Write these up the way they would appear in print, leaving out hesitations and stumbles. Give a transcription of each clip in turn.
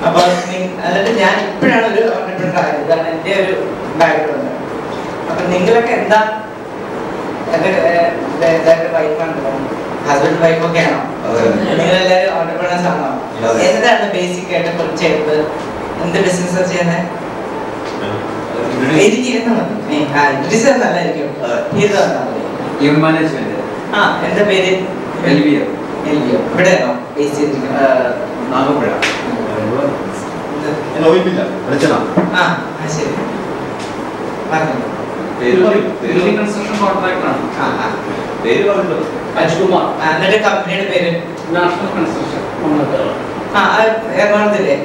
അപ്പൊ എന്നിട്ട് ഞാൻ ഇപ്പോഴാണ് ഒരു ഓണ്ടർപ്രണർ ആയത്. ഇതാണ് എൻ്റെ ഒരു ബാക്ക്ഗ്രൗണ്ട്. അപ്പൊ നിങ്ങളൊക്കെ എന്താ വൈഫാണല്ലോ, ഹസ്ബൻഡ് വൈഫൊക്കെ ആണോ? നിങ്ങളെല്ലാവരും ഓണ്ടർപ്രണേഴ്സ് ആണോ? എന്താണ് ബേസിക് ആയിട്ട് കുറച്ചെടുത്ത് എന്ത് ബിസിനസ് ചെയ്യുന്നത്? നല്ലായിരിക്കും. എന്താ പേര്? ഇവിടെയാണോ ബേസ് ചെയ്തിരിക്കുന്നത്? ശരി, പറഞ്ഞു. എന്നിട്ട് കമ്പനിയുടെ പേര് എറണാകുളത്തില്ലേ?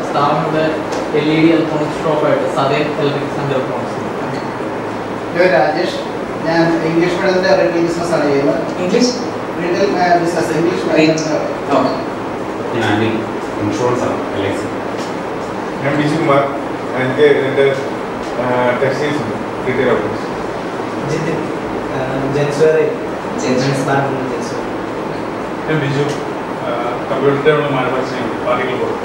സ്ഥാപനങ്ങളുടെ LED ഇലക്ട്രോണിക്സ് ഷോപ്പായിട്ട് സദേസ് ഇലക്ട്രിക്സ് ആൻഡ് ഇലക്ട്രോണിക്സ്. രാജേഷ്, ഞാൻ ഇംഗ്ലീഷ് മീഡിയത്തിന്റെ റീറ്റെയിൽ ബിസിനസ് ആണ് ചെയ്യുന്നത്. English retail business, English insurance ആണ്. ഞാൻ ബിജുകുമാർ, എനിക്ക് എൻ്റെ ടെക്സ്റ്റൈൽസ് ഉണ്ട്, റീറ്റെയിൽ ഓഫീസ്. ഞാൻ ബിജു, കമ്പ്യൂട്ടറിൻ്റെ മാനുഫാക്ചറിംഗ് പാർട്ടികൾ പോകും.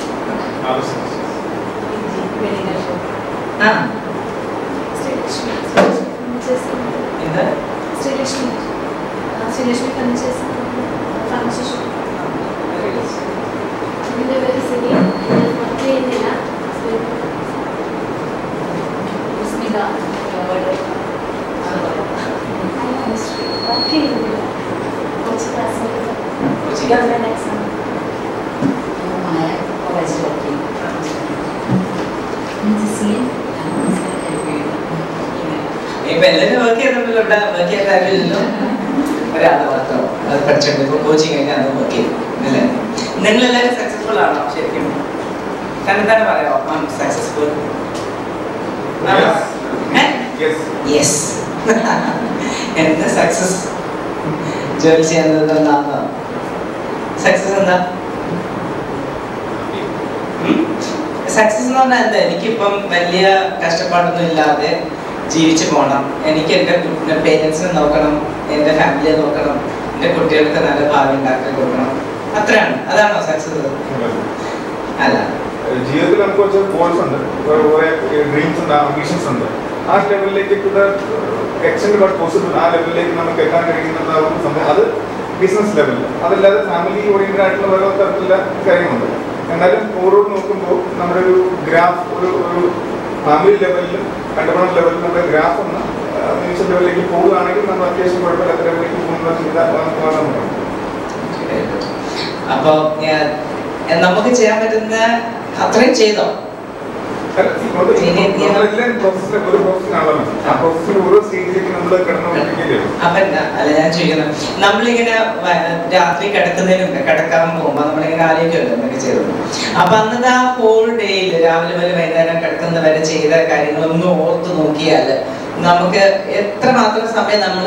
ഇപ്പൊ എല്ലാവരും വർക്ക് ചെയ്യുന്നുണ്ടല്ലോ, ഇവിടെ വർക്ക് ചെയ്യാൻ കാര്യമില്ലല്ലോ. ഒരാളെ മാത്രം അത് പഠിച്ചിട്ടുണ്ട്. ഇപ്പൊ കോച്ചിങ് കഴിഞ്ഞാൽ അത് വർക്ക് ചെയ്യും അല്ലേ? നിങ്ങളെല്ലാവരും സക്സസ്ഫുൾ ആണോ ശരിക്കും? കണ്ടെത്താൻ പറയാമോ സക്സസ്ഫുൾ? യെസ്. എന്താ സക്സസ്? ജോലി ചെയ്യുന്നത് എന്താണോ സക്സസ്? എന്താ സക്സസ് എന്ന് പറഞ്ഞാൽ എന്താ? എനിക്കിപ്പം വലിയ കഷ്ടപ്പാടൊന്നും ഇല്ലാതെ ജീവിച്ചു പോകണം. എനിക്ക് എൻ്റെ പേരൻസിനെ നോക്കണം, എൻ്റെ ഫാമിലിയെ നോക്കണം, എൻ്റെ കുട്ടികൾക്ക് നല്ല ഭാവി ഉണ്ടാക്കി കൊടുക്കണം. അത്രയാണ്. അതാണോ സക്സസ്? അല്ല, ജീവിതത്തിൽ നമുക്ക് കുറച്ച് ഗോൾസ് ഉണ്ട്, കുറെ ഡ്രീംസ് ഉണ്ട്, ആംബിഷൻസ് ഉണ്ട്. ആ ലെവലിലേക്ക് എക്സ്റ്റെൻഡ് ബട്ട് പോസിബിൾ ആ ലെവലിലേക്ക് നമുക്ക് എത്താൻ കഴിയുന്നതാകുന്ന സമയം അത് ബിസിനസ് ലെവലിൽ. അതല്ലാതെ ഫാമിലി ഓറിയന്റഡ് ആയിട്ടുള്ള ഓരോ തരത്തിലുള്ള കാര്യങ്ങളുണ്ട്. എന്നാലും ഓരോട് നോക്കുമ്പോൾ നമ്മുടെ ഒരു ഗ്രാഫ് ഒരു ഫാമിലി ലെവലിലും എന്റർപ്രണർ ലെവലിലും നമ്മുടെ ഗ്രാഫ് ഒന്ന് മികച്ച ലെവലിലേക്ക് പോവുകയാണെങ്കിൽ നമ്മൾ അത്യാവശ്യം കുഴപ്പമില്ലാത്ത ലെവലിലേക്ക് പോകുന്ന ചിന്ത. അപ്പൊ നമുക്ക് ചെയ്യാൻ പറ്റുന്ന അത്രയും ചെയ്തോ? അല്ല, ഞാൻ ചോദിക്കുന്നത്, നമ്മളിങ്ങനെ രാത്രി കിടക്കാൻ പോകുമ്പോ നമ്മളിങ്ങനെ ആലോചിക്കുമല്ലോ എന്തൊക്കെ ചെയ്തത്. അപ്പൊ അന്നത്തെ ആ ഹോൾ ഡേയിൽ രാവിലെ മുതൽ വൈകുന്നേരം കിടക്കുന്ന വരെ ചെയ്ത കാര്യങ്ങളൊന്നും ഓർത്ത് നോക്കിയാല് നമുക്ക് എത്രമാത്രം സമയം നമ്മൾ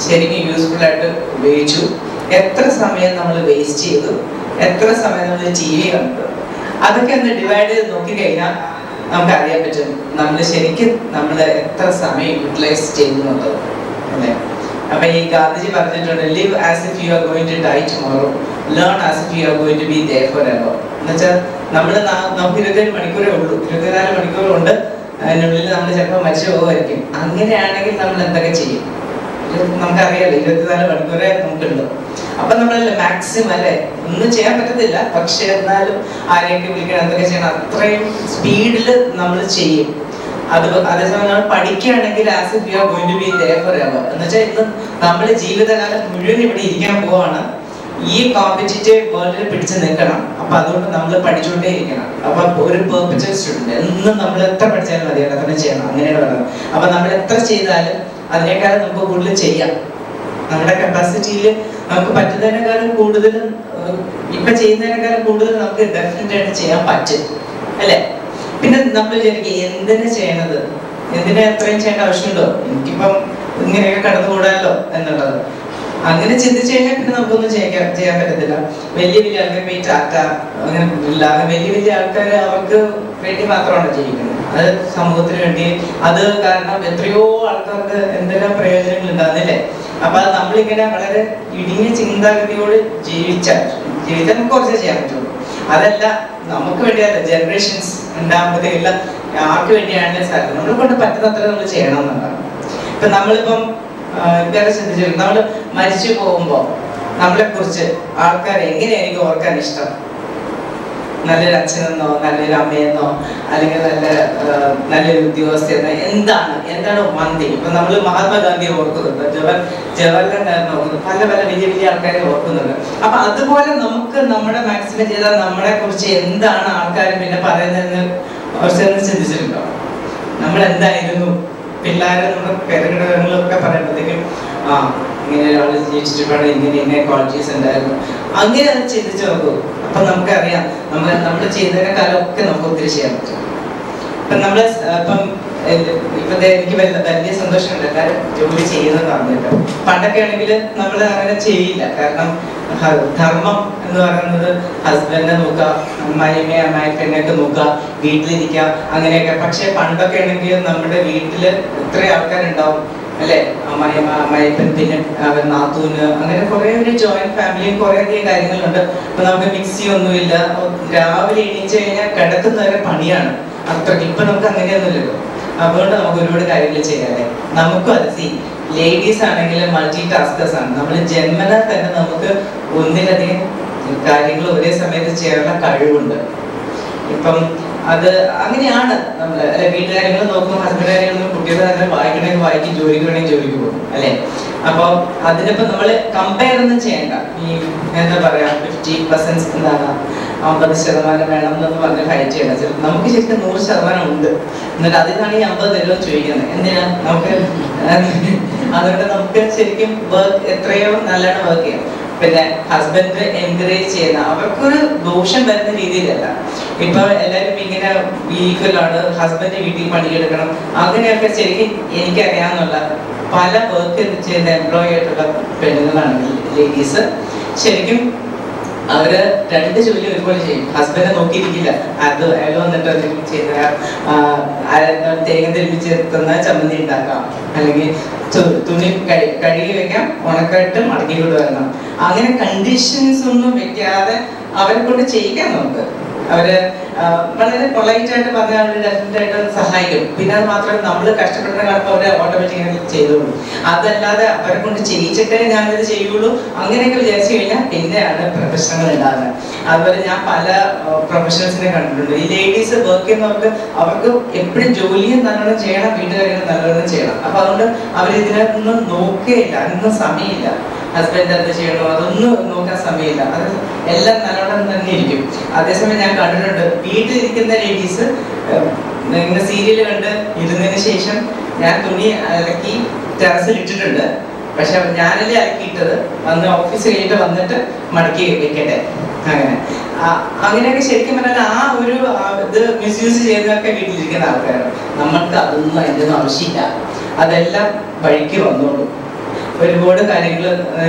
ശരിക്കും യൂസ്ഫുൾ ആയിട്ട് ഉപയോഗിച്ചു, എത്ര സമയം നമ്മൾ വേസ്റ്റ് ചെയ്തു, എത്ര സമയം നമ്മൾ TV കണ്ടു, അതൊക്കെ ഒന്ന് ഡിവൈഡ് ചെയ്ത് നോക്കിക്കഴിഞ്ഞാൽ നമുക്ക് അറിയാൻ പറ്റും നമ്മൾ ശരിക്കും നമ്മൾ എത്ര സമയം യൂട്ടിലൈസ് ചെയ്യുന്നുള്ളത് അല്ലേ? അപ്പൊ ഈ ഗാന്ധിജി പറഞ്ഞിട്ടുണ്ട്, live as if you are going to die tomorrow, learn as if you are going to be there forever. എന്നുവെച്ചാൽ നമുക്ക് 27 മണിക്കൂറേ ഉള്ളൂ, 24 മണിക്കൂറുണ്ട്. അതിനുള്ളിൽ നമ്മൾ ചിലപ്പോൾ മരിച്ചു പോകുമായിരിക്കും. അങ്ങനെയാണെങ്കിൽ നമ്മൾ എന്തൊക്കെ ചെയ്യും? നമുക്കറിയാലോ 24 മണിക്കൂറേ നമുക്കുള്ളൂ. അപ്പൊ നമ്മളല്ലേ മാക്സിമം അല്ലെ, ഒന്നും ചെയ്യാൻ പറ്റത്തില്ല, പക്ഷെ എന്നാലും ആരെയൊക്കെ വിളിക്കണം, എന്തൊക്കെ ചെയ്യണം, അത്രയും സ്പീഡിൽ നമ്മൾ ചെയ്യും. അതേസമയം നമ്മൾ പഠിക്കുകയാണെങ്കിൽ as if you are going to be there forever. എന്ന് വെച്ചാൽ ഇന്ന് നമ്മൾ ജീവിതകാലം മുഴുവൻ ഇവിടെ ഇരിക്കാൻ പോവാണ്, ഈ കോമ്പറ്റീറ്റീവ് വേൾഡിൽ പിടിച്ചു നിൽക്കണം. അപ്പൊ അതുകൊണ്ട് നമ്മൾ പഠിച്ചുകൊണ്ടേ ഇരിക്കണം. അപ്പൊ ഒരു പെർപെച്വൽ സ്റ്റുഡന്റ് എന്നും നമ്മൾ എത്ര പഠിച്ചാലും മതി, അത്ര ചെയ്യണം, അങ്ങനെയാണ് പറയുന്നത്. അപ്പൊ നമ്മൾ എത്ര ചെയ്താലും അതിനേക്കാളും നമുക്ക് കൂടുതൽ ചെയ്യാം. നമ്മുടെ കപ്പാസിറ്റിയിൽ നമുക്ക് പറ്റുന്നതിനേക്കാളും കൂടുതലും ഇപ്പൊ ചെയ്യുന്നതിനേക്കാളും കൂടുതൽ നമുക്ക് ഡെഫിനറ്റ് ആയിട്ട് ചെയ്യാൻ പറ്റും അല്ലെ? പിന്നെ നമ്മൾ വിചാരിക്കും എന്തിനാ ചെയ്യണത്, എന്തിനാ എത്രയും ചെയ്യേണ്ട ആവശ്യമുണ്ടോ, എനിക്കിപ്പം ഇങ്ങനെയൊക്കെ കടന്നുകൂടാമല്ലോ എന്നുള്ളത്. അങ്ങനെ ചിന്തിച്ചു കഴിഞ്ഞാൽ പിന്നെ നമുക്കൊന്നും ചെയ്യാൻ പറ്റത്തില്ല. വലിയ വലിയ ആൾക്കാർ ഈ ടാറ്റ അങ്ങനെ ഇല്ലാതെ വലിയ ആൾക്കാർ അവർക്ക് വേണ്ടി മാത്രമാണ് ജീവിക്കുന്നത്. അത് സമൂഹത്തിന് വേണ്ടി, അത് കാരണം എത്രയോ ആൾക്കാർക്ക് എന്തെല്ലാം പ്രയോജനങ്ങൾ ഉണ്ടാകുന്നില്ലേ? അപ്പൊ അത് നമ്മളിങ്ങനെ വളരെ ഇടുങ്ങിയ ചിന്താഗതിയോട് ജീവിച്ചാൽ നമുക്ക് കുറച്ച് ചെയ്യാൻ പറ്റുള്ളൂ. അതല്ല നമുക്ക് വേണ്ടിയല്ല, ജനറേഷൻസ് ഉണ്ടാകുമ്പോഴത്തേക്കില്ല ആർക്ക് വേണ്ടിയാണെങ്കിലും സാധിക്കും. നമ്മളെ കൊണ്ട് പറ്റുന്നത്ര നമ്മൾ ചെയ്യണം എന്നുള്ളതാണ്. ഇപ്പൊ നമ്മളിപ്പം വേറെ ചിന്തിച്ചിട്ടുണ്ട്, നമ്മൾ മരിച്ചു പോകുമ്പോ നമ്മളെ കുറിച്ച് ആൾക്കാർ എങ്ങനെയായിരിക്കും ഓർക്കാൻ ഇഷ്ടം? നല്ലൊരു അച്ഛനെന്നോ നല്ലൊരു അമ്മയെന്നോ അല്ലെങ്കിൽ നല്ലൊരു ഉദ്യോഗസ്ഥയെന്നോ എന്താണ് മന്തി? ഇപ്പൊ നമ്മൾ മഹാത്മാഗാന്ധിയെ ഓർക്കുന്നുണ്ട്, ജവഹർലാൽ നെഹ്റുവിനെ ഓർക്കുന്നുണ്ട്, പല വലിയ വലിയ ആൾക്കാരെ ഓർക്കുന്നുണ്ട്. അപ്പൊ അതുപോലെ നമുക്ക് നമ്മുടെ മാക്സിമം ചെയ്താൽ നമ്മളെ കുറിച്ച് എന്താണ് ആൾക്കാർ പിന്നെ പറയുന്നതെന്ന് കുറച്ചൊന്ന് ചിന്തിച്ചിട്ടുണ്ടോ? നമ്മൾ എന്തായിരുന്നു പിള്ളേരെ നമ്മുടെ പേരഘടകങ്ങളൊക്കെ പറയുമ്പോഴത്തേക്കും ഇങ്ങനെ ഒരാൾ ജീവിച്ചിട്ട് ഇങ്ങനെ ക്വാളിറ്റീസ് ഉണ്ടായിരുന്നു, അങ്ങനെ അത് ചിന്തിച്ചു നോക്കൂ. അപ്പൊ നമുക്കറിയാം നമ്മൾ ചെയ്തതിനേക്കാളൊക്കെ നമുക്ക് ഒത്തിരി ചെയ്യാൻ പറ്റും. ഇപ്പൊ നമ്മള് ഇപ്പൊ എനിക്ക് വലിയ സന്തോഷമുണ്ട് എല്ലാവരും ജോലി ചെയ്യുന്നത് പറഞ്ഞിട്ട്. പണ്ടൊക്കെ ആണെങ്കിൽ നമ്മൾ അങ്ങനെ ചെയ്യില്ല, കാരണം ധർമ്മം എന്ന് പറയുന്നത് ഹസ്ബൻഡിനെ നോക്കുക, അമ്മായിപ്പെണ്ണൊക്കെ നോക്കുക, വീട്ടിലിരിക്കുക, അങ്ങനെയൊക്കെ. പക്ഷെ പണ്ടൊക്കെ ആണെങ്കിൽ നമ്മുടെ വീട്ടില് എത്ര ആൾക്കാരുണ്ടാവും അല്ലെ? അമ്മായിപ്പൻ, പിന്നെ നാത്തൂന്, അങ്ങനെ കുറെ ഒരു ജോയിന്റ് ഫാമിലിയും കുറെ അധികം കാര്യങ്ങളുണ്ട്. ഇപ്പൊ നമുക്ക് മിക്സി ഒന്നുമില്ല, രാവിലെ എണീച്ചു കഴിഞ്ഞാൽ കിടക്കുന്നവരെ പണിയാണ് അത്രയ്ക്ക്. ഇപ്പൊ നമുക്ക് അങ്ങനെയൊന്നുമില്ലല്ലോ. അതുകൊണ്ട് നമുക്ക് ഒരുപാട് കാര്യങ്ങൾ ചെയ്യാല്ലേ. നമുക്കും അത് ലേഡീസ് ആണെങ്കിൽ മൾട്ടി ടാസ്കേഴ്സ് ആണ്. നമ്മൾ ജന്മന തന്നെ നമുക്ക് ഒന്നിലധികം കാര്യങ്ങൾ ഒരേ സമയത്ത് ചെയ്യാനുള്ള കഴിവുണ്ട്. ഇപ്പം അത് അങ്ങനെയാണ്. നമ്മള് വീട്ടുകാര്യങ്ങൾ നോക്കും, ഹസ്ബൻഡ് കാര്യങ്ങൾ, കുട്ടികളുടെ തന്നെ വായിക്കണമെങ്കിൽ വായിക്കും, ജോലിക്ക് വേണമെങ്കിൽ ജോലിക്ക് പോകും അല്ലെ. അപ്പൊ അതിനിപ്പോ നമ്മള് കമ്പയർ ഒന്നും ചെയ്യണ്ട. ഈ എന്താ പറയാ 50% എന്താണ് 50% വേണം എന്നൊന്നും പറഞ്ഞ് ഫൈറ്റ് ചെയ്യണം. നമുക്ക് ശരിക്കും 100% ഉണ്ട്, എന്നിട്ട് അതിനാണ് ഈ 50 തരുമോ ചോദിക്കുന്നത്. എന്തിനാ? നമുക്ക് അതുകൊണ്ട് നമുക്ക് ശരിക്കും വർക്ക് എത്രയോ നല്ലോണം വർക്ക് ചെയ്യാം. പിന്നെ ഹസ്ബൻഡ് എൻകറേജ് ചെയ്യുന്ന, അവർക്കൊരു ദോഷം വരുന്ന രീതിയിലല്ല. ഇപ്പൊ എല്ലാവരും ഇങ്ങനെ ഈക്വലാണ്, ഹസ്ബൻഡ് വീട്ടിൽ പണിയെടുക്കണം, അങ്ങനെയൊക്കെ ശരിക്കും എനിക്കറിയാവുന്നുള്ള പല വർക്ക് ചെയ്യുന്ന എംപ്ലോയി ആയിട്ടുള്ള പെണ്ണുങ്ങളാണ് ലേഡീസ്. ശരിക്കും അവര് 2 ജോലി ഒരുപോലെ ചെയ്യും. ഹസ്ബൻഡ് നോക്കിയിരിക്കില്ല, അത് അയാൾ വന്നിട്ട് എന്തെങ്കിലും ചെയ്ത തേങ്ങ തെളിപ്പിച്ച് എത്തുന്ന ചമ്മന്തി ഉണ്ടാക്കാം, അല്ലെങ്കിൽ തുണി കഴുകി വെക്കാം, ഉണക്കിട്ട് മടക്കി കൊണ്ടുവരണം. അങ്ങനെ കണ്ടീഷൻസ് ഒന്നും വെക്കാതെ അവരെ കൊണ്ട് ചെയ്യിക്കാം നമുക്ക്. അവര് വളരെ പൊളൈറ്റ് ആയിട്ട് പറഞ്ഞാൽ അവര് ഡെഫിനറ്റ് ആയിട്ട് സഹായിക്കും. പിന്നെ അത് മാത്രമല്ല, നമ്മൾ കഷ്ടപ്പെടുന്ന കാണുമ്പോൾ അവരെ ഓട്ടോമാറ്റിക്കായി ചെയ്തോളൂ. അതല്ലാതെ അവരെ കൊണ്ട് ചെയ്യിച്ചിട്ടേ ഞാനിത് ചെയ്യുള്ളൂ അങ്ങനെയൊക്കെ വിചാരിച്ചു കഴിഞ്ഞാൽ പിന്നെയാണ് പ്രശ്നങ്ങൾ ഉണ്ടാകുന്നത്. അതുപോലെ ഞാൻ പല പ്രൊഫഷണൽസിനെ കണ്ടിട്ടുണ്ട്. ഈ ലേഡീസ് വർക്ക് ചെയ്യുന്നവർക്ക് അവർക്ക് എപ്പോഴും ജോലിയും നല്ലോണം ചെയ്യണം, വീട്ടുകാര്യങ്ങൾ നല്ലോണം ചെയ്യണം. അപ്പൊ അതുകൊണ്ട് അവർ ഇതിനൊന്നും നോക്കുകയില്ല, അതിനൊന്നും സമയമില്ല. ഹസ്ബൻഡ് എന്ത് ചെയ്യണോ അതൊന്നും നോക്കാൻ സമയമില്ല, അത് എല്ലാം നല്ലോണം തന്നെ ഇരിക്കും. അതേസമയം ഞാൻ കണ്ടിട്ടുണ്ട് വീട്ടിലിരിക്കുന്ന ലേഡീസ് ഇങ്ങനെ സീരിയൽ കണ്ട് ഇരുന്നതിന് ശേഷം ഞാൻ തുണി അലക്കി ടെറസിൽ ഇട്ടിട്ടുണ്ട്, പക്ഷെ ഞാനല്ലേ അലക്കിയിട്ടത്, വന്ന് ഓഫീസ് കഴിഞ്ഞിട്ട് വന്നിട്ട് മടക്കി വെക്കട്ടെ. അങ്ങനെയൊക്കെ ശരിക്കും പറഞ്ഞാൽ ആ ഒരു ഇത് മിസ്യൂസ് ചെയ്യുന്നതൊക്കെ വീട്ടിലിരിക്കുന്ന ആൾക്കാരാണ്. നമ്മൾക്ക് അതൊന്നും അതിൻ്റെ ഒന്നും ആവശ്യമില്ല, അതെല്ലാം വഴിക്ക് വന്നോളൂ. ഒരുപാട് കാര്യങ്ങൾ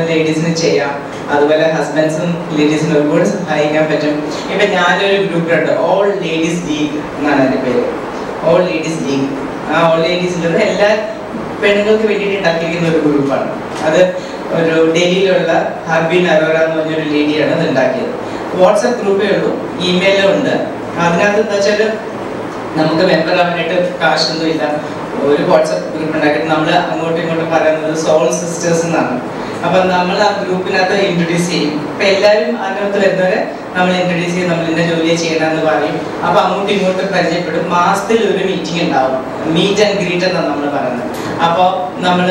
ലേഡീസിന് ചെയ്യാം. അതുപോലെ ഹസ്ബൻഡ്സും ലേഡീസിനും ഒരുപാട് സഹായിക്കാൻ പറ്റും. ഇപ്പൊ ഞാനൊരു ഗ്രൂപ്പിലുണ്ട്, ഓൾ ലേഡീസ് ലീഗ് എന്നാണ് എൻ്റെ പേര്. All ladies league. ആ ഓൾ ലേഡീസിലുള്ള എല്ലാ പെണ്ണുങ്ങൾക്ക് വേണ്ടിയിട്ട് ഉണ്ടാക്കിയിരിക്കുന്ന ഒരു ഗ്രൂപ്പാണ്. അത് ഒരു ഡൽഹിയിലുള്ള ഹർബീൻ അറോറ എന്ന് പറഞ്ഞൊരു ലേഡിയാണ് അത് ഉണ്ടാക്കിയത്. വാട്സപ്പ് ഗ്രൂപ്പേ ഉള്ളൂ, ഇമെയിലും ഉണ്ട്. അതിനകത്ത് എന്താ വെച്ചാൽ നമുക്ക് മെമ്പർ ആവാനായിട്ട് കാശൊന്നും ഇല്ല. ഒരു വാട്സപ്പ് ഗ്രൂപ്പ് ഉണ്ടാക്കിയിട്ട് നമ്മൾ അങ്ങോട്ടും ഇങ്ങോട്ടും പറയുന്നത് സോൾ സിസ്റ്റേഴ്സ് എന്നാണ്. അപ്പൊ നമ്മൾ ആ ഗ്രൂപ്പിനകത്ത് ഇൻട്രൊഡ്യൂസ് ചെയ്യും. അപ്പൊ എല്ലാവരും അതിനകത്ത് വരുന്നവരെ നമ്മൾ ഇൻട്രൊഡ്യൂസ് ചെയ്യും, നമ്മൾ ഇന്ന ജോലിയെ ചെയ്യണമെന്ന് പറയും. അപ്പൊ അങ്ങോട്ടും ഇങ്ങോട്ടും പരിചയപ്പെടും. മാസത്തിൽ ഒരു മീറ്റിംഗ് ഉണ്ടാവും, മീറ്റ് ആൻഡ് ഗ്രീറ്റ് എന്നാണ് നമ്മൾ പറയുന്നത്. അപ്പോൾ നമ്മൾ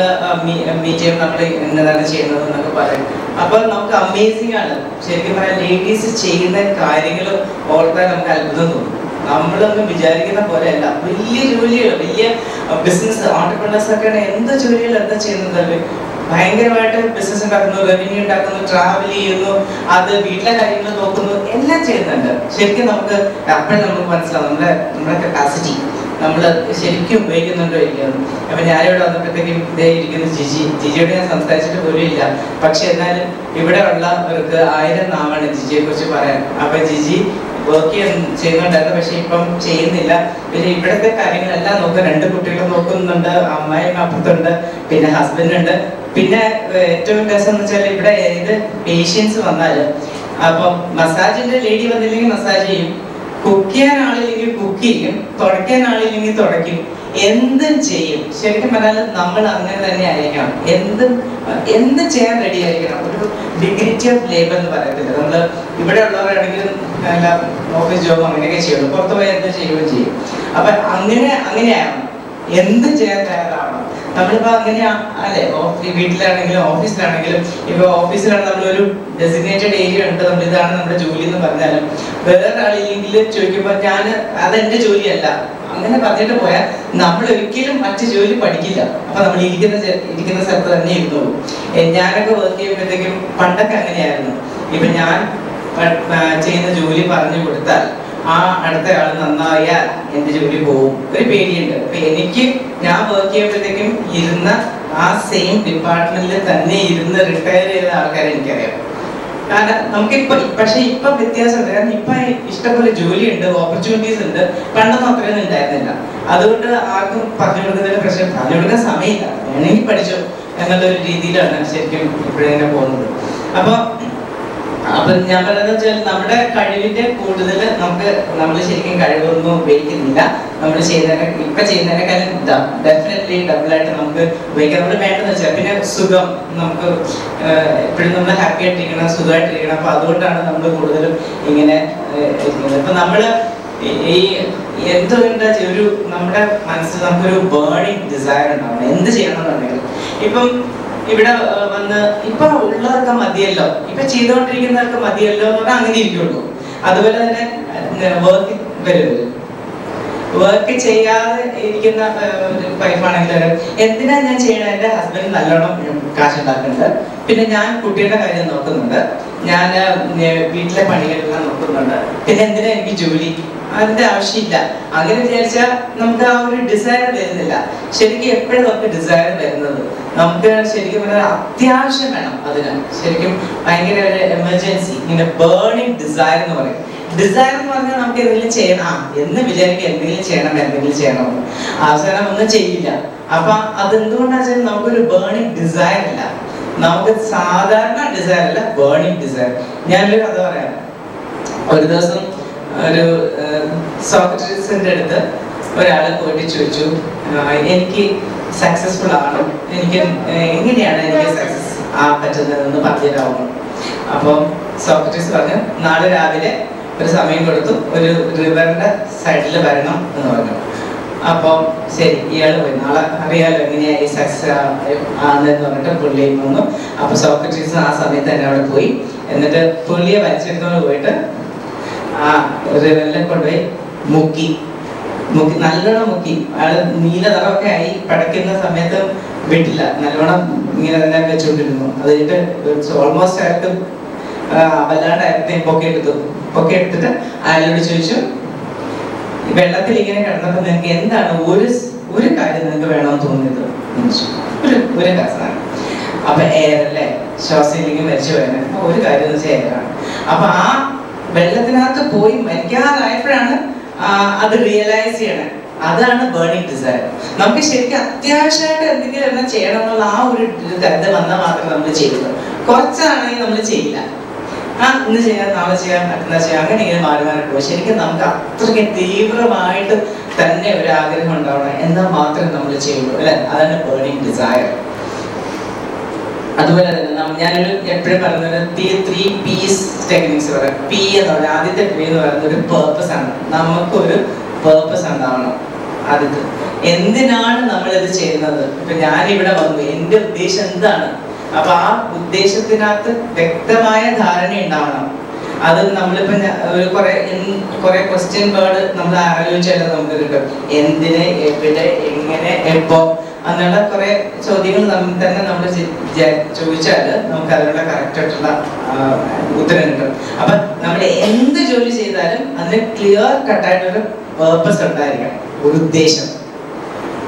മീറ്റ് ചെയ്യുമ്പോൾ നമ്മൾ എന്നതാണ് ചെയ്യുന്നത് എന്നൊക്കെ പറയും. അപ്പൊ നമുക്ക് അമേസിംഗ് ആണ് ശരിക്കും പറയാൻ. ലേഡീസ് ചെയ്യുന്ന കാര്യങ്ങൾ ഓർത്താൽ നമുക്ക് അത്ഭുതം തോന്നും. നമ്മളൊന്നും വിചാരിക്കുന്ന പോലെയല്ല. വലിയ ജോലികൾ, വലിയ ബിസിനസ് ഓൺടർപ്രണേഴ്സ് ഒക്കെയാണ് എന്ത് ജോലികൾ എന്താ ചെയ്യുന്നത്. ഭയങ്കരമായിട്ട് ബിസിനസ് ഉണ്ടാക്കുന്നു, റവന്യൂ ഉണ്ടാക്കുന്നു, ട്രാവൽ ചെയ്യുന്നു, അത് വീട്ടിലെ കാര്യങ്ങൾ നോക്കുന്നു, എല്ലാം ചെയ്യുന്നുണ്ട്. ശരിക്കും നമുക്ക് അപ്പോഴും നമുക്ക് മനസ്സിലാവും നമ്മുടെ കപ്പാസിറ്റി നമ്മൾ ശരിക്കും ഉപയോഗിക്കുന്നുണ്ടോ ഇല്ലയെന്ന്. അപ്പൊ ഞാനിവിടെ വന്നപ്പോഴത്തേക്കും ഇതേ ഇരിക്കുന്ന ജിജിയോട് ഞാൻ സംസാരിച്ചിട്ട് പോലും ഇല്ല. പക്ഷെ എന്നാലും ഇവിടെ ഉള്ളവർക്ക് 1000 നാവാണ് ജിജിയെ കുറിച്ച് പറയാൻ. അപ്പൊ ജിജി വർക്ക് ചെയ്യുന്നുണ്ടായിരുന്നു, പക്ഷെ ഇപ്പം ചെയ്യുന്നില്ല. പിന്നെ ഇവിടുത്തെ കാര്യങ്ങളെല്ലാം നോക്കുക, 2 കുട്ടികൾ നോക്കുന്നുണ്ട്, അമ്മായിയും അപ്പുറത്തുണ്ട്, പിന്നെ ഹസ്ബൻഡ് ഉണ്ട്. പിന്നെ ഏറ്റവും രസം എന്ന് വെച്ചാൽ ഇവിടെ ഏത് പേഷ്യൻസ് വന്നാലും അപ്പം മസാജിന്റെ ലേഡി വന്നില്ലെങ്കിൽ മസാജ് ചെയ്യും, കുക്ക് ചെയ്യാൻ ആളില്ലെങ്കിൽ കുക്ക് ചെയ്യും, തുടയ്ക്കാൻ ആളില്ലെങ്കിൽ തുടയ്ക്കും, എന്തും ചെയ്യും. ശരിക്കും പറഞ്ഞാൽ നമ്മൾ അങ്ങനെ തന്നെ ആയിരിക്കണം, എന്ത് ചെയ്യാൻ റെഡി ആയിരിക്കണം. ഒരു ഡിഗ്നിറ്റി ഓഫ് ലേബർ എന്ന് പറയത്തില്ല. നമ്മൾ ഇവിടെ ഉള്ളവരാണെങ്കിലും ഓഫീസ് ജോബ് അങ്ങനെയൊക്കെ ചെയ്യുള്ളൂ, പുറത്ത് പോയി എന്ത് ചെയ്യുകയും ചെയ്യും. അപ്പൊ അങ്ങനെയാണ് എന്ത് ചെയ്യാൻ തയ്യാറാവണം. നമ്മളിപ്പോ അങ്ങനെയാ അല്ലെ, വീട്ടിലാണെങ്കിലും ഓഫീസിലാണെങ്കിലും. ഇപ്പൊ ഓഫീസിലാണ് നമ്മളൊരു ഡെസിഗ്നേറ്റഡ് ഏരിയ ഉണ്ട്, നമ്മൾ ഇതാണ് നമ്മുടെ ജോലി എന്ന് പറഞ്ഞാലും വേറെ ആളില്ലെങ്കിൽ ചോദിക്കുമ്പോൾ അതെന്റെ ജോലിയല്ല അങ്ങനെ പറഞ്ഞിട്ട് പോയാൽ നമ്മൾ ഒരിക്കലും മറ്റു ജോലി പഠിക്കില്ല. അപ്പൊ നമ്മൾ ഇരിക്കുന്ന സ്ഥലത്ത് തന്നെ ഇരുന്നോളൂ. ഞാനൊക്കെ വർക്ക് ചെയ്യുമ്പോഴത്തേക്കും പണ്ടൊക്കെ അങ്ങനെയായിരുന്നു. ഇപ്പൊ ഞാൻ ചെയ്യുന്ന ജോലി പറഞ്ഞു കൊടുത്താൽ ആ അടുത്ത ആൾ നന്നായാൽ എന്റെ ജോലി പോകും, ഒരു പേടിയുണ്ട്. അപ്പൊ ഞാൻ വർക്ക് ചെയ്യുമ്പോഴത്തേക്കും ഇരുന്ന ആ സെയിം ഡിപ്പാർട്ട്മെന്റിൽ തന്നെ ഇരുന്ന് റിട്ടയർ ചെയ്ത ആൾക്കാരെ എനിക്കറിയാം. കാരണം പക്ഷെ ഇപ്പൊ വ്യത്യാസമുണ്ട്. കാരണം ഇപ്പൊ ഇഷ്ടംപോലെ ജോലിയുണ്ട്, ഓപ്പർച്യൂണിറ്റീസ് ഉണ്ട്. പണ്ടൊന്നും അത്രയൊന്നും ഉണ്ടായിരുന്നില്ല. അതുകൊണ്ട് ആർക്കും പറഞ്ഞു കൊടുക്കുന്നതിന് പ്രശ്നം, പറഞ്ഞു കൊടുക്കാൻ സമയമില്ല, വേണമെങ്കിൽ പഠിച്ചോ എന്നുള്ളൊരു രീതിയിലാണ് ശരിക്കും ഇപ്പോഴേ പോകുന്നത്. അപ്പൊ ഞാൻ പറയുന്നത് വെച്ചാൽ നമ്മുടെ കഴിവിന്റെ കൂടുതൽ നമ്മൾ ശരിക്കും കഴിവൊന്നും ഉപയോഗിക്കുന്നില്ല. നമ്മൾ ചെയ്യുന്നതിനേക്കാളും ഡെഫിനറ്റ്ലി ഡബിളായിട്ട് നമുക്ക് ഉപയോഗിക്കാം. നമ്മൾ വേണ്ടെന്ന് വെച്ചാൽ പിന്നെ സുഖം, നമുക്ക് എപ്പോഴും നമ്മൾ ഹാപ്പി ആയിട്ടിരിക്കണം, സുഖമായിട്ടിരിക്കണം. അപ്പൊ അതുകൊണ്ടാണ് നമ്മൾ കൂടുതലും ഇങ്ങനെ ഇരിക്കുന്നത്. ഇപ്പൊ നമ്മള് ഈ എന്തുകൊണ്ട് നമ്മുടെ മനസ്സിൽ നമുക്കൊരു ബേണിംഗ് ഡിസയർ ഉണ്ടാവണം, എന്ത് ചെയ്യണമെന്നുണ്ടെങ്കിൽ. ഇപ്പം ഇവിടെ വന്ന് ഇപ്പൊ ഉള്ളതൊക്കെ മതിയല്ലോ, ഇപ്പൊ ചെയ്തുകൊണ്ടിരിക്കുന്നതൊക്കെ മതിയല്ലോ എന്ന് പറഞ്ഞാൽ അങ്ങനെ ഇരിക്കുള്ളൂ. അതുപോലെ തന്നെ വർക്ക് ചെയ്യാതെ ഇരിക്കുന്ന വൈഫാണെങ്കിൽ എന്തിനാ ഞാൻ ചെയ്യണത്, എന്റെ ഹസ്ബൻഡ് നല്ലോണം കാശുണ്ടാക്കുന്നുണ്ട്, പിന്നെ ഞാൻ കുട്ടിയുടെ കാര്യം നോക്കുന്നുണ്ട്, ഞാൻ വീട്ടിലെ പണികളെല്ലാം നോക്കുന്നുണ്ട്, പിന്നെ എന്തിനാ എനിക്ക് ജോലി, അതിന്റെ ആവശ്യമില്ല. അങ്ങനെ വിചാരിച്ചാൽ നമുക്ക് ആ ഒരു ഡിസയർ വരുന്നില്ല. ശരിക്കും എപ്പോഴും നമുക്ക് ഡിസയർ വരുന്നത് നമുക്ക് ശരിക്കും പറഞ്ഞാൽ അത്യാവശ്യം വേണം. അതിന് ശരിക്കും ഭയങ്കര ഒരു എമർജൻസി, ഇങ്ങനെ ബേണിംഗ് ഡിസയർ എന്ന് പറയും. ഡിസയർ എന്ന് പറഞ്ഞാൽ നമുക്ക് എന്തെങ്കിലും ചെയ്യണം എന്ന് വിചാരിക്കുക, എന്തെങ്കിലും ചെയ്യണം, അവസാനം ഒന്നും ചെയ്യില്ല. അപ്പൊ അതെന്തുകൊണ്ടാണെന്ന് വെച്ചാൽ നമുക്കൊരു ബേണിംഗ് ഡിസയർ ഇല്ല. നമുക്ക് സാധാരണ ഡിസയർ അല്ല, ബേണിംഗ് ഡിസയർ. ഞാനൊരു കഥ പറയാം. ഒരു ദിവസം ഒരു സോക്രട്ടീസിന്റെ അടുത്ത് ഒരാൾ പോയിട്ട് ചോദിച്ചു, എനിക്ക് സക്സസ്ഫുൾ ആവണം, എങ്ങനെയാണ് എനിക്ക് സക്സസ് പറ്റുന്നതെന്ന് പറഞ്ഞുതരാമോ. അപ്പം സോക്രട്ടീസ് പറഞ്ഞു, നാളെ രാവിലെ ഒരു സമയം കൊടുത്തു, ഒരു റിവറിന്റെ സൈഡിൽ വരണം എന്ന് പറഞ്ഞു. അപ്പം ശരി, ഇയാൾ പോയി. നാളെ അറിയാലോ എങ്ങനെയായി സക്സസ് ആണെന്ന് പറഞ്ഞിട്ട് പുള്ളിയും വന്നു. അപ്പൊ സോക്രട്ടീസ് ആ സമയത്ത് തന്നെ അവിടെ പോയി. എന്നിട്ട് പുള്ളിയെ വലിച്ചെടുത്തോണ്ട് പോയിട്ട് ആ റിവറിനെ കൊണ്ടുപോയി മുക്കി നല്ലോണം മുക്കി. അയാള് നീല നിറമൊക്കെ ആയി പടയ്ക്കുന്ന സമയത്ത് വിട്ടില്ല, നല്ലോണം ഇങ്ങനെ തന്നെ വെച്ചുകൊണ്ടിരുന്നു. അത് കഴിഞ്ഞിട്ട് ഓൾമോസ്റ്റ് അയാൾക്ക് വല്ലാണ്ടായപ്പോഴത്തേക്കും പൊക്കെ എടുത്തിട്ട് അയാളോട് ചോദിച്ചു, വെള്ളത്തിൽ ഇങ്ങനെ കിടന്നപ്പോ നിങ്ങൾക്ക് എന്താണ് ഒരു കാര്യം നിങ്ങൾക്ക് വേണമെന്ന് തോന്നിയത്? ഒരു കാസാണ്. അപ്പൊ എയർ അല്ലേ, ശ്വാസം ഇല്ലെങ്കിൽ മരിച്ചു പോയത്. ഒരു കാര്യം എന്ന് വെച്ചാൽ എയറാണ്. അപ്പൊ ആ വെള്ളത്തിനകത്ത് പോയി മരിക്കാറായപ്പോഴാണ് അത് റിയലൈസ് ചെയ്യണേ. അതാണ് ബേണിംഗ് ഡിസയർ. നമുക്ക് ശരിക്കും അത്യാവശ്യമായിട്ട് എന്തെങ്കിലും എല്ലാം ചെയ്യണം എന്നുള്ള ആ ഒരു കരുത വന്നാൽ മാത്രമേ നമ്മൾ ചെയ്യുള്ളൂ. കുറച്ചാണെങ്കിൽ നമ്മൾ ചെയ്യില്ല. ഇന്ന് ചെയ്യാം, നാളെ ചെയ്യാം, മറ്റന്നാൾ ചെയ്യാം, അങ്ങനെ ഇങ്ങനെ മാറി പോകും. ശരിക്കും നമുക്ക് അത്രയ്ക്ക് തീവ്രമായിട്ട് തന്നെ ഒരു ആഗ്രഹം ഉണ്ടാവണം, എന്നാൽ മാത്രമേ നമ്മൾ ചെയ്യുള്ളൂ അല്ലെ. അതാണ് ബേണിംഗ് ഡിസയർ. അതുപോലെ തന്നെ ഞാനൊരു എപ്പോഴും പറയുന്നത് 3 P's ടെക്നിക്സ് പറയാം. പി എന്ന് പറഞ്ഞാൽ ആദ്യത്തെ പി എന്ന് പറയുന്നത് ഒരു പേർപ്പസ് ആണ്. നമുക്കൊരു പേർപ്പസ് ഉണ്ടാവണം. ആദ്യത്തെ എന്തിനാണ് നമ്മളിത് ചെയ്യുന്നത്? ഇപ്പൊ ഞാനിവിടെ വന്നു, എന്റെ ഉദ്ദേശം എന്താണ്? അപ്പൊ ആ ഉദ്ദേശത്തിനകത്ത് വ്യക്തമായ ധാരണ ഉണ്ടാവണം. അത് നമ്മളിപ്പോ കുറെ ക്വസ്റ്റ്യൻ വേർഡ് നമ്മൾ ആലോചിച്ചാലും നമുക്ക് കിട്ടും. എന്തിന്, എവിടെ, എങ്ങനെ, എപ്പോ എന്നുള്ള കുറെ ചോദ്യങ്ങൾ തന്നെ നമ്മൾ ചോദിച്ചാൽ നമുക്ക് അതിനുള്ള കറക്റ്റ് ആയിട്ടുള്ള ഉത്തരം കിട്ടും. അപ്പൊ നമ്മൾ എന്ത് ജോലി ചെയ്താലും അതിന് ക്ലിയർ കട്ടായിട്ടൊരു പേർപ്പസ് ഉണ്ടായിരിക്കണം, ഒരു ഉദ്ദേശം.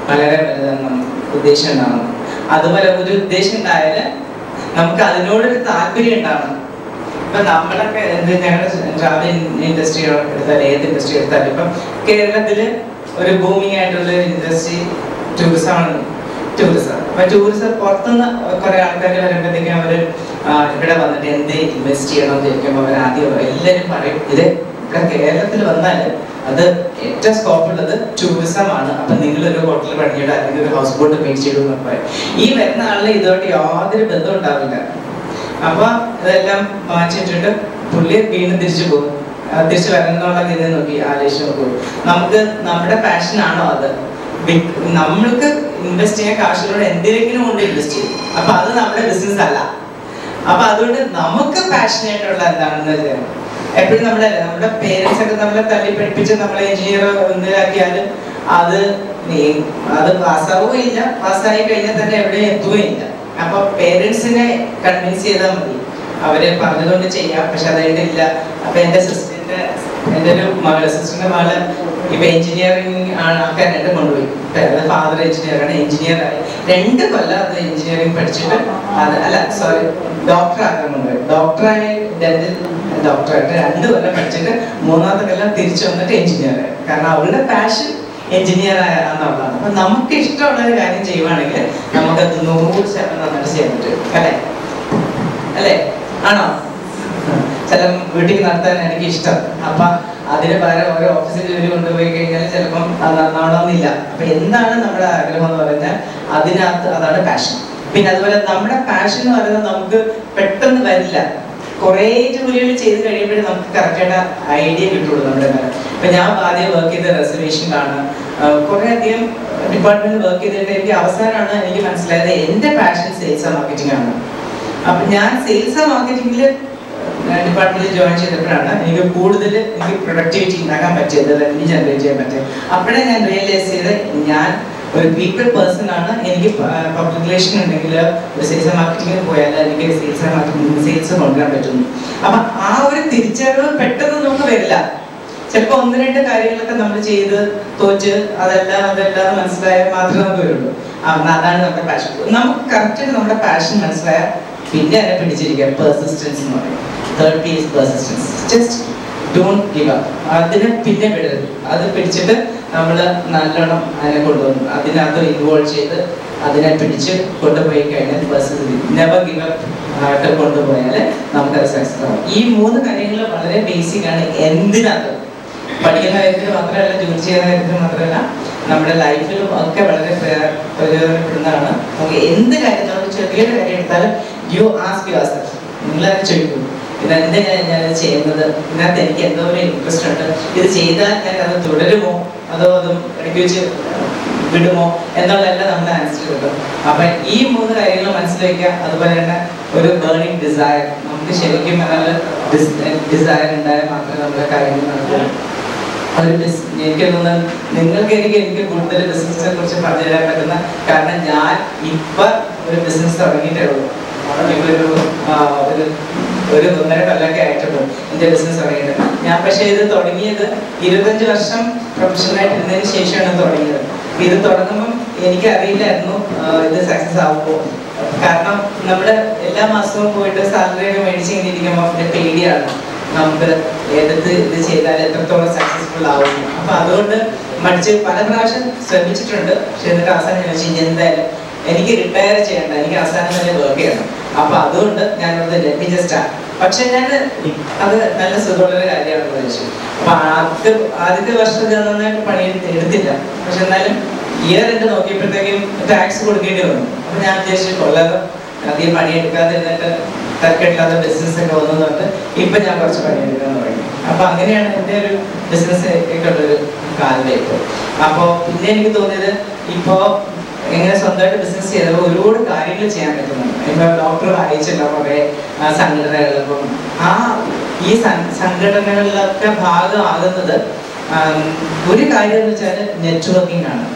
വളരെ വലുതാണ് ഉദ്ദേശം ഉണ്ടാവണം. അതുപോലെ ഒരു ഉദ്ദേശം ഉണ്ടായാൽ നമുക്ക് അതിനോടൊരു താല്പര്യം ഉണ്ടാവണം. ഇപ്പൊ നമ്മളൊക്കെ ഞങ്ങളുടെ ട്രാവൽ ഇൻഡസ്ട്രി എടുത്താൽ ഏത് ഇൻഡസ്ട്രി എടുത്താലും ഇപ്പം കേരളത്തില് ഒരു ബൂമിങ് ആയിട്ടുള്ള ഇൻഡസ്ട്രി ടൂറിസമാണ്. അപ്പൊ ടൂറിസം പുറത്തുനിന്ന് കുറെ ആൾക്കാർ വരുമ്പോഴത്തേക്കും അവര് ഇവിടെ വന്നിട്ട് എന്ത് ഇൻവെസ്റ്റ് ചെയ്യണം എന്ന് ചോദിക്കുമ്പോൾ അവർ ആദ്യം എല്ലാവരും പറയും ഇത് ഇവിടെ കേരളത്തിൽ വന്നാൽ അത് ഏറ്റവും സ്കോപ്പ് ഉള്ളത് ടൂറിസമാണ്. അപ്പൊ നിങ്ങളൊരു ഹോട്ടൽ പണിയുടെ അല്ലെങ്കിൽ ഒരു ഹൗസ് ബോട്ട് മേടിച്ചിടും എന്ന് പറയും. ഈ വരുന്ന ആളിന് ഇതുമായിട്ട് യാതൊരു ബന്ധം ഉണ്ടാവില്ല. അപ്പൊ ഇതെല്ലാം മാറ്റിയിട്ടിട്ട് പുള്ളി വീണ്ടും തിരിച്ചു പോകും. തിരിച്ചു വരണമെന്നുള്ള രീതിയിൽ നോക്കി ആലോചിച്ച് നോക്കൂ. നമുക്ക് നമ്മുടെ പാഷനാണോ അത്? നമ്മൾക്ക് ഇൻവെസ്റ്റ് ചെയ്യാൻ കാശുകളോട് എന്തിനെങ്കിലും കൊണ്ട് ഇൻവെസ്റ്റ് ചെയ്യും. അപ്പൊ അത് നമ്മുടെ ബിസിനസ് അല്ല. അപ്പൊ അതുകൊണ്ട് നമുക്ക് പാഷനായിട്ടുള്ള എന്താണെന്ന് വെച്ചാൽ എപ്പോഴും നമ്മുടെ പേരൻസ് ഒക്കെ നമ്മളെ തല്ലി പഠിപ്പിച്ച് നമ്മളെ എഞ്ചിനീയർ ഒന്നിലാക്കിയാലും അത് പാസ്സാവുകയില്ല. പാസ്സായി കഴിഞ്ഞാൽ തന്നെ എവിടെയും എത്തുകയില്ല. അപ്പൊ പേരൻസിനെ കൺവിൻസ് ചെയ്താൽ മതി. അവര് പറഞ്ഞതുകൊണ്ട് ചെയ്യാം. പക്ഷെ അതായിട്ട് ഇല്ല. അപ്പൊ എന്റെ ഒരു സിസ്റ്ററിന്റെ മകള് ഇപ്പൊ എഞ്ചിനീയറിംഗ് ആൾക്കാരായിട്ട് കൊണ്ടുപോയി. ഫാദർ എഞ്ചിനീയറാണ്, എഞ്ചിനീയറായി 2 കൊല്ലം അത് എഞ്ചിനീയറിംഗ് പഠിച്ചിട്ട് ഡോക്ടർ ആക്കാൻ കൊണ്ടുപോയി. ഡോക്ടറായി ഡെന്റൽ ഡോക്ടറായിട്ട് 2 കൊല്ലം പഠിച്ചിട്ട് 3ാമത്തെ കൊല്ലം തിരിച്ചു വന്നിട്ട് എഞ്ചിനീയറായി. കാരണം അവളുടെ പാഷൻ എഞ്ചിനീയർ ആണെന്നുള്ളതാണ്. അപ്പൊ നമുക്ക് ഇഷ്ടമുള്ള ഒരു കാര്യം ചെയ്യുവാണെങ്കിൽ നമുക്കത് 100% നന്നായിട്ട് ചെയ്യാൻ പറ്റും. അല്ലേ? ആണോ? ചില വീട്ടിൽ നടത്താൻ എനിക്ക് ഇഷ്ടം. അപ്പൊ അതിന് പകരം ഓരോ ഓഫീസിൽ ജോലി കൊണ്ടുപോയി കഴിഞ്ഞാൽ ചിലപ്പം അത് നന്നാവണമെന്നില്ല. അപ്പൊ എന്താണ് നമ്മുടെ ആഗ്രഹം എന്ന് പറഞ്ഞാൽ അതിനകത്ത് അതാണ് പാഷൻ. പിന്നെ അതുപോലെ നമ്മുടെ പാഷൻ എന്ന് പറയുന്നത് നമുക്ക് പെട്ടെന്ന് വരില്ല. കുറേ ജോലികൾ ചെയ്ത് കഴിയുമ്പോഴേ നമുക്ക് കറക്റ്റായിട്ട് ഐഡിയ കിട്ടുള്ളൂ നമ്മുടെ മേലെ. ഇപ്പൊ ഞാൻ ആദ്യം വർക്ക് ചെയ്ത റിസർവേഷനിലാണ്. കുറെ അധികം ഡിപ്പാർട്ട്മെന്റിൽ വർക്ക് ചെയ്തിട്ട് എനിക്ക് അവസാനമാണ് എനിക്ക് മനസ്സിലായത് എന്റെ പാഷൻ സെയിൽസ് ആൻഡ് മാർക്കറ്റിംഗ് ആണ്. അപ്പൊ ഞാൻ സെയിൽസ് ആൻഡ് മാർക്കറ്റിംഗിൽ ഡിപ്പാർട്ട്മെന്റിൽ ജോയിൻ ചെയ്തപ്പോഴാണ് എനിക്ക് കൂടുതൽ പ്രൊഡക്ടിവിറ്റി ഉണ്ടാക്കാൻ പറ്റിയത്, റവന്യൂ ജനറേറ്റ് ചെയ്യാൻ പറ്റിയത്. അപ്പോഴേ ഞാൻ റിയലൈസ് ചെയ്ത് ഞാൻ ഒരു പീപ്പിൾ പേഴ്സൺ ആണ്. എനിക്ക് പബ്ലിക് റിലേഷൻ ഉണ്ടെങ്കിൽ ഒരു സെയിൽസ് ആൻഡ് മാർക്കറ്റിംഗിൽ പോയാൽ എനിക്ക് സെയിൽസ് കൊണ്ടുവരാൻ പറ്റുന്നു. അപ്പൊ ആ ഒരു തിരിച്ചറിവ് പെട്ടെന്ന് നമുക്ക് വരില്ല. ചിലപ്പോ 1-2 കാര്യങ്ങളൊക്കെ നമ്മൾ ചെയ്ത് തോച്ച് അതെല്ലാം മനസ്സിലായാൽ മാത്രമേ നമുക്ക് വരുള്ളൂ. അതാണ് നമ്മുടെ പാഷൻ. നമുക്ക് കറക്റ്റായിട്ട് നമ്മുടെ പാഷൻ മനസ്സിലായാൽ പിന്നെ അതിനെ പിടിച്ചിരിക്കുക. പെർസിസ്റ്റൻസ് എന്ന് പറയും. 3rd P is persistence. Just don't give up. അതിനെ പിന്നെ വിടരുത്. അത് പിടിച്ചിട്ട് നമ്മൾ നല്ലോണം അതിനെ കൊണ്ടുവന്നു അതിനകത്ത് ഇൻവോൾവ് ചെയ്ത് അതിനെ പിടിച്ച് കൊണ്ടുപോയി കഴിഞ്ഞാൽ നെവർ ഗിവ് അപ്പ് ആയിട്ട് കൊണ്ടുപോയാൽ നമുക്കത് സക്സസ് ആവും. ഈ 3 കാര്യങ്ങൾ വളരെ ബേസിക് ആണ്. എന്തിനകത്ത് പഠിക്കുന്ന കാര്യത്തിൽ മാത്രമല്ല, ജോലി ചെയ്യുന്ന കാര്യത്തിൽ മാത്രമല്ല, നമ്മുടെ ലൈഫിലും ഒക്കെ വളരെ പ്രയോജനപ്പെടുന്നതാണ്. നമുക്ക് എന്ത് കാര്യം നമ്മൾ ചെറിയൊരു കാര്യം എടുത്താലും യു ആസ്ക് യുവർ സെൽഫ്, നിങ്ങളത് ചോദിക്കും ഇതെന്തിനാണ് ഞാനത് ചെയ്യുന്നത്, ഇതിനകത്ത് എനിക്ക് എന്തോ ഒരു ഇൻട്രസ്റ്റ് ഉണ്ട്, ഇത് ചെയ്താൽ ഞാൻ അത് തുടരുമോ അതോ അതും ഇടയ്ക്ക് വെച്ച് വിടുമോ എന്നുള്ളതെല്ലാം നമ്മുടെ ആൻസർ കിട്ടും. അപ്പൊ ഈ 3 കാര്യങ്ങൾ മനസ്സിലാക്കുക. അതുപോലെ തന്നെ ഒരു ബേണിംഗ് ഡിസയർ, നമുക്ക് ശരിക്കും നല്ല ഡിസയർ ഉണ്ടായാൽ മാത്രമേ നമ്മുടെ കാര്യങ്ങൾ നടക്കുള്ളൂ. എനിക്ക് തോന്നുന്നത് നിങ്ങൾക്ക് എനിക്ക് കൂടുതൽ ബിസിനസിനെ കുറിച്ച് പറഞ്ഞു തരാൻ പറ്റുന്ന, കാരണം ഞാൻ ഇപ്പൊ ഒരു ബിസിനസ് തുടങ്ങിയിട്ടേ ഉള്ളൂ. ഒരു 1.5 കൊല്ലമൊക്കെ ആയിട്ടുള്ളൂ എൻ്റെ ബിസിനസ് തുടങ്ങിയിട്ട്. ഞാൻ പക്ഷേ ഇത് തുടങ്ങിയത് 25 വർഷം പ്രൊഫഷണലായിട്ട് ഇരുന്നതിന് ശേഷമാണ് തുടങ്ങിയത്. ഇത് തുടങ്ങുമ്പം എനിക്കറിയില്ലായിരുന്നു ഇത് സക്സസ് ആവുമ്പോൾ. കാരണം നമ്മുടെ എല്ലാ മാസവും പോയിട്ട് സാലറിയൊക്കെ മേടിച്ച് ഇങ്ങനെ ഇരിക്കുമ്പോൾ എൻ്റെ പേടിയാണ് നമുക്ക് ഏത് ഇത് ചെയ്താൽ എത്രത്തോളം സക്സസ്ഫുൾ ആവും. അപ്പൊ അതുകൊണ്ട് മടിച്ച് പല പ്രാവശ്യം ശ്രമിച്ചിട്ടുണ്ട്. പക്ഷെ എന്നിട്ട് അവസാനം ഞാൻ ചോദിച്ചു എന്തായാലും എനിക്ക് റിട്ടയർ ചെയ്യണ്ട, എനിക്ക് അവസാനം തന്നെ വർക്ക് ചെയ്യണം. അപ്പൊ അതുകൊണ്ട് ഞാനത് ജസ്റ്റാണ്. പക്ഷെ ഞാൻ അത് നല്ല സുഖമുള്ളൊരു കാര്യമാണെന്ന് ചോദിച്ചു. അപ്പൊ ആദ്യത്തെ വർഷം ഞാൻ നന്നായിട്ട് പണി എടുത്തില്ല. പക്ഷെ എന്നാലും ഇയർ എൻ്റെ നോക്കിയപ്പോഴത്തേക്കും ടാക്സ് കൊടുക്കേണ്ടി വന്നു. അപ്പൊ ഞാൻ ഉദ്ദേശിച്ചു കൊള്ളാതെ അധികം പണിയെടുക്കാതെ എന്നിട്ട് തരക്കെട്ടില്ലാത്ത ബിസിനസ് ഒക്കെ വന്നതുകൊണ്ട് ഇപ്പൊ ഞാൻ കുറച്ച് പണിയെടുക്കാൻ തുടങ്ങി. അപ്പൊ അങ്ങനെയാണ് എൻ്റെ ഒരു ബിസിനസ് ഒക്കെ ഉള്ളൊരു കാലം ഇപ്പോൾ. അപ്പൊ പിന്നെ എനിക്ക് തോന്നിയത് ഇപ്പോ എങ്ങനെ സ്വന്തമായിട്ട് ബിസിനസ് ചെയ്തപ്പോൾ ഒരുപാട് കാര്യങ്ങൾ ചെയ്യാൻ പറ്റുന്നുണ്ട്. ഇപ്പൊ ഡോക്ടർ വായിച്ചിട്ടുള്ള കുറെ സംഘടനകളിലും ഈ സംഘടനകളിലൊക്കെ ഭാഗമാകുന്നത് ഒരു കാര്യം എന്ന് വെച്ചാൽ നെറ്റ്വർക്കിംഗ് ആണ്.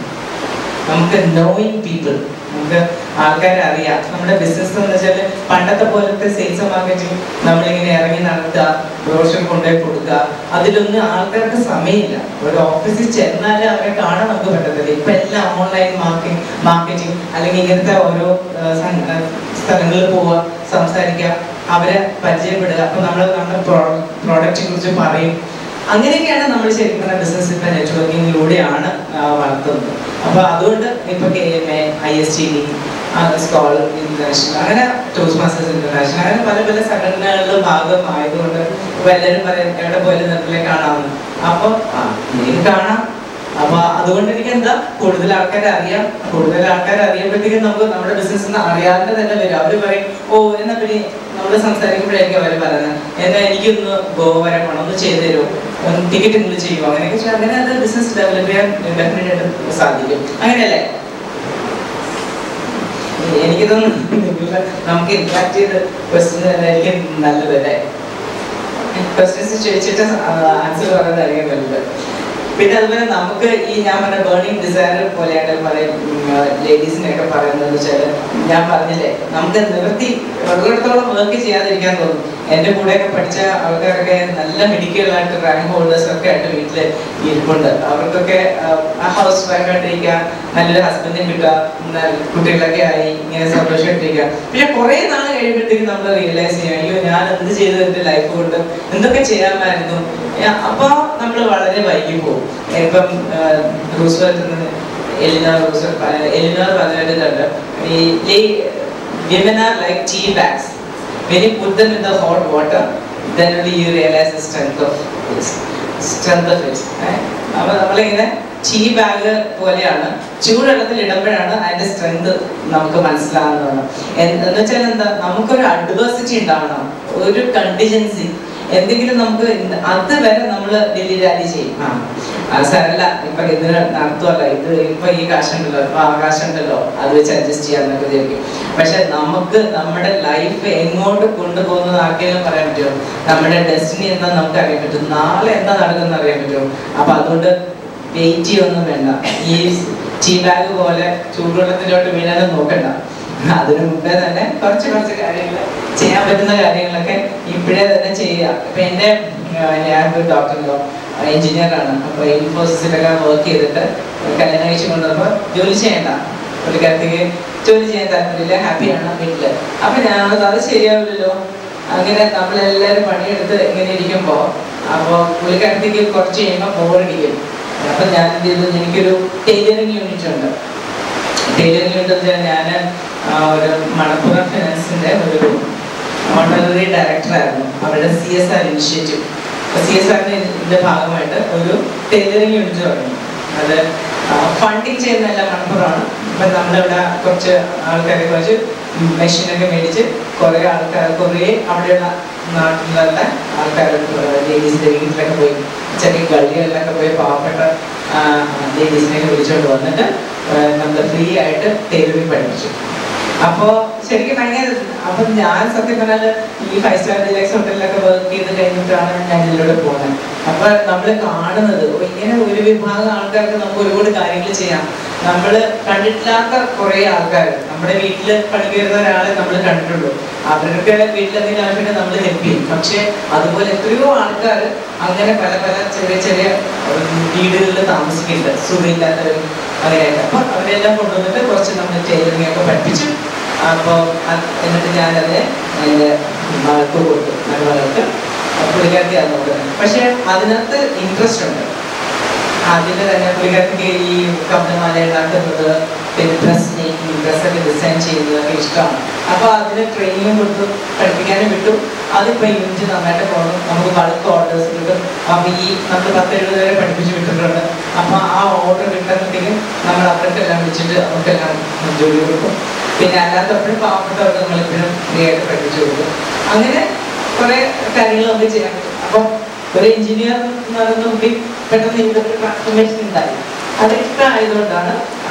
നമുക്ക് നോയിങ് പീപ്പിൾ, നമുക്ക് ആൾക്കാരെ അറിയാം. നമ്മുടെ ബിസിനസ് എന്ന് വെച്ചാൽ പണ്ടത്തെ പോലത്തെ സെയിൽസ് മാർക്കറ്റിംഗ് നമ്മളിങ്ങനെ ഇറങ്ങി നടത്തുക, ബ്രോഷർ കൊണ്ടുപോയി കൊടുക്കുക, അതിലൊന്നും ആൾക്കാർക്ക് സമയമില്ല. ഒരു ഓഫീസിൽ ചെന്നാലേ അവരെ കാണാൻ നമുക്ക് പറ്റത്തില്ല. ഇപ്പൊ എല്ലാം ഓൺലൈൻ മാർക്കറ്റിംഗ് അല്ലെങ്കിൽ ഇങ്ങനത്തെ ഓരോ സ്ഥലങ്ങളിൽ പോവുക, സംസാരിക്കുക, അവരെ പരിചയപ്പെടുക. അപ്പൊ നമ്മൾ നമ്മുടെ പ്രോഡക്റ്റിനെ കുറിച്ച് പറയും. അങ്ങനെയൊക്കെയാണ് നമ്മൾ ശരിക്കും പറഞ്ഞ ബിസിനസ് ഇപ്പൊ നെറ്റ്വർക്കിങ്ങിലൂടെയാണ് വളർത്തുന്നത്. അപ്പൊ അതുകൊണ്ട് ഇപ്പൊ KMA, ISTD, സ്കോൾ ഇന്റർനാഷണൽ, അങ്ങനെ ടൂറിസ്റ്റ് മാസ്റ്റേഴ്സ് ഇന്റർനാഷണൽ, അങ്ങനെ പല പല സംഘടനകളിലും ഭാഗമായതുകൊണ്ട് ഇപ്പൊ എല്ലാവരും പറയും എവിടെ പോയാലും നിർത്തിലെ കാണാമെന്ന്. അപ്പൊ എനിക്ക് കാണാം. അപ്പൊ അതുകൊണ്ട് എനിക്ക് എന്താ കൂടുതൽ ആൾക്കാരെ അറിയാം. കൂടുതൽ ആൾക്കാരെ അറിയുമ്പോഴത്തേക്കും നമുക്ക് നമ്മുടെ ബിസിനസ് അറിയാതെ തന്നെ വരും. അവര് പറയും ഓ എന്നാ പിന്നെ നമ്മൾ സംസാരിക്കുമ്പോഴേക്കും അവര് പറയുന്നത് എന്നാ എനിക്കൊന്ന് ഗോവ വരെ പോകണം, ഒന്ന് ചെയ്തു തരുമോ, ടിക്കറ്റ് നിങ്ങൾ ചെയ്യുമോ, അങ്ങനെയൊക്കെ. അങ്ങനെ അത് ബിസിനസ് ഡെവലപ്പ് ചെയ്യാൻ ഡെഫിനറ്റ് ആയിട്ട് സാധിക്കും. അങ്ങനെയല്ലേ? എനിക്ക് തോന്നുന്നു നമുക്ക് ഇന്ററാക്ട് ചെയ്ത് ക്വസ്റ്റ്യൻ തന്നെയായിരിക്കും നല്ലതല്ലേ. ക്വസ്റ്റ്യൻസ് ചോദിച്ചിട്ട് ആൻസർ പറയുന്നതായിരിക്കും നല്ലത്. പിന്നെ അതുപോലെ നമുക്ക് ഈ ഞാൻ പറഞ്ഞ ബേണിംഗ് ഡിസയർ പോലെയാണ് പറയും ലേഡീസിനെയൊക്കെ പറയുന്നത് വെച്ചാൽ, ഞാൻ പറഞ്ഞില്ലേ നമുക്ക് നിവൃത്തി ഉള്ളിടത്തോളം വർക്ക് ചെയ്യാതിരിക്കാൻ തോന്നും. എൻ്റെ കൂടെയൊക്കെ പഠിച്ച ആൾക്കാരൊക്കെ നല്ല മെഡിക്കലായിട്ട് റാങ്ക് ഹോൾഡേഴ്സ് ഒക്കെ ആയിട്ട് വീട്ടിൽ ഇരിപ്പുണ്ട്. അവർക്കൊക്കെ ഹൗസ് വൈഫായിട്ടിരിക്കുക, നല്ലൊരു ഹസ്ബൻഡിനെ കിട്ടുക, കുട്ടികളൊക്കെ ആയി ഇങ്ങനെ സന്തോഷമായിട്ടിരിക്കുക. പിന്നെ കുറെ നാൾ കഴിയുമ്പോഴത്തേക്കും നമ്മൾ റിയലൈസ് ചെയ്യാം അയ്യോ ഞാൻ എന്ത് ചെയ്തു എൻ്റെ ലൈഫ് കൊണ്ട്, എന്തൊക്കെ ചെയ്യാമായിരുന്നു. അപ്പൊ നമ്മൾ വളരെ വൈകി പോകും. ഇപ്പം എലിനോർ പറഞ്ഞിട്ടുണ്ട് ഈ women are like tea bags. When you put them in the hot water, then only you realize the strength of it. അപ്പൊ നമ്മളിങ്ങനെ ടീ ബാഗ് പോലെയാണ്, ചൂടുവെള്ളത്തിൽ ഇടുമ്പോഴാണ് അതിന്റെ സ്ട്രെങ്ത് നമുക്ക് മനസ്സിലാകുന്നത്. എന്ന് വെച്ചാൽ എന്താ, നമുക്കൊരു അഡ്വേഴ്സിറ്റി ഉണ്ടാവണം, ഒരു കണ്ടിജൻസി എന്തെങ്കിലും നമുക്ക് അതുവരെ നമ്മൾ ഡെലിവറി ചെയ്യും. സാരല്ല ഇപ്പൊ ഇതിന് നടത്തുമല്ലോ, ഇത് ഇപ്പൊ ഈ കാശുണ്ടല്ലോ, ഇപ്പൊ ആ കാശുണ്ടല്ലോ, അത് വെച്ച് അഡ്ജസ്റ്റ് ചെയ്യാന്നൊക്കെ വിചാരിക്കും. പക്ഷെ നമുക്ക് നമ്മുടെ ലൈഫ് എങ്ങോട്ട് കൊണ്ടുപോകുന്നത് ആർക്കെങ്കിലും പറയാൻ പറ്റുമോ? നമ്മുടെ ഡെസ്റ്റിനി എന്താ നമുക്ക് അറിയാൻ പറ്റും, നാളെ എന്താ നടക്കുന്ന അറിയാൻ പറ്റുമോ? അപ്പൊ അതുകൊണ്ട് വെയിറ്റ് ചെയ്യൊന്നും വേണ്ട. ഈ ടീ ബാഗ് പോലെ ചൂടുവെള്ളത്തിലോട്ട് വീഴാനും നോക്കണ്ട. അതിനു മുമ്പേ തന്നെ കുറച്ച് കാര്യങ്ങൾ ചെയ്യാൻ പറ്റുന്ന കാര്യങ്ങളൊക്കെ ഇപ്പോഴേ തന്നെ ചെയ്യുക. ഇപ്പൊ എൻ്റെ ഞാനൊരു ഡോക്ടറിലോ എഞ്ചിനീയറാണ്. അപ്പൊ ഇൻഫോസിസിലൊക്കെ വർക്ക് ചെയ്തിട്ട് കല്യാണം കഴിച്ചു കൊണ്ടുവന്നപ്പോൾ ജോലി ചെയ്യണ്ട, പുള്ളിക്കാരത്തേക്ക് ജോലി ചെയ്യാൻ താല്പര്യമില്ല, ഹാപ്പിയാണ് വീട്ടില്. അപ്പൊ ഞാനത് അത് ശരിയാവില്ലല്ലോ. അങ്ങനെ നമ്മളെല്ലാവരും പണിയെടുത്ത് ഇങ്ങനെ ഇരിക്കുമ്പോ അപ്പൊ പുള്ളിക്കാരത്തേക്ക് കുറച്ച് കഴിയുമ്പോൾ ബോറടിക്കും. അപ്പൊ ഞാൻ എന്ത് ചെയ്തു, എനിക്കൊരു ടൈലറിങ് യൂണിറ്റ് ഉണ്ട്. ടൈലറിങ് യൂണിറ്റ് എന്ന് വെച്ചാൽ ഞാൻ ഒരു മണപ്പുറം ഫിനാൻസിന്റെ ഒരു ഓണററി ഡയറക്ടറായിരുന്നു. അവരുടെ CSR ഇനിഷ്യേറ്റീവ്, CSRന്റെ ഭാഗമായിട്ട് ഒരു ടൈലറിങ് യൂണിറ്റ് തുടങ്ങി. അത് ഫണ്ടിങ് ചെയ്യുന്നതല്ല മണപ്പുറമാണ്. ഇപ്പൊ നമ്മളിവിടെ കുറച്ച് ആൾക്കാരെ കുറച്ച് മെഷീനൊക്കെ മേടിച്ച് കുറേ അവിടെയുള്ള നാട്ടിലുള്ള ആൾക്കാർ ലേഡീസിന്റെ വീട്ടിലൊക്കെ പോയി, ചെറിയ ഗള്ളികളിലൊക്കെ പോയി പാവപ്പെട്ട ലേഡീസിനെയൊക്കെ വിളിച്ചുകൊണ്ട് വന്നിട്ട് നമ്മൾ ഫ്രീ ആയിട്ട് ടൈലറിങ് പഠിപ്പിച്ചു. അപ്പോ ശരിക്കും ഭയങ്കര, അപ്പൊ ഞാൻ സത്യം പറഞ്ഞാൽ ഈ 5 സ്റ്റാർ ഡിലക്സ് ഹോട്ടലിലൊക്കെ വർക്ക് ചെയ്ത് കഴിഞ്ഞിട്ടാണ് ഞാൻ ഇതിലൂടെ പോകുന്നത്. അപ്പൊ നമ്മൾ കാണുന്നത് ഇങ്ങനെ ഒരു വിഭാഗം ആൾക്കാർക്ക് നമുക്ക് ഒരുപാട് കാര്യങ്ങൾ ചെയ്യാം. നമ്മൾ കണ്ടിട്ടില്ലാത്ത കുറെ ആൾക്കാർ നമ്മുടെ വീട്ടിൽ പണിക്ക് വരുന്ന ഒരാളെ നമ്മൾ കണ്ടിട്ടുള്ളൂ. അവർക്ക് വീട്ടിലെന്തെങ്കിലും ആവശ്യമുണ്ടെങ്കിൽ നമ്മൾ ഹെൽപ്പ് ചെയ്യും. പക്ഷെ അതുപോലെ എത്രയോ ആൾക്കാർ അങ്ങനെ പല പല ചെറിയ ചെറിയ വീടുകളിൽ താമസിക്കുന്നുണ്ട്, സുഖമില്ലാത്തവരും അങ്ങനെയായിട്ട്. അപ്പൊ അവരെല്ലാം കൊണ്ടുവന്നിട്ട് കുറച്ച് നമ്മൾ ടൈലറിംഗ് ഒക്കെ പഠിപ്പിച്ചു. അപ്പോൾ എന്നിട്ട് ഞാനത് എൻ്റെ മകൾക്ക് കൊടുത്തു, മകൾക്ക് പുള്ളിക്കാരത്തി അത് നോക്കുന്നത്. പക്ഷെ അതിനകത്ത് ഇൻട്രസ്റ്റ് ഉണ്ട്. അതിൻ്റെ തന്നെ പുള്ളിക്കാരത്തിക്ക് ഈ കമ്പനിമാല ഉണ്ടാക്കുന്നത്, പിന്നെ ഡ്രസ്സൊക്കെ ഡിസൈൻ ചെയ്യുന്നതൊക്കെ ഇഷ്ടമാണ്. അപ്പോൾ അതിന് ട്രെയിനിങ് കൊടുത്തു, പഠിപ്പിക്കാനും വിട്ടു. അതിപ്പോൾ യൂണിറ്റ് നന്നായിട്ട് പോകുന്നു, നമുക്ക് ബൾക്ക് ഓർഡേഴ്സ് കിട്ടും. അപ്പോൾ ഈ നമ്മൾ 10-70 വരെ പഠിപ്പിച്ച് വിട്ടിട്ടുണ്ട്. അപ്പോൾ ആ ഓർഡർ കിട്ടുമ്പോഴത്തേക്കും നമ്മൾ അവർക്കെല്ലാം വിളിച്ചിട്ട് അവർക്കെല്ലാം ജോലി കൊടുക്കും. പിന്നെ അല്ലാത്തപ്പോഴും പാവപ്പെട്ടവർക്ക് നമ്മളിപ്പോഴും ഫ്രീ ആയിട്ട് പഠിപ്പിച്ചു കൊടുക്കും. അങ്ങനെ കുറേ കാര്യങ്ങൾ നമുക്ക് ചെയ്യാൻ പറ്റും. അപ്പോൾ ഒരു എഞ്ചിനീയർ എന്ന് പറയുന്ന കുട്ടി പെട്ടെന്ന് ഇതൊക്കെ ട്രാൻസ്ഫോർമേഷൻ ഉണ്ടായി. അത് ഇഷ്ടമായതുകൊണ്ടാണ്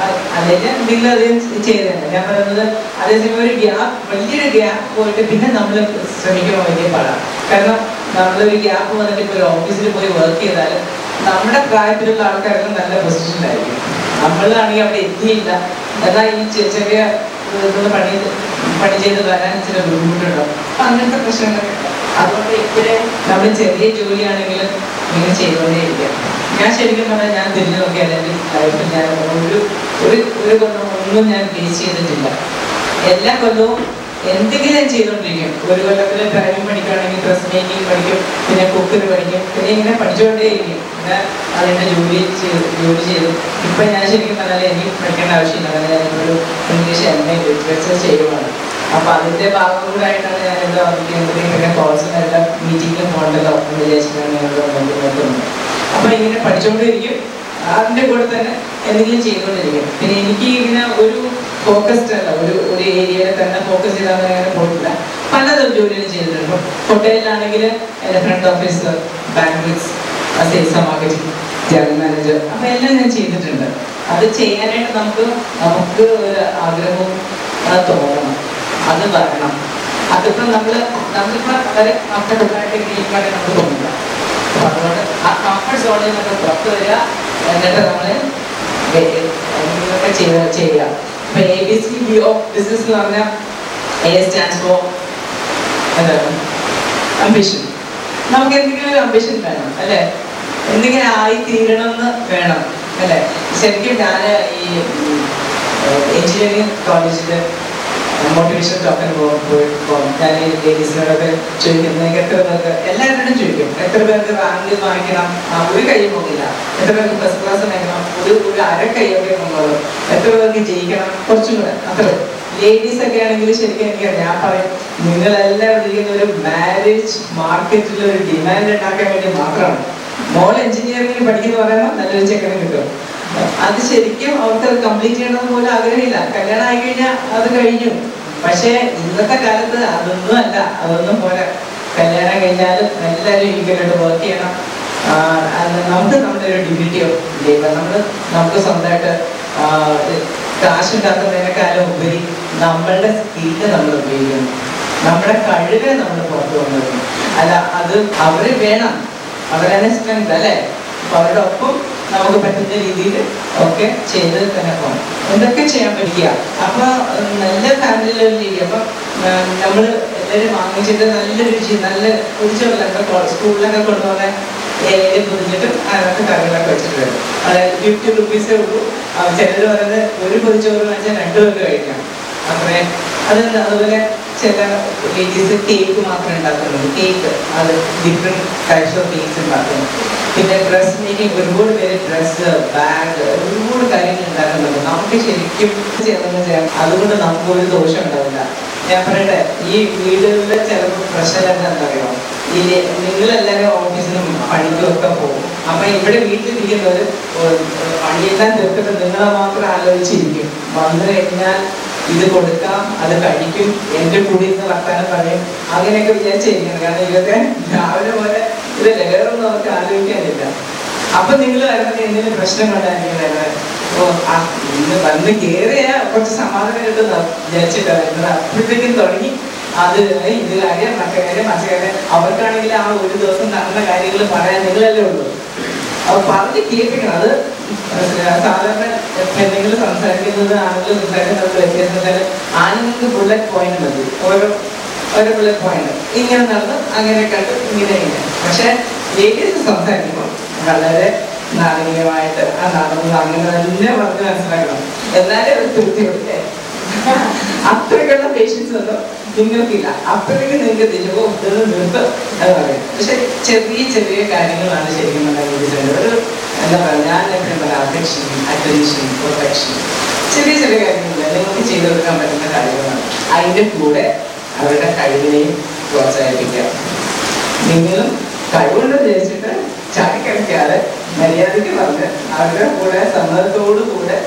അല്ലെങ്കിൽ എന്തെങ്കിലും അത് ചെയ്തത്. ഞാൻ പറയുന്നത് അതേസമയം ഒരു വലിയൊരു ഗ്യാപ്പ് പോയിട്ട് പിന്നെ നമ്മൾ ശ്രമിക്കുമ്പോൾ വലിയ പാടാണ്. കാരണം നമ്മളൊരു ഗ്യാപ്പ് വന്നിട്ട് ഇപ്പോൾ ഒരു ഓഫീസിൽ പോയി വർക്ക് ചെയ്താൽ നമ്മുടെ പ്രായത്തിലുള്ള ആൾക്കാരെല്ലാം നല്ല പൊസിഷനിലായിരിക്കും. നമ്മളാണെങ്കിൽ അവിടെ എത്തിയില്ല. എന്നാൽ ഈ ചെറിയ പണി ചെയ്ത് വരാൻ ചില ബുദ്ധിമുട്ടുണ്ടാവും. അപ്പം അങ്ങനത്തെ പ്രശ്നങ്ങളൊക്കെ. അതുകൊണ്ട് ഇപ്പോഴേ നമ്മൾ ചെറിയ ജോലിയാണെങ്കിലും ഇങ്ങനെ ചെയ്തുകൊണ്ടേയിരിക്കാം. ഞാൻ ശരിക്കും പറഞ്ഞാൽ ഞാൻ തിരിഞ്ഞു നോക്കിയാൽ എൻ്റെ ലൈഫിൽ ഞാൻ ഒരു കൊല്ലം ഒന്നും ഞാൻ ഫേസ് ചെയ്തിട്ടില്ല. എല്ലാ കൊല്ലവും എന്തെങ്കിലും ഞാൻ ചെയ്തുകൊണ്ടിരിക്കും. ഒരു കൊല്ലത്തിൽ ഡ്രൈവിംഗ് പഠിക്കുകയാണെങ്കിൽ ഡ്രസ് മേക്കിംഗ് പഠിക്കും, പിന്നെ കുക്കിന് പഠിക്കും, പിന്നെ ഇങ്ങനെ പഠിച്ചുകൊണ്ടേയിരിക്കും. പിന്നെ അതിൻ്റെ ജോലി ചെയ്തു. ഇപ്പം ഞാൻ ശരിക്കും പറഞ്ഞാൽ എനിക്ക് പഠിക്കേണ്ട ആവശ്യമില്ല. കാരണം ഞാനൊരു ഇംഗ്ലീഷ് MA ലിറ്ററേച്ചർ ചെയ്യുവാണ്. അപ്പോൾ അതിൻ്റെ ഭാഗം കൂടെ ആയിട്ടാണ് ഞാൻ എന്താ വന്നിരിക്കുന്നത്. പിന്നെ കോഴ്സിനെല്ലാം മീറ്റിങ്ങിലും പോകണ്ടല്ലോ എന്ന് വിചാരിച്ചിട്ടാണ് ഞാനിവിടെ നോക്കുന്നത്. അപ്പോൾ ഇങ്ങനെ പഠിച്ചുകൊണ്ടിരിക്കും, അതിൻ്റെ കൂടെ തന്നെ എന്തെങ്കിലും ചെയ്തുകൊണ്ടിരിക്കും. പിന്നെ എനിക്ക് ഇങ്ങനെ ഒരു ഫോക്കസ്ഡ് അല്ല, ഒരു ഏരിയയിൽ തന്നെ ഫോക്കസ് ചെയ്താൽ അങ്ങനെ പോയിട്ടില്ല. പലതും ജോലികൾ ചെയ്തിട്ടുണ്ട്. ഇപ്പോൾ ഹോട്ടലിലാണെങ്കിൽ എൻ്റെ friend officer, banks, sales marketing, general manager, അപ്പോൾ എല്ലാം ഞാൻ ചെയ്തിട്ടുണ്ട്. അത് ചെയ്യാനായിട്ട് നമുക്ക് ഒരു ആഗ്രഹവും തോന്നണം, അത് വരണം. അതിപ്പോൾ നമ്മളിപ്പോൾ വളരെ കംഫർട്ടബിളായിട്ട് ഇരിക്കാതെ നമുക്ക് തോന്നില്ല. അപ്പോൾ അതുകൊണ്ട് ആ കംഫർട്ട് സോണിൽ നമ്മൾ പുറത്ത് വരിക, എന്നിട്ട് നമ്മൾ ചെയ്യുക. ഇപ്പോൾ ABCD ഓഫ് ബിസിനസ് എന്ന് പറഞ്ഞാൽ A stands for അംബിഷൻ. നമുക്ക് എന്തെങ്കിലും ഒരു അംബിഷൻ വേണം അല്ലേ, എന്തെങ്കിലും ആയി തീരണമെന്ന് വേണം അല്ലേ. ശരിക്കും ഞാൻ ഈ എഞ്ചിനീയറിംഗ് കോളേജിൽ മോട്ടിവേഷൻ ടോക്കൺ പോകും. ഞാൻ ഈ ലേഡീസിനോടൊക്കെ ചോദിക്കുന്നത് എത്ര പേർക്ക്, എല്ലാവരോടും ചോദിക്കും, എത്ര പേർക്ക് റാങ്ക് വാങ്ങിക്കണം, ഒരു കൈ പോകില്ല. എത്ര പേർക്ക് ഫസ്റ്റ് ക്ലാസ് വാങ്ങിക്കണം, ഒരു അര കൈയൊക്കെ പോകുള്ളൂ. എത്ര പേർക്ക് ജയിക്കണം, കുറച്ചും കൂടെ അത്ര. ലേഡീസ് ഒക്കെ ആണെങ്കിൽ ശരിക്കും എനിക്ക് ഞാൻ പറയും, നിങ്ങളെല്ലാം ഇരിക്കുന്ന ഒരു മാരേജ് മാർക്കറ്റിൽ ഒരു ഡിമാൻഡ് ഉണ്ടാക്കാൻ വേണ്ടി മാത്രമാണ്. മോൾ എഞ്ചിനീയറിംഗിന് പഠിക്കുന്ന പറയുമ്പോൾ നല്ലൊരു ചെക്കനെ കിട്ടും. അത് ശരിക്കും അവർക്ക് അത് കംപ്ലീറ്റ് ചെയ്യണമെന്ന് പോലും ആഗ്രഹമില്ല. കല്യാണം ആയി കഴിഞ്ഞാൽ അത് കഴിഞ്ഞു. പക്ഷേ ഇന്നത്തെ കാലത്ത് അതൊന്നും അല്ല, അതൊന്നും പോലെ. കല്യാണം കഴിഞ്ഞാൽ എല്ലാവരും ഈക്വലായിട്ട് വർക്ക് ചെയ്യണം. നമുക്ക് നമ്മുടെ ഒരു ഡിഗ്നിറ്റി ഓഫ് ലൈഫ്, നമുക്ക് സ്വന്തമായിട്ട് കാശുണ്ടാക്കുന്നതിനേക്കാളും ഉപരി നമ്മളുടെ സ്കില്ല് നമ്മൾ ഉപയോഗിക്കണം, നമ്മുടെ കഴിവ് നമ്മൾ പുറത്തു കൊണ്ടുവരണം. അല്ല, അത് അവർ വേണം, അവരെ സ്ട്രെങ്ത് അല്ലേ. അപ്പൊ അവരുടെ ഒപ്പം നമുക്ക് പറ്റുന്ന രീതിയിൽ ഒക്കെ ചെയ്ത് തന്നെ പോകണം. എന്തൊക്കെ ചെയ്യാൻ പറ്റുക. അപ്പൊ നല്ല ഫാമിലിയിലുള്ള രീതി. അപ്പൊ നമ്മൾ എല്ലാവരും വാങ്ങിച്ചിട്ട് നല്ല രുചി, നല്ല പൊതിച്ചോറല്ല സ്കൂളിലൊക്കെ കൊണ്ടുപോകുന്ന ഇലയിൽ പൊതിഞ്ഞിട്ട് അതിനകത്ത് കറികളൊക്കെ വെച്ചിട്ട് വരും. അതായത് 50 rupees ഉള്ളൂ. ചിലർ പറയുന്നത് ഒരു പൊതിച്ചോറ് വാങ്ങിച്ചാൽ 2 പേർക്ക് കഴിക്കാം. അത്രയും അതുപോലെ ചില ലേഡീസ് കേക്ക് മാത്രമേ ഉണ്ടാക്കുന്നുള്ളൂ. കേക്ക്, അത് ഡിഫറെൻറ്റ് ടൈപ്സ് ഓഫ് കേക്ക്സ് ഉണ്ടാക്കുന്നു. പിന്നെ ഡ്രസ് മേക്കിംഗ്, ഒരുപാട് പേര് ഡ്രസ്സ്, ബാഗ്, ഒരുപാട് കാര്യങ്ങൾ ഉണ്ടാക്കുന്നുണ്ട്. നമുക്ക് ശരിക്കും ചെയ്യാം. അതുകൊണ്ട് നമുക്ക് ഒരു ദോഷം ഉണ്ടാവില്ല. ഞാൻ പറയട്ടെ, ഈ വീടുകളിലെ ചിലപ്പോൾ പ്രശ്നം എന്താ പറയുക, ഈ നിങ്ങളെല്ലാവരും ഓഫീസിനും പണിക്കും ഒക്കെ പോകും. അപ്പൊ ഇവിടെ വീട്ടിലിരിക്കുന്നവർ പണിയെല്ലാം തീർത്തിട്ട് നിങ്ങളെ മാത്രം ആലോചിച്ചിരിക്കും. വന്നു കഴിഞ്ഞാൽ ഇത് കൊടുക്കാം, അത് കഴിക്കും, എൻ്റെ കൂടി ഇന്ന് വർത്താനം പറയും, അങ്ങനെയൊക്കെ വിചാരിച്ചിരിക്കണം. കാരണം ഇതൊക്കെ രാവിലെ പോലെ ഇതല്ലേ, വേറൊന്നും അവർക്ക് ആലോചിക്കാനില്ല. അപ്പൊ നിങ്ങൾ വരുന്നത് എന്തെങ്കിലും പ്രശ്നം കൊണ്ടായിരിക്കും വരുന്നത്. ഇന്ന് വന്ന് കയറിയ കുറച്ച് സമാധാനം കിട്ടുന്ന വിചാരിച്ചിട്ടാണ് വരുന്നത്. അപ്പോഴത്തേക്കും തുടങ്ങി അത് ഇത് കാര്യം, മറ്റേ കാര്യം, മറ്റേ കാര്യം. അവർക്കാണെങ്കിൽ ആ ഒരു ദിവസം നടന്ന കാര്യങ്ങൾ പറയാൻ നിങ്ങളല്ലേ ഉള്ളൂ. അപ്പൊ പറഞ്ഞ് കേൾപ്പിക്കണം. അത് സാധാരണ പെണ്ണുങ്ങൾ സംസാരിക്കുന്നത് ആണുങ്ങൾ സംസാരിക്കുന്നത് വ്യത്യാസം. ആണുങ്ങൾക്ക് ബുള്ളറ്റ് പോയിന്റ് മതി, ഓരോ ബുള്ളറ്റ് പോയിന്റ് ഇങ്ങനെ നടന്ന് അങ്ങനെ കണ്ട് ഇങ്ങനെ. പക്ഷെ ലേഡീസ് സംസാരിക്കുമ്പോൾ വളരെ നാടകീയമായിട്ട് ആ നടന്നത് അങ്ങനെ തന്നെ പറഞ്ഞ് മനസ്സിലാക്കണം. എന്നാലേ അവർ തൃപ്തി കൊടുക്കേ. അത്രയ്ക്കുള്ള പേഷ്യൻസ് ഒന്നും നിങ്ങൾക്കില്ല. അപ്പോഴേക്കും നിങ്ങൾക്ക് തിരിച്ചോ നിർത്തും അത് പറയും. പക്ഷെ ചെറിയ ചെറിയ കാര്യങ്ങളാണ് ശരിക്കും പറഞ്ഞാൽ ഒരു എന്താ പറയുക, ഞാൻ എപ്പോഴും പറയാം, അഫെക്ഷൻ, അറ്റൻഷൻ, പ്രൊട്ടക്ഷൻ, ചെറിയ ചെറിയ കാര്യങ്ങളില്ല നിങ്ങൾക്ക് ചെയ്തു കൊടുക്കാൻ പറ്റുന്ന കാര്യങ്ങളാണ്. അതിൻ്റെ കൂടെ അവരുടെ കഴിവിനെയും പ്രോത്സാഹിപ്പിക്കുക. നിങ്ങളും കഴിവുണ്ടെന്ന് വിചാരിച്ചിട്ട് ചാടിക്കളിക്കാതെ മര്യാദയ്ക്ക് പറഞ്ഞ് അവരുടെ കൂടെ സമ്മതത്തോടു കൂടെ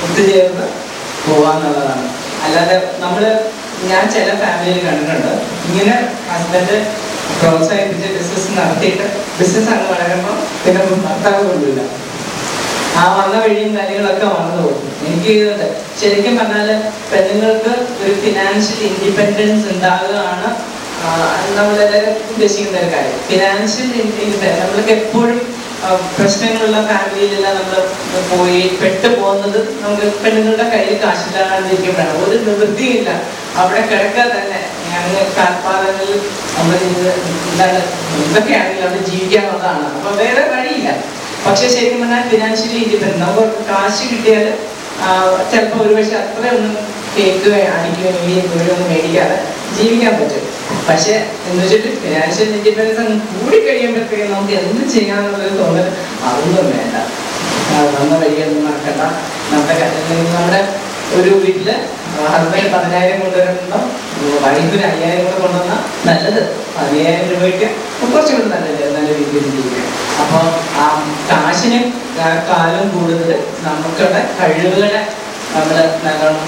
ഒത്തുചേർന്ന് പോവാന്നുള്ളതാണ്. അല്ലാതെ ഞാൻ ചില ഫാമിലിയിൽ കണ്ടിട്ടുണ്ട്, ഇങ്ങനെ ഹസ്ബൻഡ് പ്രോത്സാഹിപ്പിച്ച് ബിസിനസ് നടത്തിയിട്ട് ബിസിനസ് അങ്ങ് വളരുമ്പോൾ പിന്നെ ഭർത്താവ് കൊണ്ടില്ല, ആ വന്ന വഴിയും കാര്യങ്ങളൊക്കെ വന്നു പോകും. എനിക്ക് ശരിക്കും പറഞ്ഞാൽ പെണ്ണുങ്ങൾക്ക് ഒരു ഫിനാൻഷ്യൽ ഇൻഡിപെൻഡൻസ് ഉണ്ടാകുകയാണ് നമ്മളെല്ലാവരും ഉദ്ദേശിക്കുന്ന ഒരു കാര്യം. ഫിനാൻഷ്യൽ ഇൻഡിപെൻഡൻസ് നമ്മൾക്ക് എപ്പോഴും പ്രശ്നങ്ങളുള്ള ഫാമിലിയിലെല്ലാം നമ്മൾ പോയി പെട്ടു പോകുന്നത് നമുക്ക് പെണ്ണുങ്ങളുടെ കയ്യിൽ കാശില്ലാണ്ടിരിക്കുമ്പോഴാണ്. ഒരു നിവൃത്തിയില്ല, അവിടെ കിടക്കാൻ തന്നെ ഞങ്ങൾ കാൽപ്പാതകളിൽ നമ്മൾ എന്താണ് എന്തൊക്കെയാണെങ്കിലും അവിടെ ജീവിക്കാനുള്ളതാണ്. അപ്പൊ വേറെ വഴിയില്ല. പക്ഷെ ശരിക്കും പറഞ്ഞാൽ ഫിനാൻഷ്യലി ഇൻഡിപെൻഡൻസ്, നമുക്ക് കാശ് കിട്ടിയാൽ ചിലപ്പോൾ ഒരുപക്ഷെ അത്രയൊന്നും കേക്ക് അടിക്കുകയും ഒന്നും മേടിക്കാതെ ജീവിക്കാൻ പറ്റും. പക്ഷെ എന്ന് വെച്ചിട്ട് ഫിനാൻഷ്യൽ ഇൻഡിപെൻഡൻസ് അങ്ങ് കൂടി കഴിയുമ്പോഴത്തേക്കും നമുക്ക് എന്ത് ചെയ്യാന്നുള്ളൊരു തോന്നൽ അതൊന്നും വേണ്ട. വന്ന വഴിയൊന്നും നടക്കണ്ട. നമ്മുടെ ഒരു വീട്ടില് ഹസ്ബൻഡ് 10,000 കൊണ്ടുവരുമ്പോ വൈഫിന് 5,000 കൂടെ കൊണ്ടുവന്നാൽ നല്ലത്. 15,000 രൂപയ്ക്ക് കുറച്ചുകൂടി നല്ലത് നല്ല രീതിയിൽ ജീവിക്കാം. അപ്പോൾ ആ കാശിന് കാലം കൂടുതൽ നമുക്കുള്ള കഴിവുകളെ നമ്മൾ നല്ലോണം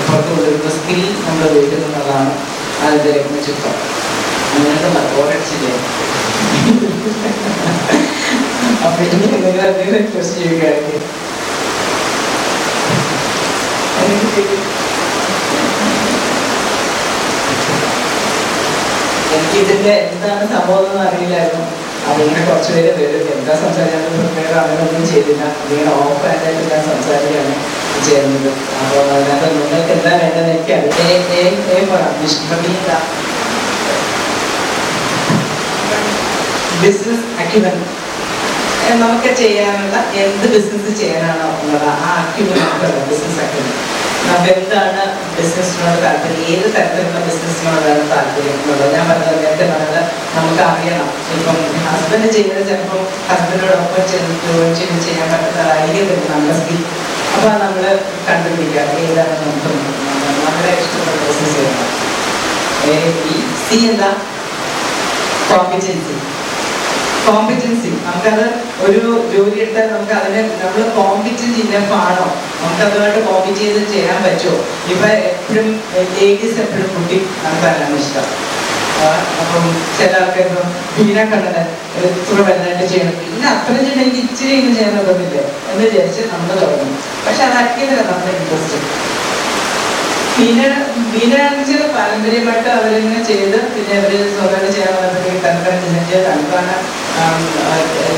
പുറത്ത് കൊണ്ടുവരുന്ന സ്കിൽ നമ്മൾ ഉപയോഗിക്കുന്നുള്ളതാണ് അതിൻ്റെ ചുറ്റം. അങ്ങനത്തെ ഓരടിച്ചില്ലേ? അപ്പൊ ഇനി നിങ്ങൾ എന്തെങ്കിലും റിക്വസ്റ്റ് ചെയ്യുകയാണെങ്കിൽ എനിക്ക് ഇതിന്റെ എന്താണ് സംഭവം എന്ന് അറിയില്ലായിരുന്നു. അതിങ്ങനെ കുറച്ച് പേര് വരും, എന്താ സംസാരിക്കാൻ വേറെ അങ്ങനെയൊന്നും ചെയ്തില്ല. അതിങ്ങനെ ഓഫ് ആയിട്ട് ഞാൻ സംസാരിക്കുകയാണ് ചെയ്യുന്നത്. അപ്പോൾ അതിനകത്ത് നിങ്ങൾക്ക് എന്താ വേണ്ടതെന്ന് എനിക്കറിയാം. ബിസിനസ് അക്യുമൻ നമുക്ക് ചെയ്യാനുള്ള എന്ത് ബിസിനസ് ചെയ്യാനാണോ ഉള്ളത് ആ അക്യുമൻ നമുക്കുള്ള ബിസിനസ് അക്യുമൻ. നമുക്ക് എന്താണ് ബിസിനസ്സിനോട് താല്പര്യം, ഏത് തരത്തിലുള്ള ബിസിനസ്സിനോടാണ് താല്പര്യം എന്നുള്ളത്. ഞാൻ പറഞ്ഞത് നേരത്തെ പറഞ്ഞത് നമുക്ക് അറിയണം. ഇപ്പം ഹസ്ബൻഡ് ചെയ്യുന്നത് ചിലപ്പോൾ ഹസ്ബൻഡിനോടൊപ്പം ചെന്ന് ചെയ്യാൻ പറ്റുന്നതായിരിക്കും നമ്മുടെ സ്കിൽ. അപ്പോൾ നമ്മൾ കണ്ടുപിടിക്കുക ഏതാണ് നമുക്ക് നമ്മുടെ ഇഷ്ടപ്പെട്ട ബിസിനസ് ചെയ്യണം. സി എന്താ? കോമ്പിറ്റൻസി. നമുക്കത് ഒരു ജോലി എടുത്താൽ നമുക്ക് അതിനെ നമ്മൾ കോമ്പിറ്റൻസ് ഇനഫ് ആണോ, നമുക്ക് അതുമായിട്ട് കോമ്പീറ്റ് ചെയ്ത് ചെയ്യാൻ പറ്റുമോ? ഇപ്പൊ എപ്പോഴും ലേഡീസ് എപ്പോഴും കുട്ടി നടത്താനാണ് ഇഷ്ടം. അപ്പം ചില ആൾക്കാർ ഇപ്പം പിന്നെ കണ്ടത് ഇത്ര വലുതായിട്ട് ചെയ്യണം, പിന്നെ അത്രയും ചെയ്യണം, എനിക്ക് ഇച്ചിരി ഇങ്ങനെ ചെയ്യാൻ തോന്നില്ലേ എന്ന് വിചാരിച്ച് നമ്മൾ തുടങ്ങും. പക്ഷെ അതാക്കിയതല്ല നമ്മുടെ ഇൻട്രസ്റ്റ്. ബീനാണെന്ന് പാരമ്പര്യമായിട്ട് അവരിങ്ങനെ ചെയ്ത് പിന്നെ അവർ സ്വന്തമായിട്ട് ചെയ്യാൻ വന്നപ്പോഴത്തേക്ക് തനക്കാണ്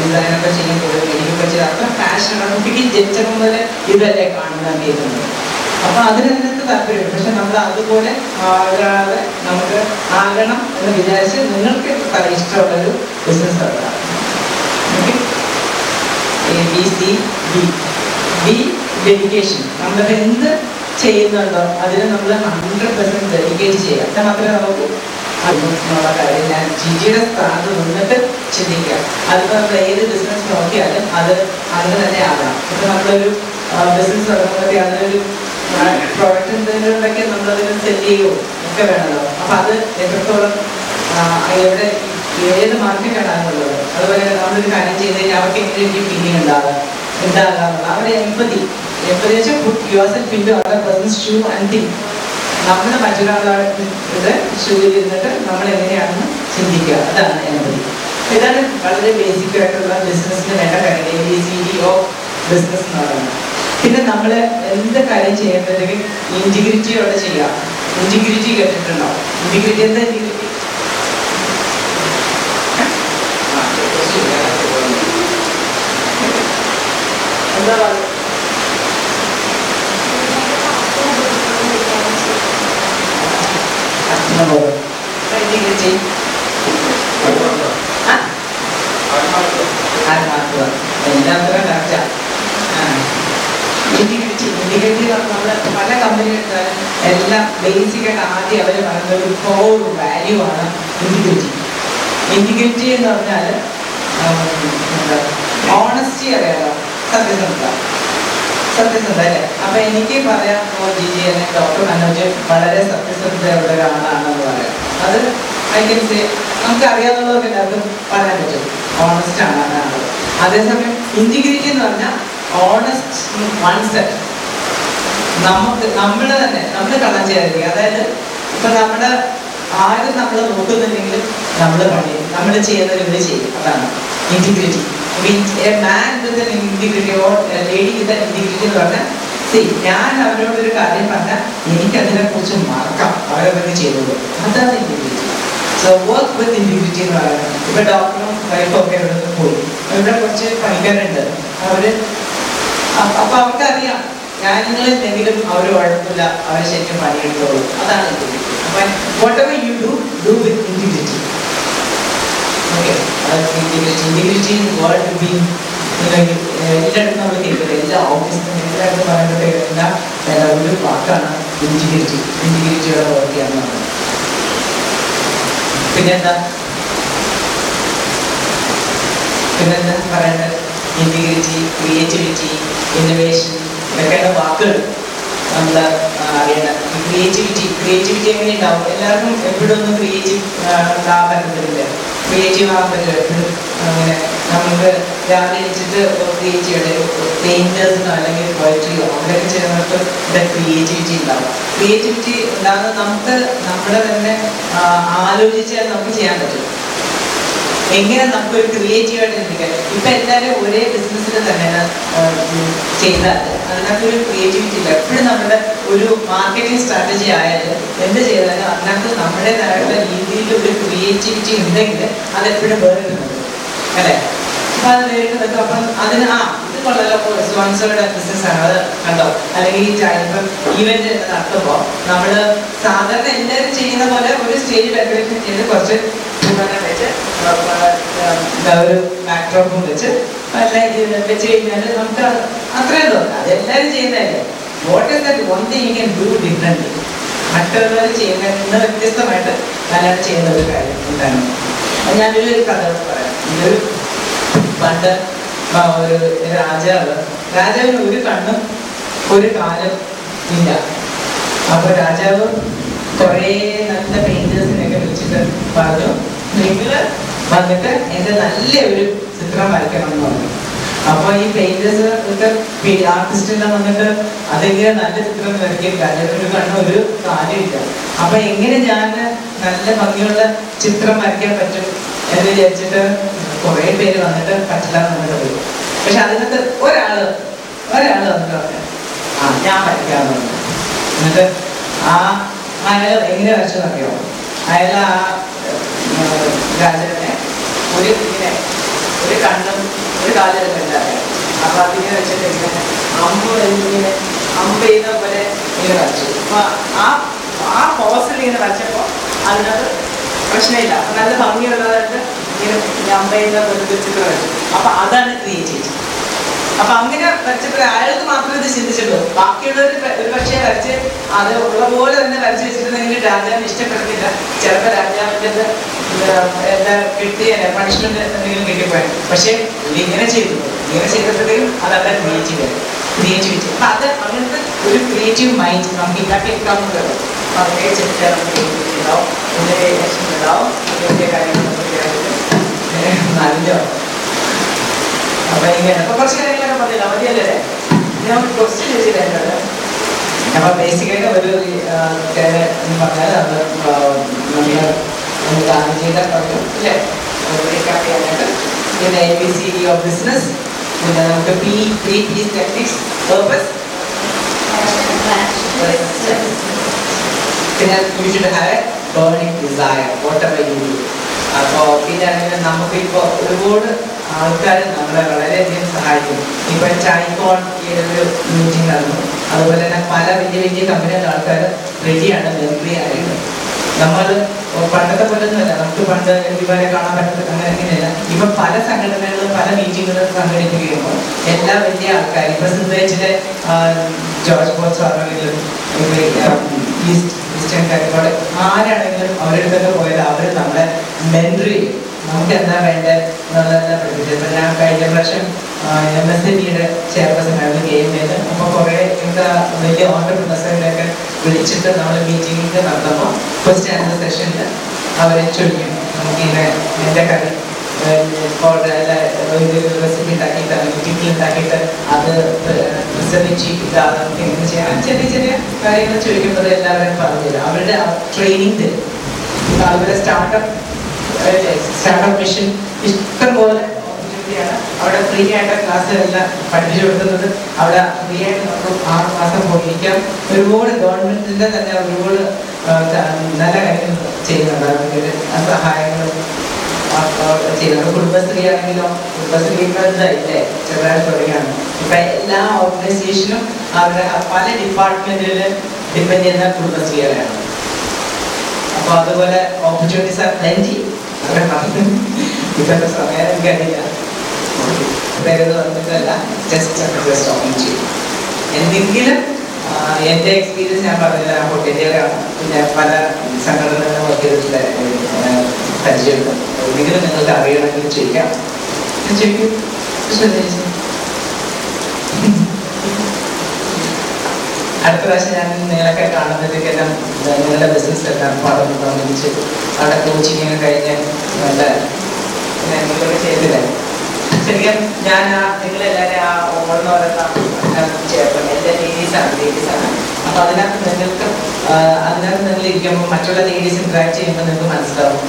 ഡിസൈനൊക്കെ ചെയ്യാൻ പോകും. എനിക്കൊക്കെ ചെയ്ത് അത്ര പാഷനാണ്. കുട്ടിക്ക് ജനിച്ചത് മുതൽ ഇതല്ലേ കാണുന്ന കേൾക്കുന്നത്. അപ്പൊ അതിനകത്ത് താല്പര്യം. പക്ഷെ നമ്മൾ അതുപോലെ ആകാതെ നമുക്ക് ആകണം എന്ന് വിചാരിച്ച് നിങ്ങൾക്ക് ഇഷ്ടമുള്ളൊരു ബിസിനസ് തുടങ്ങാം. B dedication. നമ്മൾ എന്ത് ചെയ്യുന്നുണ്ടോ അതിന് നമ്മൾ 100% ഡെഡിക്കേറ്റ് ചെയ്യുക. എന്നാൽ മാത്രമേ നമുക്ക് അതിനുള്ള കാര്യം ഞാൻ ജിജിയുടെ സ്ഥാനത്ത് നിന്നിട്ട് ചിന്തിക്കുക. അതിപ്പോൾ നമ്മൾ ഏത് ബിസിനസ് നോക്കിയാലും അത് അങ്ങനെ തന്നെ ആകണം. ഇപ്പം നമ്മളൊരു ബിസിനസ് തുടങ്ങുമ്പോഴത്തേ അതിനൊരു പ്രോഡക്റ്റ് എന്തെങ്കിലുമൊക്കെ നമ്മളതിന് സെല് ചെയ്യുമോ ഒക്കെ വേണമല്ലോ. അപ്പം അത് എത്രത്തോളം എവിടെ ഏത് മാർക്കറ്റാണ് അതിനുള്ളത്. അതുപോലെ നമ്മളൊരു കാര്യം ചെയ്ത് കഴിഞ്ഞാൽ അവർക്ക് എങ്ങനെയൊക്കെ ഫീലിംഗ് ഉണ്ടാകാറുള്ളത് അവരുടെ എമ്പതി വെച്ചാൽ put yourself into other person's shoe and think. നമ്മൾ മറ്റൊരാളുടെ ഷൂവിൽ ഇരുന്നിട്ട് നമ്മൾ എങ്ങനെയാണെന്ന് ചിന്തിക്കുക. അതാണ് എമ്പതി. ഇതാണ് വളരെ ബേസിക് ആയിട്ടുള്ള ബിസിനസ്സിന് വേണ്ട കാര്യം. ABCD ഓഫ് ബിസിനസ് എന്ന് പറയുന്നത്. പിന്നെ നമ്മൾ എന്ത് കാര്യം ചെയ്യുമ്പോഴത്തേക്കും ഇന്റിഗ്രിറ്റിയോടെ ചെയ്യുക. ഇന്റിഗ്രിറ്റി കേട്ടിട്ടുണ്ടോ? ഇന്റിഗ്രിറ്റി എന്താ? ഇന്റിഗ്രിറ്റി എന്താ പറയുക? ഇന്റഗ്രിറ്റി നമ്മൾ പല കമ്പനി എടുത്താലും എല്ലാം ബേസിക്കായിട്ട് ആദ്യം അവർ പറയുന്ന ഒരു കോർ വാല്യൂ ആണ് ഇന്റഗ്രിറ്റി. ഇന്റഗ്രിറ്റി എന്ന് പറഞ്ഞാൽ ഓണസ്റ്റി അറിയാലോ, സത്യസന്ധത അല്ലേ? അപ്പൊ എനിക്ക് പറയാം ജിജി അല്ലെങ്കിൽ ഡോക്ടർ മനോജ് വളരെ സത്യസന്ധതയുള്ള ഒരാളാണെന്ന് പറയാം. അത് ഐ നമുക്ക് അറിയാവുന്നവർക്ക് എല്ലാവർക്കും പറയാൻ പറ്റും ഓണസ്റ്റ് ആണ് അതാണ്. അതേസമയം ഇന്റഗ്രിറ്റി എന്ന് പറഞ്ഞാൽ ഓണസ്റ്റ് വൺ സെൽഫ്. നമുക്ക് നമ്മൾ തന്നെ നമ്മൾ കള്ളം ചെയ്യാതിരിക്കുക. അതായത് ഇപ്പൊ നമ്മുടെ ആരും നമ്മളെ നോക്കുന്നുണ്ടെങ്കിലും നമ്മൾ ചെയ്യുന്ന ജോലി ചെയ്യും. അതാണ് integrity. A man with an integrity or a lady with an integrity എന്ന് പറഞ്ഞാൽ ഞാൻ അവരോടൊരു കാര്യം പറഞ്ഞാൽ എനിക്കതിനെ കുറിച്ച് മറക്കാം, അവരവർക്ക് ചെയ്തോളൂ. അതാണ് integrity. So work with integrity എന്ന് പറയുന്നത്. ഇപ്പൊ ഡോക്ടറും വൈഫും ഒക്കെ ഇവിടെ പോയി, ഇവിടെ കുറച്ച് പണിക്കാരുണ്ട്. അപ്പൊ അവർക്കറിയാം കാര്യങ്ങൾ എന്തെങ്കിലും അവർ കുഴപ്പമില്ല, അവരെ ശരിക്കും പണിയെടുത്തോളൂ. അതാണ് ഇന്റഗ്രിറ്റി. അപ്പൊ whatever you do with integrity. Okay, integrity is what we എല്ലായിടത്തും നമ്മൾ കേൾക്കുന്നത്. എല്ലാ ഓഫീസിലും എല്ലായിടത്തും പറയുമ്പോഴത്തേക്കും എന്താ ഒരു വാക്കാണ് ഇന്റഗ്രിറ്റിയോടെ വർക്ക് ചെയ്യാന്നുള്ളത്. പിന്നെന്താ പറയേണ്ടത്? ഇന്റഗ്രിറ്റി, ക്രിയേറ്റിവിറ്റി, ഇന്നോവേഷൻ, ഇതൊക്കെയുള്ള വാക്കുകൾ നമ്മൾ അറിയണം. ക്രിയേറ്റിവിറ്റി എങ്ങനെ ഉണ്ടാവും? എല്ലാവർക്കും എപ്പോഴും ഒന്നും ക്രിയേറ്റീവ് ആകാൻ പറ്റത്തില്ല. ക്രിയേറ്റീവ് ആകാൻ പറ്റില്ല എപ്പോഴും. അങ്ങനെ നമുക്ക് രാവിലെ വെച്ചിട്ട് ക്രിയേറ്റീവ് പെയിന്റേഴ്സിനോ അല്ലെങ്കിൽ പോയട്രിയോ അങ്ങനെയൊക്കെ ചെയ്യുന്നവർക്ക് ഇവിടെ ക്രിയേറ്റിവിറ്റി ഉണ്ടാവും. ക്രിയേറ്റിവിറ്റി ഉണ്ടാകുന്നത് നമുക്ക് നമ്മുടെ തന്നെ ആലോചിച്ചാൽ നമുക്ക് ചെയ്യാൻ പറ്റും. എങ്ങനെ നമുക്കൊരു ക്രിയേറ്റീവായിട്ട് ചിന്തിക്കാം. ഇപ്പം എല്ലാവരും ഒരേ ബിസിനസ്സിൽ തന്നെ ചെയ്താൽ അതിനകത്തൊരു ക്രിയേറ്റിവിറ്റി ഇല്ല. എപ്പോഴും നമ്മുടെ ഒരു മാർക്കറ്റിംഗ് സ്ട്രാറ്റജി ആയാലും എന്ത് ചെയ്താലും അതിനകത്ത് നമ്മുടേതായിട്ടുള്ള രീതിയിൽ ഒരു ക്രിയേറ്റിവിറ്റി ഉണ്ടെങ്കിൽ അതെപ്പോഴും വേറെ കിട്ടുന്നത് അല്ലേ? അപ്പം അത് വേറെ നിൽക്കും. അപ്പം അതിന് ഇത് കൊള്ളല്ലോ, സ്പോൺസേർഡ് ബിസിനസ്സാണ്, അത് കണ്ടോ? അല്ലെങ്കിൽ ഇപ്പം ഈവെന്റ് നടത്തുമ്പോൾ നമ്മൾ സാധാരണ എല്ലാവരും ചെയ്യുന്ന പോലെ ഒരു സ്റ്റേജ് ഡെക്കറേഷൻ ചെയ്ത് കുറച്ച് വെച്ച് ഒരു ബാക്ക്ഡ്രോപ്പും വെച്ച് വെച്ച് കഴിഞ്ഞാൽ നമുക്ക് അത്രയും തോന്നാം. അതെല്ലാവരും ചെയ്യുന്നതല്ലേ. What is that one thing you can do different? മറ്റുള്ളവർ ചെയ്യുന്ന വ്യത്യസ്തമായിട്ട് നല്ലതാണ് ചെയ്യുന്ന ഒരു കാര്യം എന്താണ്? ഞാനൊരു കഥ പറയാം. ഇതൊരു പണ്ട് ഒരു രാജാവിന് ഒരു കണ്ണും ഒരു കാലും ഇല്ല. അപ്പൊ രാജാവ് കുറേ നല്ല പെയിന്റേഴ്സിനെയൊക്കെ വിളിച്ചിട്ട് പറഞ്ഞു, നിങ്ങൾ വന്നിട്ട് എൻ്റെ നല്ല ഒരു ചിത്രം വരയ്ക്കണം എന്ന് പറഞ്ഞു. അപ്പൊ ഈ പെയിന്റേഴ്സ് ആർട്ടിസ്റ്റെല്ലാം വന്നിട്ട് അതെങ്ങനെ നല്ല ചിത്രം വരയ്ക്കും? രാജാവിന് കണ്ണും ഒരു കാലും ഇല്ല. അപ്പൊ എങ്ങനെ ഞാൻ നല്ല ഭംഗിയുള്ള ചിത്രം വരയ്ക്കാൻ പറ്റും എന്ന് വിചാരിച്ചിട്ട് കുറേ പേര് വന്നിട്ട് പറ്റില്ല എന്ന് വന്നിട്ട് പോയി. പക്ഷെ അതിനകത്ത് ഒരാള് വന്നിട്ട് പറഞ്ഞു, ഞാൻ വരയ്ക്കാന്ന് പറഞ്ഞു. എന്നിട്ട് അയാൾ എങ്ങനെ വരച്ചെന്നറിയോ? അയാൾ രാജാവിനെ ഒരു കണ്ണും ഒരു കാലും ഉണ്ടാകും. അപ്പൊ അതിങ്ങനെ വെച്ചിട്ട് ഇങ്ങനെ അമ്പ് ചെയ്യുന്ന പോലെ ഇങ്ങനെ വരച്ചു. അപ്പൊ ആ പോസിൽ ഇങ്ങനെ വരച്ചപ്പോ അതിനകത്ത് പ്രശ്നമില്ല. അപ്പൊ നല്ല ഭംഗിയുള്ളതായിട്ട് ഇങ്ങനെ അമ്പ ചെയ്യുന്ന പോലെ ചിത്രം വരച്ചു. അപ്പൊ അതാണ് ക്രിയേറ്റിവിറ്റി. അപ്പൊ അങ്ങനെ വരച്ചപ്പോൾ അയാൾക്ക് മാത്രമേ ഇത് ചിന്തിച്ചുള്ളൂ. ബാക്കിയുള്ളവർ ഒരു പക്ഷേ വരച്ച് അത് ഉള്ള പോലെ തന്നെ വരച്ച് വെച്ചിട്ടുണ്ടെങ്കിൽ രാജാവിന് ഇഷ്ടപ്പെടുന്നില്ല. ചിലപ്പോൾ രാജാവിൻ്റെ എന്താ കിട്ടിയ പണിഷ്മെന്റ് എന്തെങ്കിലും കിട്ടിപ്പോയി. പക്ഷെ ഇങ്ങനെ ചെയ്തപ്പോഴത്തേക്കും അതവിടെ ക്രിയേറ്റിവിറ്റി. അപ്പൊ അത് അങ്ങനത്തെ ഒരു ക്രിയേറ്റീവ് മൈൻഡ് നമുക്ക് ഉണ്ടാക്കിയെടുക്കാവുന്നതാണ്. അപ്പൊ അതേ ഉണ്ടാവും, ഉണ്ടാവും, വലിയ കാര്യങ്ങൾ നല്ലോ. അപ്പൊ ഇങ്ങനെ അപ്പൊ കുറച്ച് കാര്യങ്ങളൊക്കെ പറഞ്ഞില്ല, മതിയല്ലേ? ഞാൻ ക്വസ്റ്റ്യൻ ചോദിച്ചിട്ടുണ്ട്. അപ്പൊ ബേസിക്കായിട്ട് ഒരു എന്ന് പറഞ്ഞാൽ അത് നമ്മൾ ഗാന്ധിജിയുടെ പറഞ്ഞു അല്ലേ, റീക്യാപ്പ് ചെയ്യാനായിട്ട്. പിന്നെ ABCD ഓഫ് ബിസിനസ്, പിന്നെ നമുക്ക് ത്രീ P's ടെക്നിക്സ്, പേർപ്പസ്, പിന്നെ you should have a burning desire whatever you do. അപ്പോൾ പിന്നെ നമുക്കിപ്പോൾ ഒരുപാട് ആൾക്കാർ നമ്മളെ വളരെയധികം സഹായിക്കും. ഇപ്പൊ ചായ്കോൺ ഈ ഒരു മീറ്റിംഗ് നടന്നു. അതുപോലെ തന്നെ പല വലിയ കമ്പനികളുടെ ആൾക്കാർ റെഡിയാണ് മെമ്പറി ആയിട്ട്. നമ്മൾ പണ്ടത്തെ പോലെ ഒന്നുമല്ല. നമുക്ക് പണ്ട് ഇവരെ കാണാൻ പറ്റുന്നത് അങ്ങനെ ഇങ്ങനെയല്ല. ഇപ്പൊ പല സംഘടനകളും പല മീറ്റിങ്ങുകളും സംഘടിപ്പിക്കുമ്പോൾ എല്ലാ വലിയ ആൾക്കാർ ഇപ്പൊ സിന്തേജിലെ ജോർജ് ബോസ് ആണെങ്കിലും ഈസ്റ്റേൺ കരിക്കോട് ആരാണെങ്കിലും അവരുടെ പോയാൽ അവർ നമ്മളെ മെന്റർ ചെയ്യും. നമുക്ക് എന്താ വേണ്ടത് എന്നുള്ളതെല്ലാം പഠിപ്പിച്ചത്. ഇപ്പം ഞാൻ കഴിഞ്ഞ പ്രാവശ്യം MSMEയുടെ ചെയർപേഴ്സൺ ആയിരുന്നു KMAയിൽ. അപ്പോൾ കുറേ എന്താ വലിയ ഓണ്ടർപ്രണേഴ്സിനെയൊക്കെ വിളിച്ചിട്ട് നമ്മൾ മീറ്റിംഗ് നടത്തുമ്പോൾ ഫസ്റ്റ് ആൻസർ സെഷനിൽ അവരെ ചോദിക്കും, നമുക്കിങ്ങനെ എൻ്റെ കറി റെസിപ്പി ഉണ്ടാക്കിയിട്ട് മീറ്റിംഗിൽ ഉണ്ടാക്കിയിട്ട് അത് റിസർച്ച് ഇതാണ് നമുക്ക് എങ്ങനെ ചെയ്യാം. ചെറിയ കാര്യങ്ങൾ ചോദിക്കുമ്പോൾ എല്ലാവരും പറഞ്ഞുതരും. അവരുടെ ട്രെയിനിങ് തരും. അതുപോലെ സ്റ്റാർട്ടപ്പ് മിഷൻ ഇഷ്ടംപോലെ ഓപ്പർച്യൂണിറ്റിയാണ്. അവിടെ ഫ്രീ ആയിട്ട് ക്ലാസ് എല്ലാം പഠിപ്പിച്ചു കൊടുക്കുന്നത്. അവിടെ ഫ്രീ ആയിട്ട് നമുക്ക് 6 മാസം പോയിരിക്കാം. ഒരുപാട് ഗവൺമെന്റിന്റെ തന്നെ ഒരുപാട് നല്ല കാര്യങ്ങൾ ചെയ്യുന്നുണ്ട്. അവർക്ക് സഹായങ്ങളും ചെയ്യുന്നുണ്ട്. കുടുംബശ്രീ ആണെങ്കിലോ, കുടുംബശ്രീ ഇല്ലേ ചെറുതായിട്ട് തുടങ്ങിയാണ്. ഇപ്പൊ എല്ലാ ഓർഗനൈസേഷനും അവരുടെ പല ഡിപ്പാർട്ട്മെന്റിൽ ഡിപ്പെൻഡ് ചെയ്യുന്ന കുടുംബശ്രീകളാണ്. അപ്പൊ അതുപോലെ ഓപ്പർച്യൂണിറ്റീസ് ആർ പ്ലെന്റി. ഇപ്പോഴത്തെ സമയം കഴിയില്ല. വന്നിട്ടല്ല, ജസ്റ്റ് ടോക്കിംഗ് ചെയ്യും. എന്തെങ്കിലും എൻ്റെ എക്സ്പീരിയൻസ് ഞാൻ പറഞ്ഞില്ല, ഞാൻ ഹോട്ടലിലാണ്, പിന്നെ പല സംഘടനകളും വർക്ക് ചെയ്തിട്ടുള്ള പരിചയമുണ്ട്. എന്തെങ്കിലും നിങ്ങൾക്ക് അറിയണമെങ്കിൽ ചോദിക്കാം. ചോദിക്കും. അടുത്ത പ്രാവശ്യം ഞാൻ നിങ്ങളൊക്കെ കാണുമ്പോഴത്തേക്കെല്ലാം നിങ്ങളുടെ ബിസിനസ് എല്ലാം പാടൊന്ന് സംബന്ധിച്ച് അവിടെ കോച്ചിങ് കഴിഞ്ഞ് നല്ല നിങ്ങളൊക്കെ ചെയ്തില്ല. ശരിക്കും ഞാൻ നിങ്ങളെല്ലാവരും ആ ഓണെന്ന് പറയുന്ന ചേർക്കണം. എൻ്റെ ലേഡീസാണ്. അപ്പൊ അതിനകത്ത് നിങ്ങൾ ഇരിക്കുമ്പോൾ മറ്റുള്ള ലേഡീസ് ഇന്ററാക്ട് ചെയ്യുമ്പോൾ നിങ്ങൾക്ക് മനസ്സിലാവും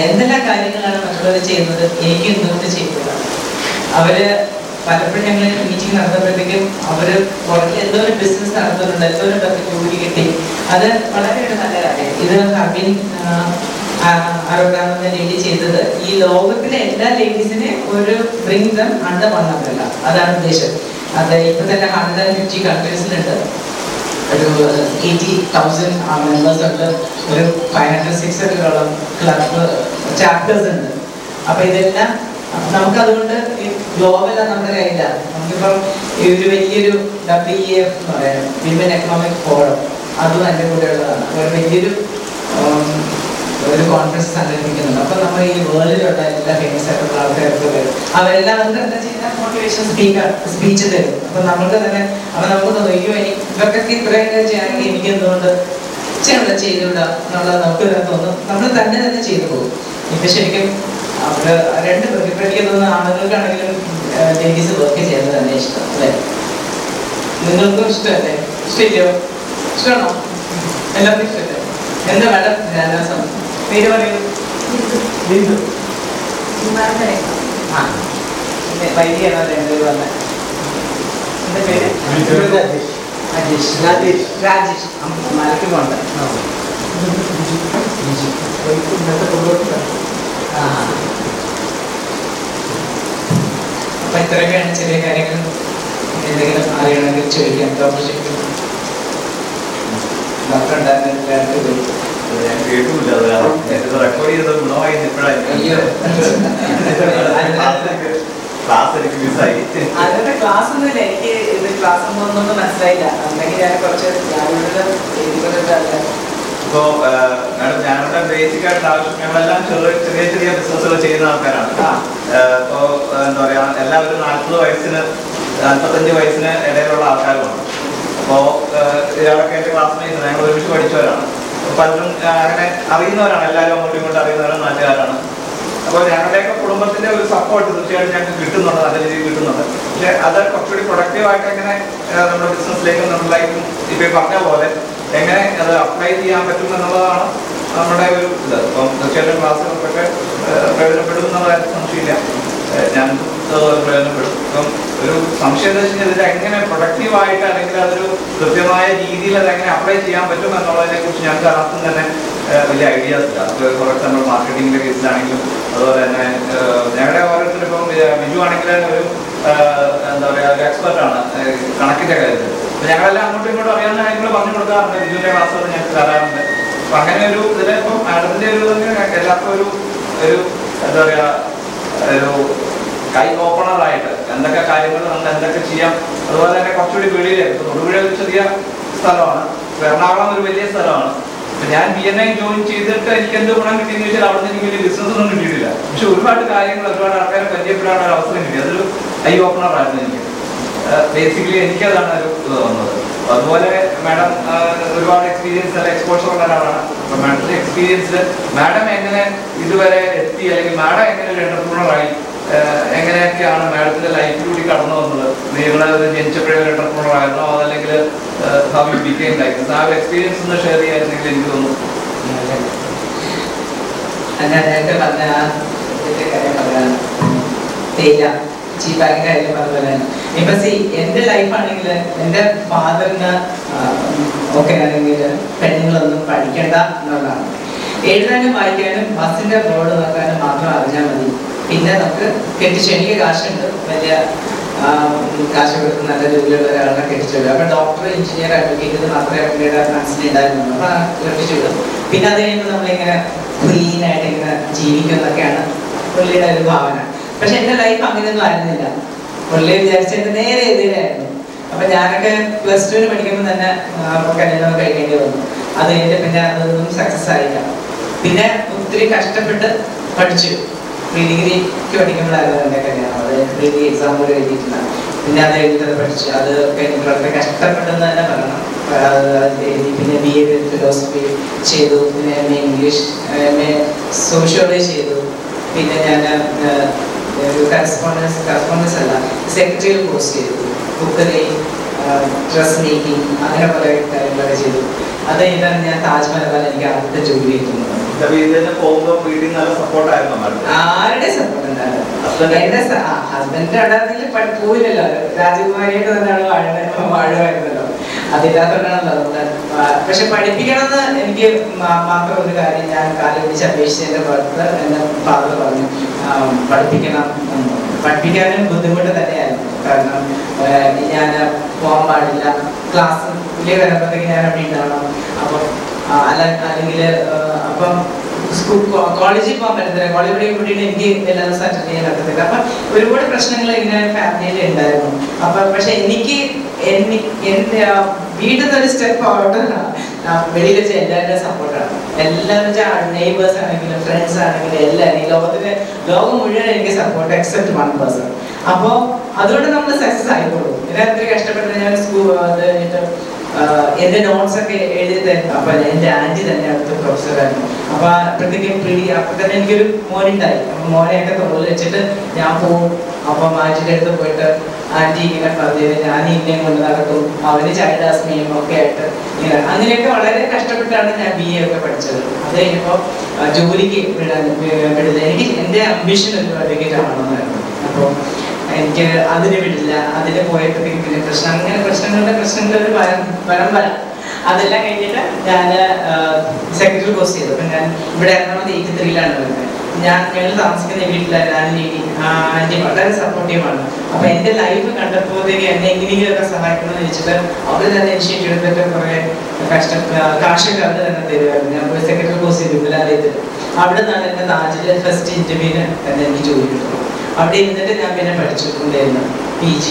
എന്തെല്ലാം കാര്യങ്ങളാണ് മറ്റുള്ളവർ ചെയ്യുന്നത്, എനിക്ക് എന്തുകൊണ്ട് ചെയ്യുന്നത്. അവര് പലപ്പോഴും ഞങ്ങൾ മീറ്റിംഗ് നടത്തുമ്പോഴത്തേക്കും അവര് പുറകിൽ എന്തോ ഒരു ബിസിനസ് നടത്തുന്നുണ്ട്, എന്തോ ഒരു ജോലി കിട്ടി. അത് വളരെ ഒരു നല്ല കാര്യം. ഇത് ഹബിൻ ആരോഗ്യാണെന്ന ലേഡി ചെയ്തത് ഈ ലോകത്തിലെ എല്ലാ ലേഡീസിനെ ഒരു ബ്രിങ് ദം അണ്ടർ വൺ അല്ല, അതാണ് ഉദ്ദേശം. അത് ഇപ്പൊ തന്നെ 150 കൺട്രീസിലുണ്ട്, ഒരു 80,000 മെമ്പേഴ്സ് ഉണ്ട്, ഒരു 500-600 ക്ലബ് ചാപ്റ്റേഴ്സ് ഉണ്ട്. അപ്പൊ ഇതെല്ലാം നമുക്കതുകൊണ്ട് ഗ്ലോബൽ നമ്മുടെ കയ്യില്ല. നമുക്കിപ്പം ഒരു വലിയൊരു WEF എന്ന് പറയാം, വിമൻ എക്കണോമിക് ഫോറം, അതും എൻ്റെ കൂടെ ഉള്ളതാണ്. ഒരു വലിയൊരു ഒരു കോൺഫറൻസ് സംഘടിപ്പിക്കുന്നുണ്ട്. അപ്പൊ നമ്മൾ ഈ വേൾഡിലുള്ള എല്ലാ ഫേമസ് ആയിട്ടുള്ള ആൾക്കാർക്ക് വരും. അവരെല്ലാം നമുക്ക് എന്താ ചെയ്യുന്ന മോട്ടിവേഷൻ സ്പീച്ച് തരും. അപ്പൊ നമുക്ക് തന്നെ നമുക്ക് തോന്നും അയ്യോ ഇവർക്കൊക്കെ ഇത്രയും ചെയ്യാനെങ്കിൽ എനിക്ക് എന്തുകൊണ്ട് ചെയ്തുകൂടാ എന്നുള്ളത് നമുക്ക് തന്നെ തോന്നും. നമ്മൾ തന്നെ ചെയ്തു പോകും. ഇപ്പൊ ശരിക്കും അവര് രണ്ടുപേർക്ക് ഇപ്പൊ എനിക്ക് തോന്നുന്നു ആണുങ്ങൾക്കാണെങ്കിലും ലേഡീസ് വർക്ക് ചെയ്യുന്നത് തന്നെ ഇഷ്ടം അല്ലേ? നിങ്ങൾക്കും ഇഷ്ടമല്ലേ? ഇഷ്ടമില്ലയോ? ഇഷ്ടമാണോ? എല്ലാവർക്കും ഇഷ്ടമല്ലേ? എന്താ മാഡം ജ്ഞാനാസം പേര് പറയൂ? ആ വൈകിയാണോ രണ്ടുപേര് വന്നത്? എന്താ പേര്? രാജേഷ്. മലക്ക് പോണ്ട. അപ്പൊ ഇത്രയൊക്കെയാണ് ചെറിയ കാര്യങ്ങൾ. എന്തെങ്കിലും അറിയണമെങ്കിൽ ചോദിക്കാം. ഡോക്ടർ ചോദിക്കും. ഡോക്ടർ ഉണ്ടായിരുന്നു. ഞാൻ കേട്ടില്ല, റെക്കോർഡ് ചെയ്ത ഗുണമായി ക്ലാസ് എനിക്ക് മിസ്സായി. അതിന്റെ ക്ലാസ് ഒന്നുമില്ല, എനിക്ക് ഇത് ക്ലാസ് ഒന്നും മനസ്സിലായില്ല. അല്ലെങ്കിൽ ഞാൻ കുറച്ച് ഇപ്പോ മാഡം ഞാനിവിടെ ബേസിക് ആയിട്ട് ആവശ്യം ഞങ്ങളെല്ലാം ചെറിയ ചെറിയ ബിസിനസ്സുകൾ ചെയ്യുന്ന ആൾക്കാരാണ്. ഇപ്പോ എന്താ പറയാ, എല്ലാവരും 40 വയസ്സിന് 45 വയസ്സിന് ഇടയിലുള്ള ആൾക്കാരുമാണ്. അപ്പോ ഇയാളൊക്കെ എൻ്റെ ക്ലാസ്മേറ്റ്സ്, ഞങ്ങൾ ഒരുമിച്ച് പഠിച്ചവരാണ്. പലരും അങ്ങനെ അറിയുന്നവരാണ്, എല്ലാവരും അങ്ങോട്ടും ഇങ്ങോട്ടും അറിയുന്നവരാണ്, നാട്ടുകാരാണ്. അപ്പോൾ ഞങ്ങളുടെയൊക്കെ കുടുംബത്തിന്റെ ഒരു സപ്പോർട്ട് തീർച്ചയായിട്ടും ഞങ്ങൾക്ക് കിട്ടുന്നുണ്ട്, നല്ല രീതിയിൽ കിട്ടുന്നുണ്ട്. പക്ഷെ അത് കുറച്ചുകൂടി പ്രൊഡക്റ്റീവായിട്ട് എങ്ങനെ നമ്മുടെ ബിസിനസ്സിലേക്കും നമ്മുടെ ലൈഫും ഇപ്പൊ പറഞ്ഞ പോലെ എങ്ങനെ അത് അപ്ലൈ ചെയ്യാൻ പറ്റും എന്നുള്ളതാണ് നമ്മുടെ ഒരു ഇത്. അപ്പം തീർച്ചയായിട്ടും ക്ലാസ്സുകൾക്കൊക്കെ പ്രയോജനപ്പെടും എന്നുള്ള കാര്യം സംശയമില്ല. ഞാൻ പ്രയോജനപ്പെടും. അപ്പം ഒരു സംശയം എന്താ വെച്ച് കഴിഞ്ഞാൽ ഇത് എങ്ങനെ പ്രൊഡക്റ്റീവായിട്ട് അല്ലെങ്കിൽ അതൊരു കൃത്യമായ രീതിയിൽ അത് എങ്ങനെ അപ്ലൈ ചെയ്യാൻ പറ്റും എന്നുള്ളതിനെ കുറിച്ച് ഞങ്ങൾക്ക് ആർക്കും തന്നെ വലിയ ഐഡിയാസ് ഇല്ല. ഫോർ എക്സാമ്പിൾ മാർക്കറ്റിംഗിന്റെ കേസിലാണെങ്കിലും അതുപോലെ തന്നെ ഞങ്ങളുടെ ഓരോരുത്തരും ഇപ്പം ബിജു ആണെങ്കിൽ ഒരു എന്താ പറയുക ഒരു എക്സ്പെർട്ടാണ് കണക്കിന്റെ കാര്യത്തിൽ. അപ്പൊ ഞങ്ങളെല്ലാം അങ്ങോട്ടും ഇങ്ങോട്ടും അറിയാവുന്ന കാര്യങ്ങൾ പറഞ്ഞു കൊടുക്കാറുണ്ട്. ബിജുവിന്റെ ക്ലാസ്സുകൾ ഞങ്ങൾക്ക് തരാറുണ്ട്. അപ്പൊ അങ്ങനെ ഒരു ഇതിലെ ഇപ്പം മാഡത്തിന്റെ ഒരു എല്ലാവർക്കും ഒരു എന്താ പറയാ ഒരു കൈ ഓപ്പണറായിട്ട് എന്തൊക്കെ കാര്യങ്ങൾ നമുക്ക് എന്തൊക്കെ ചെയ്യാം. അതുപോലെ തന്നെ കുറച്ചുകൂടി വെളിയിലേക്ക് തൊടുപുഴ ഒരു ചെറിയ സ്ഥലമാണ്, എറണാകുളം ഒരു വലിയ സ്ഥലമാണ്. ഞാൻ BNI ജോയിൻ ചെയ്തിട്ട് എനിക്ക് എന്ത് ഗുണം കിട്ടിയെന്ന് ചോദിച്ചാൽ അവിടെ നിന്ന് എനിക്ക് വലിയ ബിസിനസ് ഒന്നും കിട്ടിയിട്ടില്ല. പക്ഷെ ഒരുപാട് കാര്യങ്ങൾ ഒരുപാട് ആൾക്കാരെ പരിചയപ്പെടാനുള്ള ഒരു അവസരം കിട്ടി. അതൊരു ഐ ഓപ്പണർ ആയിരുന്നു എനിക്ക്. ബേസിക്കലി എനിക്കതാണ് ഒരു ഇത് വന്നത്. അതുപോലെ മാഡം ഒരുപാട് എക്സ്പീരിയൻസ് അല്ല എക്സ്പോഷർ ഉള്ള ഒരാളാണ്. അപ്പൊ മാഡത്തിന്റെ എക്സ്പീരിയൻസിൽ മാഡം എങ്ങനെ ഇതുവരെ എത്തി, അല്ലെങ്കിൽ മാഡം എങ്ങനെ ഒരു എന്റർപ്രണറായി, എങ്ങനെയൊക്കെയാണ് മാഡത്തിന്റെ ലൈഫിലൂടെ കടന്നു വന്നത്? നിങ്ങൾ ജനിച്ചപ്പോഴേ ഒരു എന്റർപ്രണർ ആയിരുന്നോ, അതല്ലെങ്കിൽ how you became like this? ആ ഒരു എക്സ്പീരിയൻസ് ഒന്ന് ഷെയർ ചെയ്യായിരുന്നെങ്കിൽ എനിക്ക് തോന്നുന്നു. നേരത്തെ പറഞ്ഞ കാര്യം പറയാൻ ചീപ്പാക്കിന്റെ കാര്യം പറഞ്ഞ പോലെയാണ്. ഇപ്പൊ എന്റെ ലൈഫാണെങ്കിൽ എന്റെ ഫാദറിന് ഒക്കെ ആണെങ്കിൽ പെണ്ണുങ്ങളൊന്നും പഠിക്കേണ്ട എന്നുള്ളതാണ്. എഴുതാനും വായിക്കാനും ബസ്സിന്റെ ബോർഡ് നോക്കാനും മാത്രം അറിഞ്ഞാൽ മതി. പിന്നെ നമുക്ക് കെട്ടിച്ചു, എനിക്ക് കാശുണ്ട്, വലിയ കാശ് കൊടുത്ത് നല്ല ജോലിയുള്ള ഒരാളെ കെട്ടിച്ചു വിടും. അപ്പൊ ഡോക്ടർ, എഞ്ചിനീയർ, അഡ്വക്കേറ്റ് ഇത് മാത്രമേ പുള്ളിയുടെ മനസ്സിലുണ്ടായിരുന്നുള്ളൂ. അപ്പൊ കെട്ടിച്ചു വിടും. പിന്നെ അത് കഴിയുമ്പോൾ നമ്മളിങ്ങനെ ക്ലീൻ ആയിട്ട് ഇങ്ങനെ ജീവിക്കുന്നൊക്കെയാണ് പുള്ളിയുടെ ഒരു ഭാവന. പക്ഷെ എന്റെ ലൈഫ് അങ്ങനെയൊന്നും ആയിരുന്നില്ല. പുള്ളി വിചാരിച്ചതിന്റെ നേരെ എതിരായിരുന്നു. അപ്പൊ ഞാനൊക്കെ +2 പഠിക്കുമ്പോൾ തന്നെ കല്യാണം കഴിക്കേണ്ടി വന്നു. അത് കഴിഞ്ഞിട്ട് പിന്നെ അതൊന്നും സക്സസ് ആയില്ല. പിന്നെ ഒത്തിരി കഷ്ടപ്പെട്ട് പഠിച്ചു. പ്രീ ഡിഗ്രിക്ക് പഠിക്കുമ്പോഴായിരുന്നു എൻ്റെ കല്യാണം. അത് പ്രീ ഡിഗ്രി എക്സാം പോലും എഴുതിയിട്ടില്ല. പിന്നെ അത് കഴിഞ്ഞിട്ട് അത് പഠിച്ചു. അത് കഴിഞ്ഞിട്ട് വളരെ കഷ്ടപ്പെട്ടെന്ന് തന്നെ പറയണം. എഴുതി. പിന്നെ BA ഫിലോസഫി ചെയ്തു. പിന്നെ MA ഇംഗ്ലീഷ്, MA സോഷ്യോളജി ചെയ്തു. പിന്നെ ഞാൻ കറസ്പോണ്ടൻസ് അല്ല, സെക്രട്ടറിയൽ കോഴ്സ് ചെയ്തു. കുക്കറി, ഡ്രസ് മേക്കിംഗ്, അങ്ങനെ പല കാര്യങ്ങളൊക്കെ ചെയ്തു. അത് കഴിഞ്ഞാണ് ഞാൻ താജ്മഹൽ എനിക്ക് ആദ്യത്തെ ജോലി കിട്ടുന്നത്. ആരുടെ സപ്പോർട്ട് ഉണ്ടായിരുന്നു? എന്റെ ഹസ്ബൻഡിന്റെ ഉണ്ടായിരുന്നെങ്കിൽ പോയില്ലല്ലോ. രാജകുമാരിയായിട്ട് തന്നെയാണ് വാഴുമായിരുന്നല്ലോ. അതില്ലാത്തതുകൊണ്ടാണല്ലോ. പക്ഷെ പഠിപ്പിക്കണമെന്ന് എനിക്ക് മാത്രം ഒരു കാര്യം, ഞാൻ കാലം പിടിച്ച് അപേക്ഷിച്ചതിന്റെ പുറത്ത് എന്റെ ഫാദർ പറഞ്ഞു പഠിപ്പിക്കണം. പഠിപ്പിക്കാനും ബുദ്ധിമുട്ട് തന്നെയായിരുന്നു. കാരണം ഞാൻ പോകാൻ പാടില്ല. ക്ലാസ്സിൽ വരുമ്പോഴത്തേക്ക് ഞാൻ അവിടെ ഉണ്ടാവണം. അപ്പം അല്ലെങ്കിൽ അപ്പം കോളേജിൽ പോകാൻ പറ്റത്തില്ല. കോളേജിൽ കൂട്ടിയിട്ട് എനിക്ക് എല്ലാ ദിവസവും അറ്റൻഡ് ചെയ്യാൻ പറ്റത്തില്ല. അപ്പം ഒരുപാട് പ്രശ്നങ്ങൾ ഇങ്ങനെ ഫാമിലിയിൽ ഉണ്ടായിരുന്നു. അപ്പം പക്ഷെ എനിക്ക് എൻ്റെ വീട്ടിൽ നിന്നൊരു സ്റ്റെപ്പ് ആവട്ടെ വെളിയിൽ വെച്ച എല്ലാവരുടെയും സപ്പോർട്ടാണ്. എല്ലാവരും വെച്ചാൽ നെയ്ബേഴ്സ് ആണെങ്കിലും ഫ്രണ്ട്സ് ആണെങ്കിലും എല്ലാവരും ലോകം മുഴുവൻ എനിക്ക് സപ്പോർട്ട് എക്സെപ്റ്റ് 1 person. അപ്പോൾ അതുകൊണ്ട് നമ്മൾ സക്സസ് ആയിക്കോളൂ. ഇതിനെ അത്രയും കഷ്ടപ്പെട്ട് ഞാൻ സ്കൂൾ അത് കഴിഞ്ഞിട്ട് എൻ്റെ നോട്ട്സ് ഒക്കെ എഴുതി തരുന്നു. അപ്പൊ എൻ്റെ ആന്റി തന്നെ അടുത്ത പ്രൊഫസറായിരുന്നു. അപ്പൊ അപ്പോഴത്തേക്കും അപ്പൊ തന്നെ എനിക്കൊരു മോനുണ്ടായി. അപ്പൊ മോനെയൊക്കെ തോളിൽ വെച്ചിട്ട് ഞാൻ പോവും. അപ്പം ആന്റിയുടെ അടുത്ത് പോയിട്ട് ആന്റി ഇങ്ങനെ പറഞ്ഞത് ഞാൻ ഇങ്ങനെ കൊണ്ട് നടക്കും, അവന് ചൈൽഡാസ്മയും ഒക്കെ ആയിട്ട് ഇങ്ങനെ അങ്ങനെയൊക്കെ വളരെ കഷ്ടപ്പെട്ടാണ് ഞാൻ BA ഒക്കെ പഠിച്ചത്. അത് കഴിഞ്ഞപ്പോൾ ജോലിക്ക് വിടില്ല. എനിക്ക് എൻ്റെ അംബിഷൻ ഒരു അഡ്വക്കേറ്റ് ആവണമെന്നായിരുന്നു. അപ്പോൾ എനിക്ക് അതിന് വിടില്ല. അതിന് പോയപ്പോഴത്തേക്കും പിന്നെ പ്രശ്നം, അങ്ങനെ പ്രശ്നങ്ങളുടെ ഒരു പരമ്പര. അതെല്ലാം കഴിഞ്ഞിട്ട് ഞാൻ സെക്രട്ടറി കോഴ്സ് ചെയ്തു. അപ്പം ഞാൻ ഇവിടെ എറണാകുളത്ത് 83-ലാണ് വരുന്നത്. ഞങ്ങൾ താമസിക്കുന്ന വീട്ടിലായിരുന്നു. ആന്റി വളരെ സപ്പോർട്ടീവാണ്. അപ്പൊ എൻ്റെ ലൈഫ് കണ്ടപ്പോഴത്തേക്ക് എന്നെ എങ്ങനെയെങ്കിലുമൊക്കെ സഹായിക്കണമെന്ന് വെച്ചിട്ട് അവർ തന്നെ ഇനിഷ്യേറ്റീവ് എടുത്തിട്ട് കുറെ കാശൊക്കെ അവർ തന്നെ തരുമായിരുന്നു. ഞാൻ പോയി സെക്രട്ടറി കോഴ്സ് ചെയ്തു വിദ്യാലയത്തിൽ. അവിടെ നിന്നാണ് എൻ്റെ നാട്ടിലെ ഫസ്റ്റ് ഇന്റർവ്യൂവിന് തന്നെ എനിക്ക് ജോലി കിട്ടുന്നത്. അവിടെ ഇരുന്നിട്ട് ഞാൻ പിന്നെ പഠിച്ചിട്ടുണ്ടായിരുന്നു PG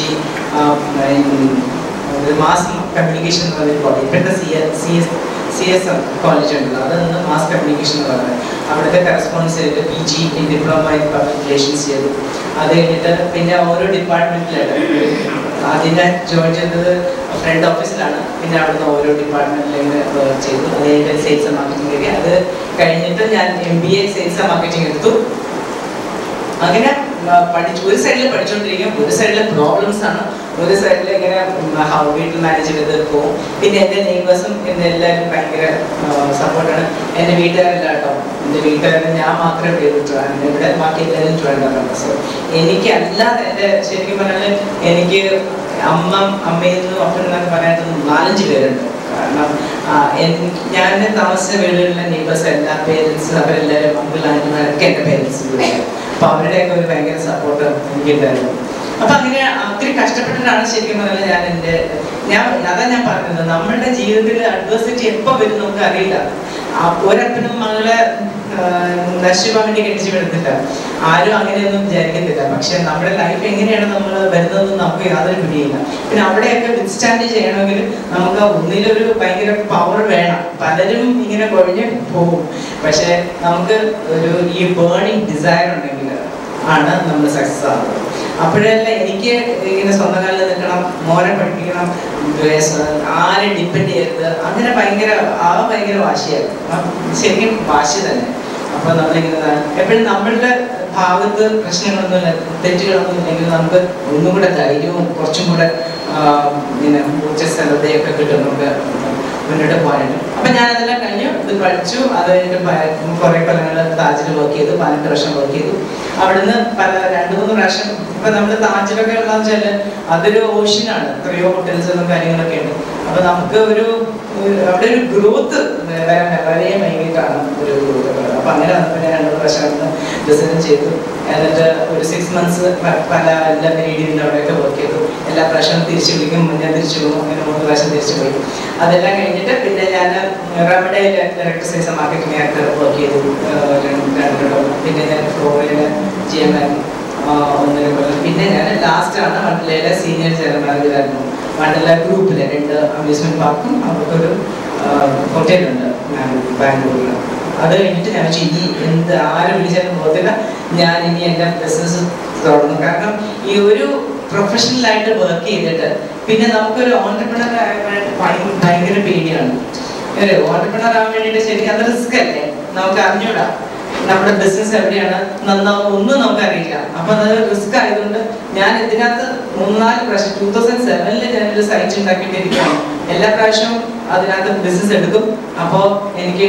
മാസ് കമ്മ്യൂണിക്കേഷൻ എന്ന് പറഞ്ഞൊരു കോളേജ്. ഇപ്പോഴത്തെ CS കോളേജ് ഉണ്ടല്ലോ, അതൊന്ന് മാസ് കമ്മ്യൂണിക്കേഷൻ എന്ന് പറയുന്നത്. അവിടുത്തെ കറസ്പോണ്ടൻസ് ചെയ്തിട്ട് PG in diploma in public relations ചെയ്തു. അത് കഴിഞ്ഞിട്ട് പിന്നെ ഓരോ ഡിപ്പാർട്ട്മെന്റിലായിട്ട് ആദ്യം ഞാൻ ജോയിൻ ചെയ്തത് ഫ്രണ്ട് ഓഫീസിലാണ്. പിന്നെ അവിടുന്ന് ഓരോ ഡിപ്പാർട്ട്മെന്റിലിങ്ങനെ വർക്ക് ചെയ്തു. അത് കഴിഞ്ഞിട്ട് സെയിൽസ് ആൻഡ് മാർക്കറ്റിംഗ് കയറി. അത് കഴിഞ്ഞിട്ട് ഞാൻ MBA സെയിൽസ് ആൻഡ് മാർക്കറ്റിംഗ് എടുത്തു. അങ്ങനെ പഠിച്ചു. ഒരു സൈഡിൽ പഠിച്ചുകൊണ്ടിരിക്കും, ഒരു സൈഡിൽ പ്രോബ്ലംസ് ആണ്, ഒരു സൈഡിൽ ഇങ്ങനെ വീട്ടിൽ മാനേജ് ചെയ്ത് പോകും. പിന്നെ എൻ്റെ നെയ്ബേഴ്സും എൻ്റെ എല്ലാവരും ഭയങ്കര സപ്പോർട്ടാണ്. എൻ്റെ വീട്ടുകാരെല്ലാം കേട്ടോ, എൻ്റെ വീട്ടുകാരെ ഞാൻ മാത്രമേ ചെയ്തിട്ടുള്ളൂ. ഇവിടെ ബാക്കി എല്ലാവരും ട്രിവാൻഡ്രമാണ്. സോ എനിക്ക് അല്ലാതെ എൻ്റെ ശരിക്കും പറഞ്ഞാൽ എനിക്ക് അമ്മയിൽ നിന്നും അപ്പനെന്നൊക്കെ പറയാനായിട്ട് 4-5 പേരുണ്ട്. കാരണം ഞാൻ താമസിച്ച വീടുകളിലെ നെയ്ബേഴ്സ് എല്ലാ പേരൻസ് അവരെല്ലാവരും അങ്കിൾ ആൻറ്റിമാരൊക്കെ എൻ്റെ പേരൻസ് വീടുകൾ. അപ്പൊ അവരുടെയൊക്കെ ഒരു ഭയങ്കര സപ്പോർട്ട് എനിക്കുണ്ടായിരുന്നു. അപ്പൊ അങ്ങനെ ഒത്തിരി കഷ്ടപ്പെട്ടിട്ടാണ് ശരിക്കും പറഞ്ഞാൽ അതാ ഞാൻ പറഞ്ഞത്, നമ്മളുടെ ജീവിതത്തിൽ അഡ്വേഴ്സിറ്റി എപ്പോൾ വരും നമുക്ക് അറിയില്ല. ഒരപ്പനും മകളെ നശിപ്പാൻ വേണ്ടി കെട്ടിച്ചു വിടത്തില്ല, ആരും അങ്ങനെയൊന്നും വിചാരിക്കത്തില്ല. പക്ഷെ നമ്മുടെ ലൈഫ് എങ്ങനെയാണ് നമ്മൾ വരുന്നതെന്ന് നമുക്ക് യാതൊരു പിടിയില്ല. പിന്നെ അവിടെയൊക്കെ വിത്ത്സ്റ്റാൻഡ് ചെയ്യണമെങ്കിൽ നമുക്ക് ഒന്നിലൊരു ഭയങ്കര പവർ വേണം. പലരും ഇങ്ങനെ കൊഴിഞ്ഞ് പോകും. പക്ഷെ നമുക്ക് ഈ ബേണിംഗ് ഡിസയർ ഉണ്ടെങ്കിൽ ആണ് നമ്മൾ സക്സസ് ആകുന്നത്. അപ്പോഴല്ല എനിക്ക് ഇങ്ങനെ സ്വന്തം കാലിൽ നിൽക്കണം, മോനെ പഠിപ്പിക്കണം, ആരെ ഡിപ്പെൻഡ് ചെയ്യരുത്, അങ്ങനെ ഭയങ്കര വാശിയായിരുന്നു. ശരിക്കും വാശി തന്നെ. അപ്പൊ നമ്മളിങ്ങനെ എപ്പോഴും നമ്മളുടെ ഭാഗത്ത് പ്രശ്നങ്ങളൊന്നുമില്ല, തെറ്റുകളൊന്നും ഇല്ലെങ്കിൽ നമുക്ക് ഒന്നും കൂടെ ധൈര്യവും കുറച്ചും കൂടെ ഇങ്ങനെ ഊർജ്ജസ്വലതയൊക്കെ കിട്ടും നമുക്ക് മുന്നോട്ട് പോകാനായിട്ട്. അപ്പൊ ഞാൻ അതെല്ലാം കഴിഞ്ഞു, ഇത് പഠിച്ചു. അത് കഴിഞ്ഞിട്ട് കുറെ കൊല്ലങ്ങൾ താജിൽ വർക്ക് ചെയ്തു, 18 വർഷം വർക്ക് ചെയ്തു. അവിടുന്ന് 2-3 പ്രാവശ്യം ഇപ്പൊ നമ്മള് താജിലൊക്കെ ഉള്ളതെന്ന് വെച്ചാല് അതൊരു ഓഷ്യനാണ്, എത്രയോ ഹോട്ടൽസും കാര്യങ്ങളൊക്കെ ഉണ്ട്. അപ്പൊ നമുക്ക് അവിടെ ഒരു ഗ്രോത്ത് വരാൻ വളരെ വൈകിട്ടാണ് ഒരു ഗ്രോത്ത് ഉള്ളത്. അപ്പൊ അങ്ങനെ വന്നപ്പോൾ ഞാൻ 2 പ്രാവശ്യം ഡിസൈൻ ചെയ്തു. എന്നിട്ട് ഒരു 6 months പല എല്ലാ മീഡിയയിലും അവിടെയൊക്കെ വർക്ക് ചെയ്തു. എല്ലാ പ്രാവശ്യവും തിരിച്ചു വിളിക്കും, മുന്നേ തിരിച്ചു പോകും, അങ്ങനെ 3 പ്രാവശ്യം തിരിച്ചു പോയി. അതെല്ലാം കഴിഞ്ഞിട്ട് പിന്നെ ഞാൻ റമഡയിൽ ഇലക്ട്രിസിറ്റി മാർക്കറ്റിംഗ് ആയിട്ട് വർക്ക് ചെയ്തു 2 കൊല്ലം. പിന്നെ ഞാൻ ഫ്ലോറിന് GM 1.5 കൊല്ലം. പിന്നെ ഞാൻ ലാസ്റ്റാണ് മണ്ഡലയിലെ സീനിയർ ജനറൽ മാനേജറായിരുന്നു വണ്ടർല ഗ്രൂപ്പിൽ 2 അമ്യൂസ്മെന്റ് പാർക്കും അവർക്കൊരു ഹോട്ടലുണ്ട് ബാംഗ്ലൂരിൽ. അത് കഴിഞ്ഞിട്ട് ഞാൻ ഇനി എന്ത് ആര് വിളിച്ചാലും പോകത്തില്ല, ഞാൻ ഇനി എൻ്റെ ബിസിനസ് തുടങ്ങും. കാരണം ഈ ഒരു പ്രൊഫഷണലായിട്ട് വർക്ക് ചെയ്തിട്ട് പിന്നെ നമുക്കൊരു ഓൺടർപ്രണർ ആകാനായിട്ട് ഭയങ്കര പേടിയാണ്. ഒരു ഓൺടർപ്രണർ ആകാൻ വേണ്ടിയിട്ട് ശരിക്കും അത് റിസ്ക് അല്ലേ, നമുക്ക് അറിഞ്ഞൂടാ നമ്മുടെ ബിസിനസ് എവിടെയാണ് നന്നാവും ഒന്നും നമുക്കറിയില്ല. അപ്പൊ അത് റിസ്ക് ആയതുകൊണ്ട് ഞാൻ ഇതിനകത്ത് 3-4 പ്രാവശ്യം 2007 ഞാനൊരു സൈറ്റ് ഉണ്ടാക്കിയിട്ടിരിക്കുകയാണ്. എല്ലാ പ്രാവശ്യവും അതിനകത്ത് ബിസിനസ് എടുക്കും. അപ്പോൾ എനിക്ക്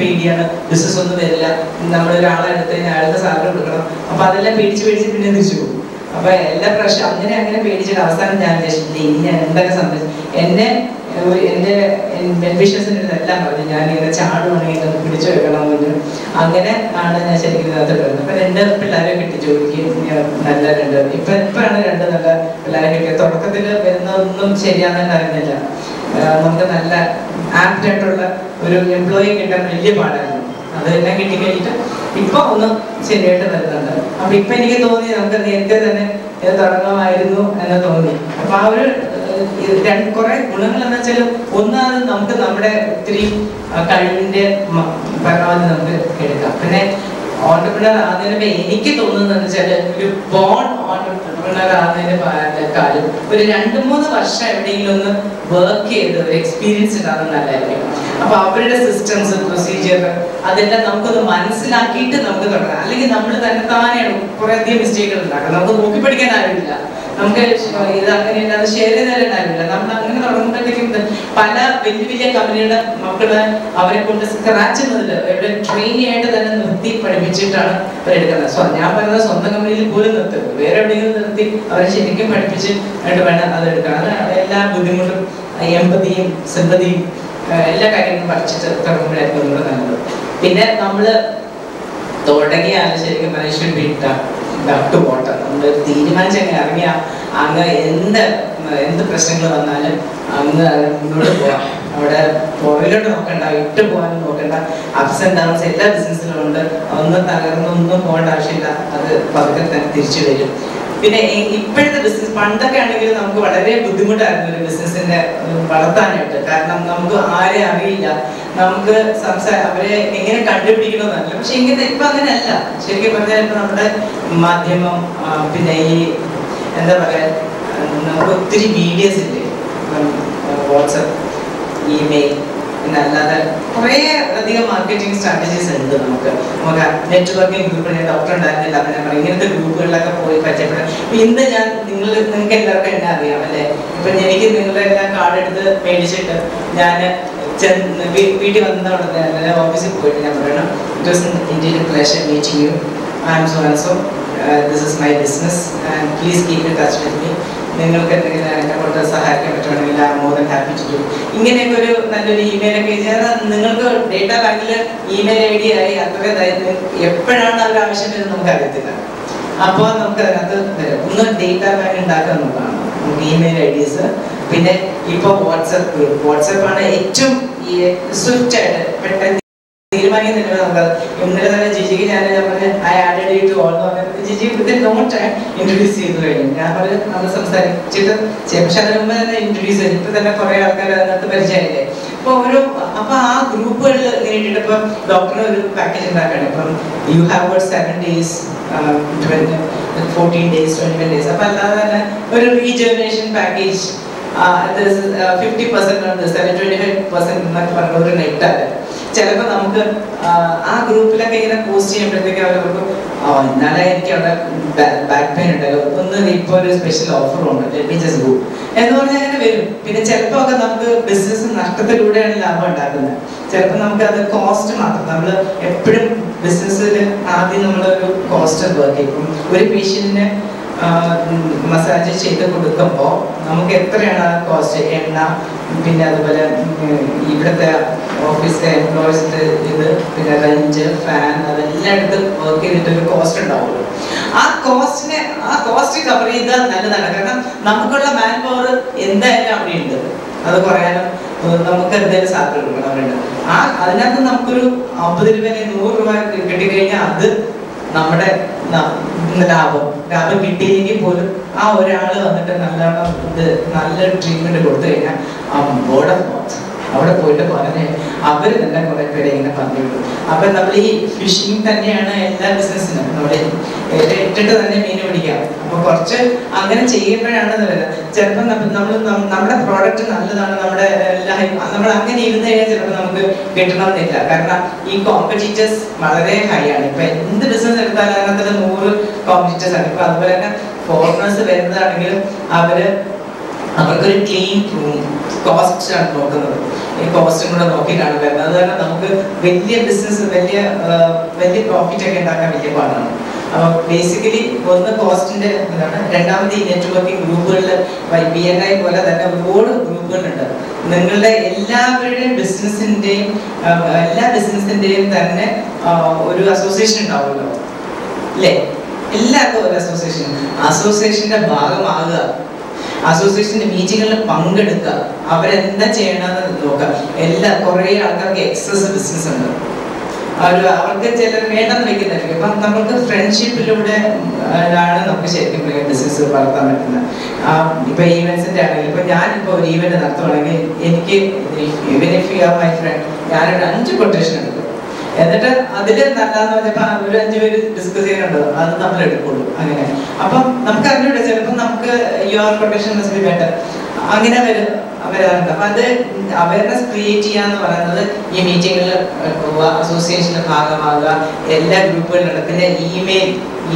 പേടിയാണ്, ബിസിനസ് ഒന്നും വരില്ല, നമ്മളൊരാളെ എടുത്ത് കഴിഞ്ഞാൽ അയാൾക്ക് സാലറി കൊടുക്കണം. അപ്പൊ അതെല്ലാം പേടിച്ച് പിന്നെ തിരിച്ചു പോകും. അപ്പൊ എല്ലാ പ്രാവശ്യം അങ്ങനെ പേടിച്ചിട്ട് അവസാനം ഞാൻ വിചാരിച്ചില്ല ഇനി ഞാൻ എന്തൊക്കെ സംഭവിച്ചു എൻ്റെ വെൽവിഷേഴ്സിൻ്റെ അടുത്തെല്ലാം പറഞ്ഞു ഞാൻ ഇങ്ങനെ ചാടുവാണെങ്കിൽ അത് പിടിച്ചു വെക്കണമെന്ന് പറഞ്ഞു. അങ്ങനെ ആണ് ഞാൻ ശരിക്കും ഇതിനകത്ത് വരുന്നത്. അപ്പൊ 2 പിള്ളേരെ കിട്ടി ജോലിക്ക്, നല്ല 2 ഇപ്പോഴാണ് 2 നല്ല പിള്ളേരെ കിട്ടിയത്. തുടക്കത്തിൽ വരുന്നതൊന്നും ശരിയാണെന്ന് അറിയുന്നില്ല. നമുക്ക് നല്ല ആപ്റ്റായിട്ടുള്ള ഒരു എംപ്ലോയി കിട്ടാൻ വലിയ പാടായിരുന്നു. അതെല്ലാം കിട്ടിക്കഴിഞ്ഞിട്ട് ഇപ്പൊ ഒന്ന് ശരിയായിട്ട് വരുന്നുണ്ട്. അപ്പൊ ഇപ്പൊ എനിക്ക് തോന്നി നമുക്ക് നേരത്തെ തന്നെ ഇത് തുടങ്ങാമായിരുന്നു എന്ന് തോന്നി. അപ്പൊ ആ ഒരു കുറെ ഗുണങ്ങൾ എന്ന് വെച്ചാൽ ഒന്നാമത് നമുക്ക് നമ്മുടെ ഒത്തിരി കഴിവിന്റെ പരമാവധി നമുക്ക് എടുക്കാം. പിന്നെ ഓൺടർപ്രണർ ആകുന്നതിന് എനിക്ക് തോന്നുന്നത് വെച്ചാൽ ഒരു ബോൺ ഓൺടർപ്രണർ ആകുന്നതിനെക്കാളും ഒരു 2-3 വർഷം എവിടെയെങ്കിലും ഒന്ന് വർക്ക് ചെയ്ത് ഒരു എക്സ്പീരിയൻസ് ഉണ്ടാകുന്നത് നല്ലതായിരിക്കും. അപ്പൊ അവരുടെ സിസ്റ്റംസ് പ്രൊസീജിയർ അതെല്ലാം നമുക്കൊന്ന് മനസ്സിലാക്കിയിട്ട് നമുക്ക് തുടങ്ങാം. അല്ലെങ്കിൽ നമ്മൾ തന്നെത്താനെയാണ് കുറെ അധികം മിസ്റ്റേക്കുകൾ ഉണ്ടാക്കുന്നത്. നമുക്ക് നോക്കി പഠിക്കാൻ ആരുമില്ല, നമുക്ക് ഇത് അങ്ങനെയല്ല അത് ഷെയർ ചെയ്ത് തരാൻ ആരുമില്ല. നമ്മൾ അങ്ങനെ തുടങ്ങുമ്പോഴത്തേക്കും പല വലിയ കമ്പനിയുടെ മക്കള് അവരെ കൊണ്ട് സ്ക്രാച്ച് മുതൽ ഇവിടെ ട്രെയിനിങ് ആയിട്ട് തന്നെ നിർത്തി പഠിപ്പിച്ചിട്ടാണ് അവരെടുക്കുന്നത്. ഞാൻ പറയുന്നത് സ്വന്തം കമ്പനിയിൽ പോലും നിർത്തരുത്, വേറെ എവിടെയെങ്കിലും നിർത്തി അവരെ ശരിക്കും പഠിപ്പിച്ച് ആയിട്ട് വേണം അത് എടുക്കണം. അത് എല്ലാ ബുദ്ധിമുട്ടും എമ്പതിയും സിമ്പതിയും എല്ലാ കാര്യങ്ങളും പഠിച്ചിട്ട് തുടങ്ങുമ്പോഴായിരിക്കും ഒന്നുകൂടെ നല്ലത്. പിന്നെ നമ്മള് തുടങ്ങിയാൽ ശരിക്കും മനുഷ്യൻ ടു വാട്ടർ നമ്മൾ തീരുമാനിച്ചങ്ങനെ ഇറങ്ങിയ അങ്ങ് എന്ത് പ്രശ്നങ്ങൾ വന്നാലും അങ്ങ് മുന്നോട്ട് പോവാം. അവിടെ പുറകിലോട്ട് നോക്കണ്ട, ഇട്ട് പോകാനും നോക്കണ്ട. അപ്സ് ആൻഡ് ഡൗൺസ് എല്ലാ ബിസിനസ്സിലും ഉണ്ട്. ഒന്നും തകർന്നൊന്നും പോകേണ്ട ആവശ്യമില്ല, അത് പതുക്കെ തന്നെ തിരിച്ചു വരും. പിന്നെ ഇപ്പോഴത്തെ ബിസിനസ് പണ്ടൊക്കെ ആണെങ്കിൽ നമുക്ക് വളരെ ബുദ്ധിമുട്ടായിരുന്നു ഒരു ബിസിനസിന്റെ വളർത്താനായിട്ട്. കാരണം നമുക്ക് ആരെ അറിയില്ല, നമുക്ക് അവരെ എങ്ങനെ കണ്ടുപിടിക്കണമെന്നല്ല. പക്ഷെ ഇങ്ങനെ ഇപ്പൊ അങ്ങനെയല്ല. ശരിക്കും പറഞ്ഞാൽ ഇപ്പൊ നമ്മുടെ മാധ്യമം പിന്നെ ഈ എന്താ പറയാ നമുക്ക് ഒത്തിരി വീഡിയോസ് ഇല്ലേ, വാട്സപ്പ്, ഇമെയിൽ, പിന്നെ അല്ലാതെ കുറേ അധികം മാർക്കറ്റിംഗ് സ്ട്രാറ്റജീസ് ഉണ്ട്. നമുക്ക് നെറ്റ്വർക്കിംഗ് ഗ്രൂപ്പ്, ഞാൻ ഡോക്ടർ ഉണ്ടായിരുന്നില്ല അപ്പൊ ഞാൻ പറയും ഇങ്ങനത്തെ ഗ്രൂപ്പുകളിലൊക്കെ പോയി പരിചയപ്പെടാം. ഇന്ന് നിങ്ങൾക്ക് എല്ലാവർക്കും എന്നെ അറിയാം അല്ലേ. ഇപ്പൊ എനിക്ക് നിങ്ങളുടെ എല്ലാം കാർഡ് എടുത്ത് മേടിച്ചിട്ട് ഞാൻ വീട്ടിൽ വന്ന ഉടനെ ഓഫീസിൽ പോയിട്ട് ഞാൻ പറയണം it was Indian pleasure meeting you, I am so and so, this is my business and please keep in touch with me. നിങ്ങൾക്ക് എന്തെങ്കിലും എന്നെ കൊണ്ട് സഹായിക്കാൻ പറ്റുവാണെങ്കിൽ I am more than happy to do. ഇങ്ങനെയൊക്കെ ഒരു നല്ലൊരു ഇമെയിലൊക്കെ ചെയ്താൽ നിങ്ങൾക്ക് ഡേറ്റാ ബാങ്കിൽ ഇമെയിൽ ഐ ഡി ആയി അത്രയും എപ്പോഴാണ് അവർ ആവശ്യം വരുന്നത് നമുക്ക് അറിയത്തില്ല. അപ്പോൾ നമുക്ക് അതിനകത്ത് ഒന്ന് ഡേറ്റാ ബാങ്ക് ഉണ്ടാക്കുക എന്നുള്ളതാണ്. നമുക്ക് ഇമെയിൽ ഐ ഡീസ്, പിന്നെ ഇപ്പോൾ വാട്സപ്പ് ഗ്രൂപ്പ്, വാട്സപ്പാണ് ഏറ്റവും സ്വിഫ്റ്റ് ആയിട്ട് പെട്ടെന്ന് തീരുമാനിക്കുന്നില്ല. നമുക്ക് ഇന്നലെ തന്നെ ജിജിക്ക് ഞാൻ പറഞ്ഞ I added you to all എന്ന് പറഞ്ഞപ്പോൾ Jiji within no time introduce ചെയ്തു കഴിഞ്ഞു. ഞാൻ പറഞ്ഞ് നമ്മൾ സംസാരിച്ചിട്ട് പക്ഷെ അതിന് മുമ്പ് തന്നെ ഇൻട്രൊഡ്യൂസ് ചെയ്തു. ഇപ്പൊ തന്നെ കുറെ ആൾക്കാർ അതിനകത്ത് പരിചയമില്ലേ. അപ്പൊ ആ ഗ്രൂപ്പുകളിൽ ഇങ്ങനെ ഇട്ടിട്ട് ഇപ്പം ഡോക്ടറിന് ഒരു പാക്കേജ് ഉണ്ടാക്കണം. ഇപ്പം you have got 7 days, 14 days, 21 days. അപ്പൊ അല്ലാതെ തന്നെ ഒരു റീജനറേഷൻ പാക്കേജ് 50% ഉണ്ട്, 25% എന്നൊക്കെ പറഞ്ഞ ഒരു നെറ്റാണ്. ചിലപ്പോൾ നമുക്ക് ആ ഗ്രൂപ്പിലൊക്കെ ഇങ്ങനെ പോസ്റ്റ് ചെയ്യുമ്പോഴത്തേക്കും അവർക്ക് ഇന്നലെ എനിക്ക് അവിടെ ബാക്ക് പെയിൻ ഉണ്ടല്ലോ, ഒന്ന് ഇപ്പോൾ ഒരു സ്പെഷ്യൽ ഓഫറുണ്ട്, ലെറ്റ് മീ ജസ്റ്റ് ഗോ എന്ന് പറഞ്ഞാൽ അങ്ങനെ വരും. പിന്നെ ചിലപ്പോൾ ഒക്കെ നമുക്ക് ബിസിനസ് നഷ്ടത്തിലൂടെയാണ് ലാഭം ഉണ്ടാക്കുന്നത്. ചിലപ്പോൾ നമുക്ക് അത് കോസ്റ്റ് മാത്രം, നമ്മൾ എപ്പോഴും ബിസിനസ്സിൽ ആദ്യം നമ്മളൊരു കോസ്റ്റ് വർക്ക് ചെയ്യും. ഒരു പേഷ്യന്റിന് മസാജ് ചെയ്ത് കൊടുക്കുമ്പോൾ നമുക്ക് എത്രയാണ് ആ കോസ്റ്റ്, എണ്ണ, പിന്നെ അതുപോലെ ഇവിടുത്തെ ഓഫീസിലെ എംപ്ലോയീസിന്റെ ഇത്, പിന്നെ റെന്റ്, ഫാൻ, അതെല്ലാം എടുത്ത് വർക്ക് ചെയ്തിട്ടൊരു കോസ്റ്റ് ഉണ്ടാവുള്ളൂ. ആ കോസ്റ്റ് കവർ ചെയ്താൽ നല്ലതാണ്. കാരണം നമുക്കുള്ള മാൻ പവർ എന്തായാലും അവിടെ ഉണ്ട്, അത് കുറയാനും നമുക്ക് എന്തെങ്കിലും സാധ്യത കൊടുക്കണം. അവരുണ്ട് അതിനകത്ത് നമുക്കൊരു 50 രൂപ 100 രൂപ കിട്ടിക്കഴിഞ്ഞാൽ അത് നമ്മുടെ ലാഭം കിട്ടിയില്ലെങ്കിൽ പോലും ആ ഒരാൾ വന്നിട്ട് നല്ലോണം നല്ലൊരു ട്രീറ്റ്മെന്റ് കൊടുത്തു കഴിഞ്ഞാൽ ആ ബോർഡ് ഓഫ് മൗത്ത് അവിടെ പോയിട്ട് പറഞ്ഞ് അവർ തന്നെ കുറെ പേരെ ഇങ്ങനെ പറഞ്ഞു വിടും. അപ്പൊ നമ്മൾ ഈ ഫിഷിംഗ് തന്നെയാണ് എല്ലാ ബിസിനസ്സിനും നമ്മൾ ഇട്ടിട്ട് തന്നെ മീൻ പിടിക്കാം. അപ്പൊ കുറച്ച് അങ്ങനെ ചെയ്യുമ്പോഴാണ് ചിലപ്പോൾ നമ്മുടെ പ്രോഡക്റ്റ് നല്ലതാണ്, നമ്മൾ അങ്ങനെ ഇരുന്ന് കഴിഞ്ഞാൽ ചിലപ്പോൾ നമുക്ക് കിട്ടണമെന്നില്ല. കാരണം ഈ കോമ്പറ്റീറ്റേഴ്സ് വളരെ ഹൈ ആണ്. ഇപ്പൊ എന്ത് ബിസിനസ് എടുത്താലും അതിനകത്ത് 100 കോമ്പറ്റീറ്റേഴ്സ് ആണ്. ഇപ്പൊ അതുപോലെ തന്നെ ഫോറിനേഴ്സ് വരുന്നതാണെങ്കിലും അവർക്കൊരു ക്ലീൻ റൂം, കോസ്റ്റ് ആണ് നോക്കുന്നത്. ഈ കോസ്റ്റും കൂടെ നോക്കിയിട്ടാണ് വരുന്നത്. അത് കാരണം നമുക്ക് വലിയ ബിസിനസ് വലിയ പ്രോഫിറ്റ് ഒക്കെ ഉണ്ടാക്കാൻ വലിയ പാടാണ്. അപ്പൊ ബേസിക്കലി ഒന്ന് കോസ്റ്റിന്റെ ഇതാണ്. രണ്ടാമത് ഈ നെറ്റ്വർക്കിംഗ് ഗ്രൂപ്പുകളിൽ BNI പോലെ തന്നെ ഒരുപാട് ഗ്രൂപ്പുകളുണ്ട്. നിങ്ങളുടെ എല്ലാ ബിസിനസിന്റെയും തന്നെ ഒരു അസോസിയേഷൻ ഉണ്ടാവുമല്ലോ അല്ലേ? എല്ലാവർക്കും ഒരു അസോസിയേഷന്റെ ഭാഗമാകുക, അസോസിയേഷന്റെ മീറ്റിങ്ങുകളിൽ പങ്കെടുക്കുക, അവരെന്താ ചെയ്യണമെന്ന് നോക്കുക. കുറെ ആൾക്കാർക്ക് എക്സസ് ബിസിനസ് ഉണ്ട്, അവർക്ക് ചിലർ വേണ്ടെന്ന് വെക്കുന്നില്ല. ഇപ്പം നമുക്ക് ഫ്രണ്ട്ഷിപ്പിലൂടെ ആണ് നമുക്ക് ശരിക്കും ബിസിനസ് വളർത്താൻ പറ്റുന്നത്. ഇപ്പൊ ഈവെന്റ്സിന്റെ ആണെങ്കിൽ ഇപ്പൊ ഞാനിപ്പോ ഒരു ഈവെന്റ് നടത്തുവാണെങ്കിൽ എനിക്ക് മൈ ഫ്രണ്ട് ഞാനൊരു 5 കൊട്ടേഷൻ എടുക്കും. എന്നിട്ട് അതിൽ നല്ലതെന്ന് പറഞ്ഞപ്പോ ഒരു 5 പേര് ഡിസ്കസ് ചെയ്യാനുണ്ടോ അത് നമ്മൾ എടുക്കുള്ളൂ. അങ്ങനെ അപ്പം നമുക്ക് അറിഞ്ഞൂടെ ചിലപ്പോൾ നമുക്ക് your quotation must be better അങ്ങനെ വരാറുണ്ട്. അപ്പൊ അത് അവയർനെസ് ക്രിയേറ്റ് ചെയ്യാന്ന് പറയുന്നത് ഈ മീറ്റിങ്ങുകളിൽ പോവുക, അസോസിയേഷന്റെ ഭാഗമാകുക, എല്ലാ ഗ്രൂപ്പുകളിലും. പിന്നെ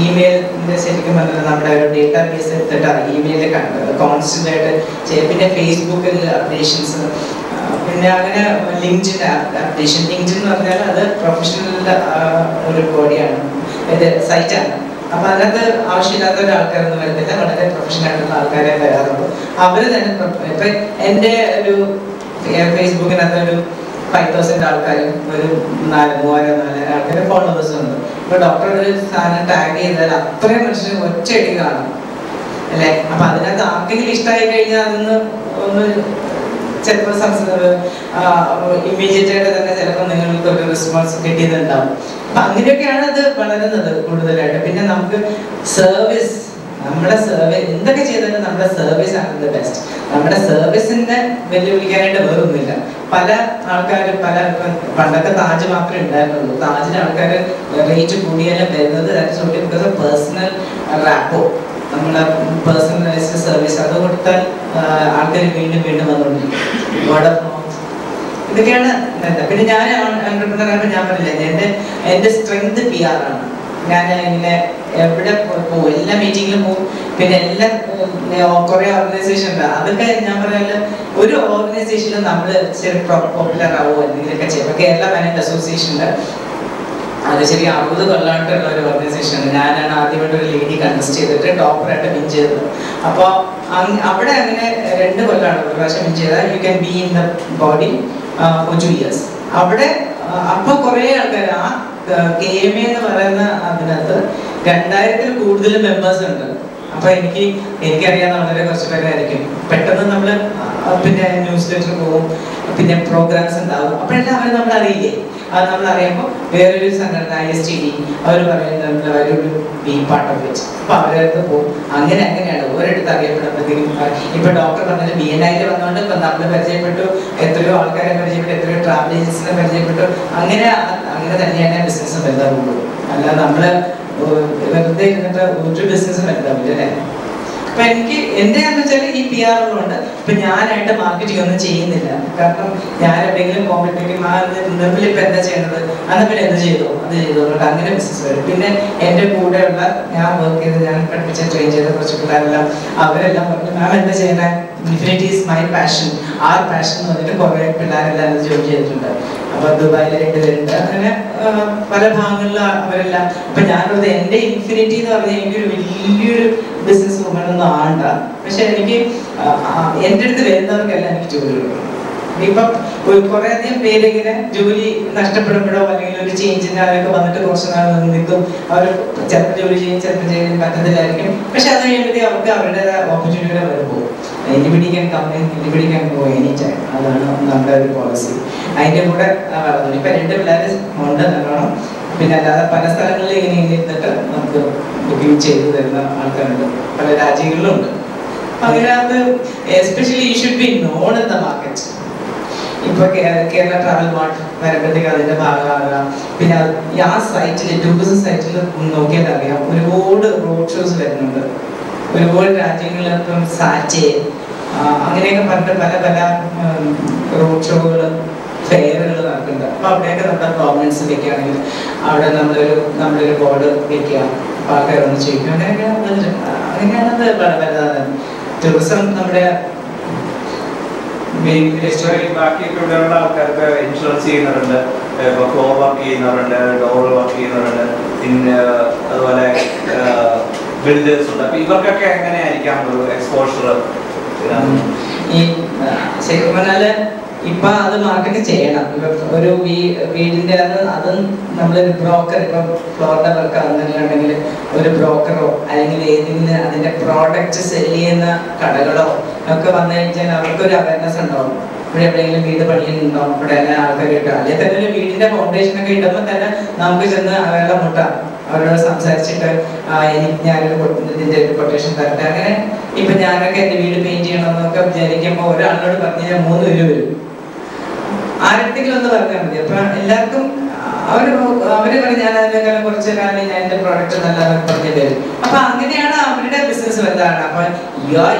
ഇമെയിലിന്റെ ശരിക്കും പറഞ്ഞാൽ നമ്മുടെ ഒരു ഡേറ്റാ ബേസ് എടുത്തിട്ടാണ് ഇമെയിലിൽ കോൺസ്റ്റന്റ് ആയിട്ട് ചെയ്യും. പിന്നെ ഫേസ്ബുക്കിൽ അപ്ഡേഷൻസ്, പിന്നെ അങ്ങനെ ലിങ്ക്ഡിൻ അപ്ഡേഷൻ. ലിങ്ക്ഡിൻ എന്ന് പറഞ്ഞാൽ അത് പ്രൊഫഷണലിന്റെ ഒരു ബോഡിയാണ്, സൈറ്റാണ്. അപ്പൊ അതിനകത്ത് ആവശ്യമില്ലാത്ത ഒരാൾക്കാരൊന്നും വരുന്നില്ല, വളരെ പ്രൊഫഷണൽ ആയിട്ടുള്ള ആൾക്കാരെ വരാറുള്ളൂ. അവര് തന്നെ ഇപ്പൊ എന്റെ ഒരു ഫേസ്ബുക്കിനകത്ത് ഒരു 5000 ആൾക്കാരും ഒരു 3000-4000 ആൾക്കാരെ ഫോളോവേഴ്സും ഉണ്ട്. ഇപ്പൊ ഡോക്ടർ ഒരു സാധനം ടാഗ് ചെയ്താൽ അത്രയും മനുഷ്യന് ഒറ്റയടി കാണും അല്ലെ? അപ്പൊ അതിനകത്ത് ആർക്കെങ്കിലും ഇഷ്ടമായി കഴിഞ്ഞാൽ അതൊന്ന് ഒന്ന് ചിലപ്പോൾ ഇമ്മീഡിയറ്റ് ആയിട്ട് തന്നെ ചിലപ്പോൾ നിങ്ങൾക്ക് ഒരു റെസ്പോൺസ് കിട്ടിയതുണ്ടാവും. അപ്പൊ അങ്ങനെയൊക്കെയാണ് അത് വളരുന്നത് കൂടുതലായിട്ട്. പിന്നെ നമുക്ക് സർവീസ്, നമ്മുടെ എന്തൊക്കെ ചെയ്താലും നമ്മുടെ സർവീസ് ആണ് ബെസ്റ്റ്. നമ്മുടെ സർവീസിനെ വെല്ലുവിളിക്കാനായിട്ട് വേറൊന്നുമില്ല. പല ആൾക്കാരും പണ്ടൊക്കെ താജ് മാത്രമേ ഉണ്ടായിരുന്നുള്ളൂ. താജിന് ആൾക്കാർ റേറ്റ് കൂടിയാലും വരുന്നത് ബിക്കോസ് പേഴ്സണൽ റാപ്പോ, നമ്മളെ പേഴ്സണലൈസ്ഡ് സർവീസ് അത് കൊടുത്താൽ ആൾക്കാർ വീണ്ടും വന്നുകൊണ്ടിരിക്കും. വേർഡ് ഓഫ് മൗത്ത് ഇതൊക്കെയാണ്. പിന്നെ ഞാൻ എന്റർപ്രണർ ആയപ്പോൾ ഞാൻ പറഞ്ഞില്ല, എന്റെ സ്ട്രെങ്ത് PR ആണ്. ഞാൻ ഇങ്ങനെ എവിടെ പോകും, എല്ലാ മീറ്റിങ്ങിലും പോകും. പിന്നെ എല്ലാ കുറെ ഓർഗനൈസേഷൻ ഉണ്ട്. അതൊക്കെ ഞാൻ പറയാല് ഒരു ഓർഗനൈസേഷനിൽ നമ്മൾ പോപ്പുലർ ആവുമോ എന്തെങ്കിലുമൊക്കെ ചെയ്യും. കേരള മാനേജ് അസോസിയേഷനിൽ അത് ശരി 60 കൊല്ലമായിട്ടുള്ള ഒരു ഓർഗനൈസേഷനാണ്. ഞാനാണ് ആദ്യമായിട്ട് ഒരു ലേഡി കണ്ടസ്റ്റ് ചെയ്തിട്ട് ടോപ്പറായിട്ട് വിൻ ചെയ്തത്. അപ്പോൾ അവിടെ അങ്ങനെ 2 കൊല്ലമാണ്. ഒരു പ്രാവശ്യം വിൻ ചെയ്താൽ you can be in the body for 2 years. അവിടെ അപ്പൊ കുറെ ആൾക്കാർ ആ KMA എന്ന് പറയുന്ന അതിനകത്ത് 2000-ൽ കൂടുതൽ മെമ്പേഴ്സ് ഉണ്ട്. അപ്പൊ എനിക്കറിയാവുന്ന വളരെ കുറച്ച് പേരായിരിക്കും. പെട്ടെന്ന് നമ്മള് പിന്നെ ന്യൂസ് ലെറ്റർ പോകും, പിന്നെ പ്രോഗ്രാംസ് ഉണ്ടാവും. അപ്പോഴെല്ലാം അവർ നമ്മൾ അറിയില്ലേ. അത് നമ്മൾ അറിയുമ്പോൾ വേറൊരു സംഘടന ISTD അവർ പറയുന്നത് അവരൊരു ബി പാർട്ട് ഓഫ് ഇറ്റ്. അപ്പൊ അവരടുത്ത് പോകും. അങ്ങനെയാണ് ഒരിടത്ത് അറിയപ്പെടുമ്പോഴത്തേക്കും. ഇപ്പൊ ഡോക്ടർ പറഞ്ഞത് BNI വന്നുകൊണ്ട് ഇപ്പൊ നമ്മൾ പരിചയപ്പെട്ടു, എത്രയോ ആൾക്കാരെ പരിചയപ്പെട്ടു, എത്രയോ ട്രാവൽ ഏജൻസിനെ പരിചയപ്പെട്ടു. അങ്ങനെ തന്നെയാണ് ബിസിനസ് വലുതാവുള്ളൂ. അല്ലാതെ നമ്മള് വെറുതെ ഇരുന്നിട്ട് ഒരു ബിസിനസ് വലുതാവില്ല അല്ലേ? അപ്പൊ എന്റെയാണെന്ന് വെച്ചാൽ ഈ PR ഉള്ളതുകൊണ്ട് ഇപ്പൊ ഞാനായിട്ട് മാർക്കറ്റിംഗ് ഒന്നും ചെയ്യുന്നില്ല. കാരണം ഞാൻ എവിടെയെങ്കിലും പോകുമ്പോഴത്തേക്കും ആ നിർമ്മിൽ ഇപ്പൊ എന്താ ചെയ്യേണ്ടത്, അന്നപ്പിൽ എന്ത് ചെയ്തോ അത് ചെയ്തോണ്ട് അങ്ങനെ ബിസിനസ് വരും. പിന്നെ എന്റെ കൂടെയുള്ള ഞാൻ വർക്ക് ചെയ്ത് ഞാൻ പഠിപ്പിച്ച ട്രെയിൻ ചെയ്ത കുറച്ച് പിള്ളേരെല്ലാം അവരെല്ലാം പറഞ്ഞു, മാം എന്താ ചെയ്യണേ, ഇൻഫിനിറ്റി ഈസ് മൈ പാഷൻ. ആ പാഷൻ എന്ന് പറഞ്ഞിട്ട് കുറെ പിള്ളേരെല്ലാം ജോലി ചെയ്തിട്ടുണ്ട്. അപ്പൊ ദുബായിൽ 2 പേരുണ്ട്. അങ്ങനെ പല ഭാഗങ്ങളിലും അവരെല്ലാം. അപ്പൊ ഞാനത് എന്റെ ഇൻഫിനിറ്റി എന്ന് പറഞ്ഞാൽ എനിക്കൊരു വലിയൊരു ബിസിനസ് വുമനൊന്നും ആണ്ട. പക്ഷെ എനിക്ക് എൻ്റെ അടുത്ത് വരുന്നവർക്കെല്ലാം എനിക്ക് ജോലി കൊടുക്കണം. ഇപ്പം കുറെ അധികം പേരിങ്ങനെ ജോലി നഷ്ടപ്പെടുമ്പോഴോ അല്ലെങ്കിൽ ഒരു ചേഞ്ചിന് അവരൊക്കെ വന്നിട്ട് കുറച്ച് നാൾ നിൽക്കും. അവർ ചിലപ്പോൾ ജോലി ചെയ്യും, ചിലപ്പോൾ ചെയ്യാൻ പറ്റത്തില്ലായിരിക്കും. പക്ഷെ അത് കഴിയുമ്പോഴത്തേക്ക് അവർക്ക് അവരുടെ ഓപ്പർച്യൂണിറ്റികൾ വരുമ്പോൾ anybody can go any time. അതാണ് നമ്മുടെ ഒരു പോളിസി. അതിൻ്റെ കൂടെ വളർന്നു. ഇപ്പം 2 പിള്ളേർ ഉണ്ട് നല്ലോണം. പിന്നെ അല്ലാതെ പല സ്ഥലങ്ങളിൽ ഇങ്ങനെ ഇരുന്നിട്ട് നമുക്ക് ബുക്കിംഗ് ചെയ്തു തരുന്ന ആൾക്കാരുണ്ട്, പല രാജ്യങ്ങളിലുണ്ട്. അതിനകത്ത് especially you should be non in the market. ഇപ്പൊ കേരള ട്രാവൽ മാർട്ട് വരുമ്പോഴത്തേക്ക് അതിന്റെ ഭാഗമാകുക. പിന്നെ ആ സൈറ്റിൽ, ടൂറിസം സൈറ്റിൽ നോക്കിയാൽ അറിയാം, ഒരുപാട് റോഡ് ഷോസ് വരുന്നുണ്ട്. ഒരുപാട് രാജ്യങ്ങളിൽ ഇപ്പം സാറ്റേ അങ്ങനെയൊക്കെ പറഞ്ഞിട്ട് പല പല റോഡ് ഷോകളും ഫെയറുകൾ നടക്കുന്നുണ്ട്. അപ്പൊ അവിടെയൊക്കെ നമ്മുടെ പ്രോബ്ലംസ് വെക്കുകയാണെങ്കിൽ അവിടെ നമ്മളൊരു ബോർഡ് വെക്കുക, അപ്പൊ ആൾക്കാരൊന്ന് ചോദിക്കും. അങ്ങനെയാണത് വലുതാണ് ടൂറിസം. നമ്മുടെ ബാക്കിയൊക്കെ ഇവിടെയുള്ള ആൾക്കാർക്ക് ഇൻഷുറൻസ് ചെയ്യുന്നവരുണ്ട്, ഫ്ലോർ വർക്ക് ചെയ്യുന്നവരുണ്ട്, ഡോർ വർക്ക് ചെയ്യുന്നവരുണ്ട്, പിന്നെ അതുപോലെ ബിൽഡേഴ്സ് ഉണ്ട്. അപ്പൊ ഇവർക്കൊക്കെ എങ്ങനെയായിരിക്കാം ഒരു എക്സ്പോഷർ? ഈ ശരിക്കും പറഞ്ഞാല് ഇപ്പൊ അത് മാർക്കറ്റ് ചെയ്യണം. ഇപ്പൊ ഒരു വീടിന്റെ അത് നമ്മളൊരു ബ്രോക്കർ, ഇപ്പൊ ഫ്ലോറിന്റെ വർക്ക് ആണെന്നുണ്ടെങ്കിൽ ഒരു ബ്രോക്കറോ അല്ലെങ്കിൽ ഏതെങ്കിലും അതിന്റെ പ്രോഡക്റ്റ് സെല് ചെയ്യുന്ന കടകളോ ഒക്കെ വന്നു കഴിഞ്ഞാൽ അവർക്കൊരു അവയർനെസ് ഉണ്ടാവും. ഇവിടെ എവിടെയെങ്കിലും വീട് പണിയുന്നുണ്ടാവും, ഇവിടെ എല്ലാ ആൾക്കാർ കിട്ടുക. അല്ലെങ്കിൽ തന്നെ ഒരു വീടിന്റെ ഫൗണ്ടേഷൻ ഒക്കെ ഇടുമ്പോൾ തന്നെ നമുക്ക് ചെന്ന് അവരുടെ മുട്ടാം, അവരോട് സംസാരിച്ചിട്ട് ഞാനൊരു ഇതിന്റെ ഒരു കൊട്ടേഷൻ തരട്ടെ. അങ്ങനെ ഇപ്പൊ ഞാനൊക്കെ എന്റെ വീട് പെയിന്റ് ചെയ്യണമെന്നൊക്കെ വിചാരിക്കുമ്പോൾ ഒരാളോട് പറഞ്ഞു കഴിഞ്ഞാൽ 3 രൂപ വരും. ആരെങ്കിലും ഒന്ന് പറഞ്ഞാൽ മതി. അപ്പൊ എല്ലാവർക്കും അവര് പറഞ്ഞ് ഞാൻ അതിനേക്കാളും കുറച്ച് കാലം ഞാൻ എന്റെ പ്രോഡക്റ്റ് നല്ലതെന്ന് പറഞ്ഞു തരും. അപ്പൊ അങ്ങനെയാണ് അവരുടെ ബിസിനസ് വലുതാണ്. അപ്പൊ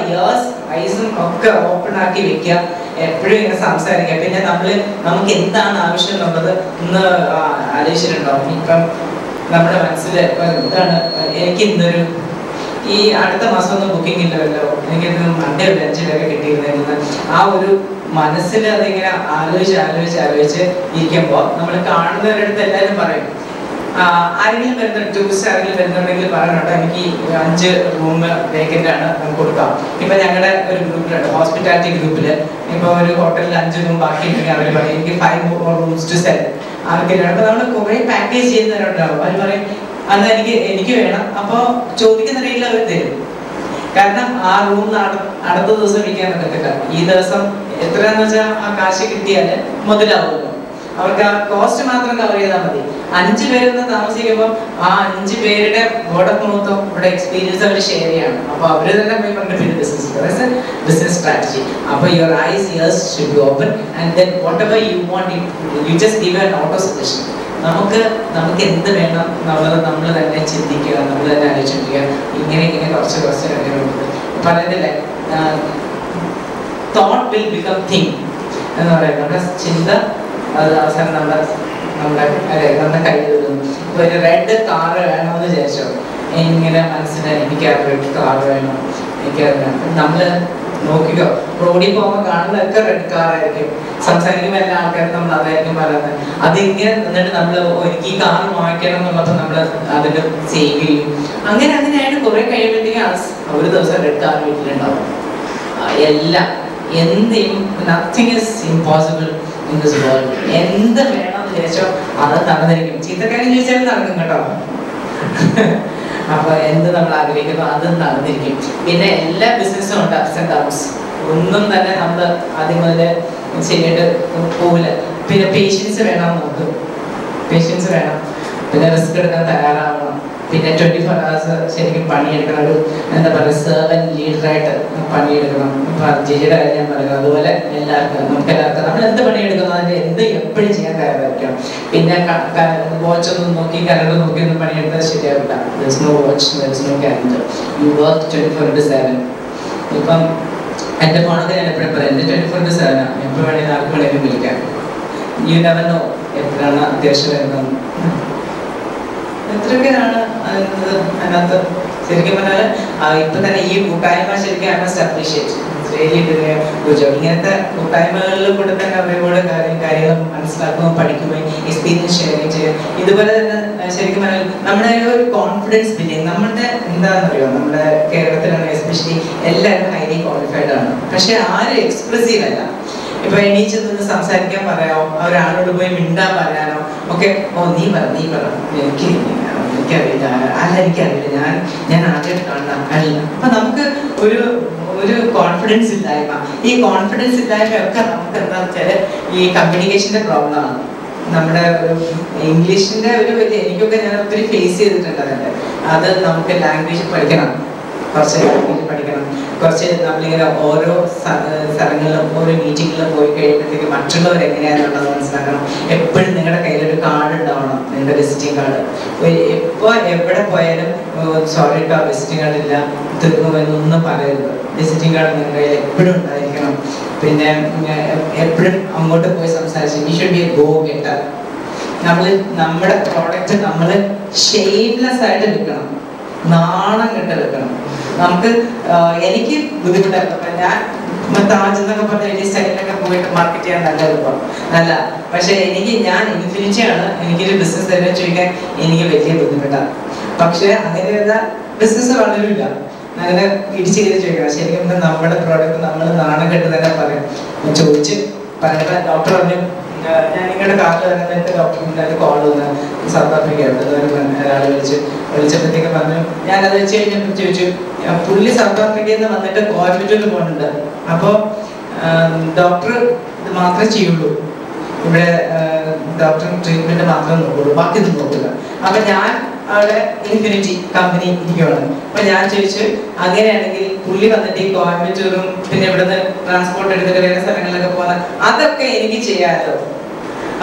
ഐസും ഒക്കെ ഓപ്പൺ ആക്കി വെക്കുക, എപ്പോഴും ഇങ്ങനെ സംസാരിക്കുക. പിന്നെ നമുക്ക് എന്താണ് ആവശ്യം എന്നുള്ളത് ഒന്ന് ആലോചിച്ചിട്ടുണ്ടാവും. ഇപ്പം നമ്മുടെ മനസ്സിൽ എന്താണ്, എനിക്ക് ഇന്നൊരു ഈ അടുത്ത മാസം ഒന്നും ബുക്കിംഗ് ഇല്ലല്ലോ, എനിക്കിത് മൺഡേ ഒരു 5 വരെ കിട്ടിയിരുന്ന ആ ഒരു മനസ്സിൽ അതിങ്ങനെ ആലോചിച്ച് ഇരിക്കുമ്പോൾ നമ്മൾ കാണുന്നവരടുത്ത് എല്ലാവരും പറയും, ആരെങ്കിലും വരുന്നുണ്ട്, ടൂറിസ്റ്റ് ആരെങ്കിലും വരുന്നുണ്ടെങ്കിൽ പറയണോട്ടോ, എനിക്ക് 5 റൂം വേക്കൻ്റ് ആണ്, നമുക്ക് കൊടുക്കാം. ഇപ്പൊ ഞങ്ങളുടെ ഒരു ഗ്രൂപ്പിലുണ്ട്, ഹോസ്പിറ്റാലിറ്റി ഗ്രൂപ്പില്, ഇപ്പൊ ഒരു ഹോട്ടലിൽ 5 റൂം ബാക്കി ഉണ്ടെങ്കിൽ അവർ പറയും എനിക്ക് 5 more rooms to sell. ആർക്കെല്ലാം അപ്പൊ നമ്മൾ കുറെ പാക്കേജ് ചെയ്യുന്നവരുണ്ടാവും. അവർ പറയും അന്ന് എനിക്ക് വേണം. അപ്പൊ ചോദിക്കുന്ന രീതിയിൽ അവർ തരും. കാരണം ആ റൂം അടുത്ത ദിവസം വിൽക്കാൻ പറ്റത്തില്ല. ഈ ദിവസം എത്രയാന്ന് വെച്ചാൽ ആ കാശ് കിട്ടിയാല് മുതലാവുമല്ലോ. അവർക്ക് ആ കോസ്റ്റ് മാത്രം കവർ ചെയ്താൽ മതി. 5 പേരൊന്ന് താമസിക്കുമ്പോൾ ആ 5 പേരുടെ ബോർഡൊക്കെ മൊത്തം ഇവിടെ എക്സ്പീരിയൻസ് അവർ ഷെയർ ചെയ്യാണ്. അപ്പൊ അവര് തന്നെ പോയി പറഞ്ഞിട്ട് ബിസിനസ് സ്ട്രാറ്റജി. അപ്പൊ your eyes years should be open and then what ever you want you just give an auto suggestion. നമുക്ക് എന്ത് വേണം എന്നുള്ളത് നമ്മൾ തന്നെ ചിന്തിക്കുക, നമ്മൾ തന്നെ ആലോചിക്കുക. ഇങ്ങനെ കുറച്ച് പറയുന്നില്ലേ, തോട്ട് വിൽ ബിക്കം തിങ് എന്ന് പറയുന്നത്. നമ്മുടെ ചിന്ത അത് അവസാനം നമ്മുടെ കയ്യിൽ വരുന്നു. ഇപ്പൊ ഒരു റെഡ് കാറ് വേണമെന്ന് വിചാരിച്ചോ, ഇങ്ങനെ മനസ്സിന് എനിക്ക് ആ റെഡ് കാറ് വേണം, നമ്മള് നോക്കിക്കോ, റോഡിൽ പോകുമ്പോൾ കാണുന്നതൊക്കെ റെഡ് കാറായിരിക്കും. സംസാരിക്കുമ്പോൾ എല്ലാ ആൾക്കാരും നമ്മൾ അതായിരിക്കും പറയുന്നത്. അതിങ്ങനെ നിന്നിട്ട് നമ്മൾ എനിക്ക് ഈ കാർ വാങ്ങിക്കണം എന്നുള്ളപ്പോൾ നമ്മൾ അതിന് സേവ് ചെയ്യും. അങ്ങനെയായിട്ട് കുറെ കഴിയുമ്പോഴത്തേക്കും ഒരു ദിവസം റെഡ് കാർ വീട്ടിലുണ്ടാവും. എല്ലാം nothing is impossible in this world. എന്ത് വേണമെന്ന് വിചാരിച്ചോ അത് നടന്നിരിക്കും. ചീത്തക്കാര്യം ചോദിച്ചാലും നടക്കും കേട്ടോ. അപ്പൊ എന്ത് നമ്മൾ ആഗ്രഹിക്കുന്നു അത് നടന്നിരിക്കും. പിന്നെ എല്ലാ ബിസിനസ്സും ഉണ്ട് അപ്സ് ആൻഡ് ഡൗൺസ്. ഒന്നും തന്നെ നമ്മൾ ആദ്യം മുതൽ ശരിയായിട്ട് പോവില്ല. പിന്നെ പേഷ്യൻസ് വേണം, നമുക്ക് പേഷ്യൻസ് വേണം. പിന്നെ റിസ്ക് എടുക്കാൻ തയ്യാറാവണം. പിന്നെ 24 hours ശരിക്കും പണിയെടുക്കണം. ഒരു എന്താ പറയുക, സെർവൻ ലീഡറായിട്ട് പണിയെടുക്കണം. ഇപ്പൊ ജിജിയുടെ കാര്യം ഞാൻ പറയുന്നത് അതുപോലെ നമുക്ക് എല്ലാവർക്കും നമ്മൾ എന്ത് പണിയെടുക്കുന്നു അതിന്റെ എപ്പോഴും ചെയ്യാൻ തയ്യാറായിരിക്കണം. പിന്നെ വാച്ചൊന്നും നോക്കി കലണ്ടർ നോക്കി ഒന്നും പണിയെടുത്താൽ ശരിയാവില്ല. No watch, no calendar, you work 24/7. ഇപ്പം എൻ്റെ ഫോണൊക്കെ ഞാൻ എപ്പോഴും പറയാം, എൻ്റെ 24/7 എപ്പോൾ വേണമെങ്കിലും ആർക്ക് വേണമെങ്കിലും വിളിക്കാം. യു നെവർ നോ എപ്പോഴാണ് അത്യാവശ്യം വരുന്നത്. എത്രയൊക്കെയാണ് അതിനകത്ത് ശരിക്കും പറഞ്ഞാൽ ഇപ്പൊ തന്നെ ഈ കൂട്ടായ്മ ശരിക്കും ഐ മസ്റ്റ് അപ്രീഷിയേറ്റ്. ഇങ്ങനത്തെ കൂട്ടായ്മകളിൽ കൂടെ തന്നെ അവരോട് കാര്യങ്ങൾ മനസ്സിലാക്കുകയും പഠിക്കുകയും എക്സ്പീരിയൻസ് ഷെയറിങ് ചെയ്യും. ഇതുപോലെ തന്നെ ശരിക്കും പറഞ്ഞാൽ നമ്മുടെ ഒരു കോൺഫിഡൻസ് ബിൽഡിങ്. നമ്മുടെ എന്താണെന്നറിയോ, നമ്മുടെ കേരളത്തിലാണ് എസ്പെഷ്യലി എല്ലാവരും ഹൈലി ക്വാളിഫൈഡ് ആണ്, പക്ഷെ ആരും എക്സ്പ്രസീവ് അല്ല. ഇപ്പൊ എണീച്ച് നിന്ന് സംസാരിക്കാൻ പറയാമോ, ഒരാളോട് പോയി മിണ്ടാൻ പറയാനോ ഒക്കെ, നീ പറ എനിക്കറിയില്ല, എനിക്കറിയില്ല, ഞാൻ ആദ്യമായിട്ട് കാണാം അല്ല. അപ്പൊ നമുക്ക് ഒരു കോൺഫിഡൻസ് ഇല്ലായ്മ. ഈ കോൺഫിഡൻസ് ഇല്ലായ്മയൊക്കെ നമുക്ക് എന്താ വെച്ചാല് ഈ കമ്മ്യൂണിക്കേഷന്റെ പ്രോബ്ലമാണ്. നമ്മുടെ ഒരു ഇംഗ്ലീഷിന്റെ ഒരു വലിയ എനിക്കൊക്കെ ഞാൻ ഒത്തിരി ഫേസ് ചെയ്തിട്ടുണ്ട് അതിൻ്റെ. അത് നമുക്ക് ലാംഗ്വേജ് പഠിക്കണം, കുറച്ച് ലാംഗ്വേജ് പഠിക്കണം, കുറച്ച് നമ്മളിങ്ങനെ ഓരോ സ്ഥലങ്ങളിലും ഓരോ മീറ്റിങ്ങിലും പോയി കഴിയുമ്പോഴത്തേക്ക് മറ്റുള്ളവർ എങ്ങനെയാണെന്നുള്ളത് മനസ്സിലാക്കണം. എപ്പോഴും നിങ്ങളുടെ കയ്യിലൊരു കാർഡ് ഉണ്ടാവണം, നിങ്ങളുടെ വിസിറ്റിംഗ് കാർഡ്. എപ്പോൾ എവിടെ പോയാലും സോറി കേട്ടോ വിസിറ്റിംഗ് കാർഡ് ഇല്ല തീർന്നുപോയെന്നൊന്നും പറയരുത്. വിസിറ്റിംഗ് കാർഡ് നിങ്ങളുടെ കയ്യിൽ എപ്പോഴും ഉണ്ടായിരിക്കണം. പിന്നെ എപ്പോഴും അങ്ങോട്ട് പോയി സംസാരിച്ച് we should be A go getter. നമ്മൾ നമ്മുടെ പ്രോഡക്റ്റ് നമ്മൾ ഷെയിംലെസ് ആയിട്ട് എടുക്കണം, നാണം കെട്ട് എടുക്കണം. നമുക്ക് എനിക്ക് ബുദ്ധിമുട്ടായിരുന്നു. അപ്പം ഞാൻ താജ് എന്നൊക്കെ പറഞ്ഞ വലിയ സ്റ്റൈലിലൊക്കെ പോയിട്ട് മാർക്കറ്റ് ചെയ്യാൻ നല്ല എളുപ്പം നല്ല. പക്ഷെ ഞാൻ ഇൻഫിനിറ്റിയാണ്, എനിക്കൊരു ബിസിനസ് തരുന്ന ചോദിക്കാൻ എനിക്ക് വലിയ ബുദ്ധിമുട്ടാണ്. പക്ഷെ അങ്ങനെയുള്ള ബിസിനസ് വളരില്ല. അങ്ങനെ ഇടിച്ച് കയറി ചോദിക്കണം. ശരിക്കും നമ്മുടെ പ്രോഡക്റ്റ് നമ്മൾ നാണം കെട്ട് തന്നെ പറയും. ചോദിച്ച് പറഞ്ഞപ്പോൾ ഡോക്ടർ പറഞ്ഞു, ഞാൻ നിങ്ങളുടെ കാറിൽ വരുന്നതായിട്ട് ഡോക്ടറിൻ്റെ കോൾ വന്ന് സൗത്ത് ആഫ്രിക്ക ഒരാൾ വിളിച്ചപ്പോഴത്തേക്ക് പറഞ്ഞു. ഞാനത് വെച്ച് കഴിഞ്ഞപ്പോൾ ചോദിച്ചു, പുള്ളി സൗത്ത് ആഫ്രിക്കയിൽ നിന്ന് വന്നിട്ട് കോയമ്പത്തൂരിൽ പോകുന്നുണ്ട്. അപ്പോൾ ഡോക്ടർ ഇത് മാത്രമേ ചെയ്യുള്ളൂ, ഇവിടെ ഡോക്ടർ ട്രീറ്റ്മെന്റ് മാത്രമേ നോക്കുള്ളൂ, ബാക്കി ഒന്നും നോക്കില്ല. അപ്പൊ ഞാൻ അവിടെ ഇൻഫിനിറ്റി കമ്പനി ഇരിക്കുകയാണ്. അപ്പൊ ഞാൻ ചോദിച്ചു, അങ്ങനെയാണെങ്കിൽ പുള്ളി വന്നിട്ട് ഈ കോയമ്പത്തൂരും പിന്നെ ഇവിടുന്ന് ട്രാൻസ്പോർട്ട് എടുത്തിട്ട് വേറെ സ്ഥലങ്ങളിലൊക്കെ പോകുന്ന അതൊക്കെ എനിക്ക് ചെയ്യാമല്ലോ.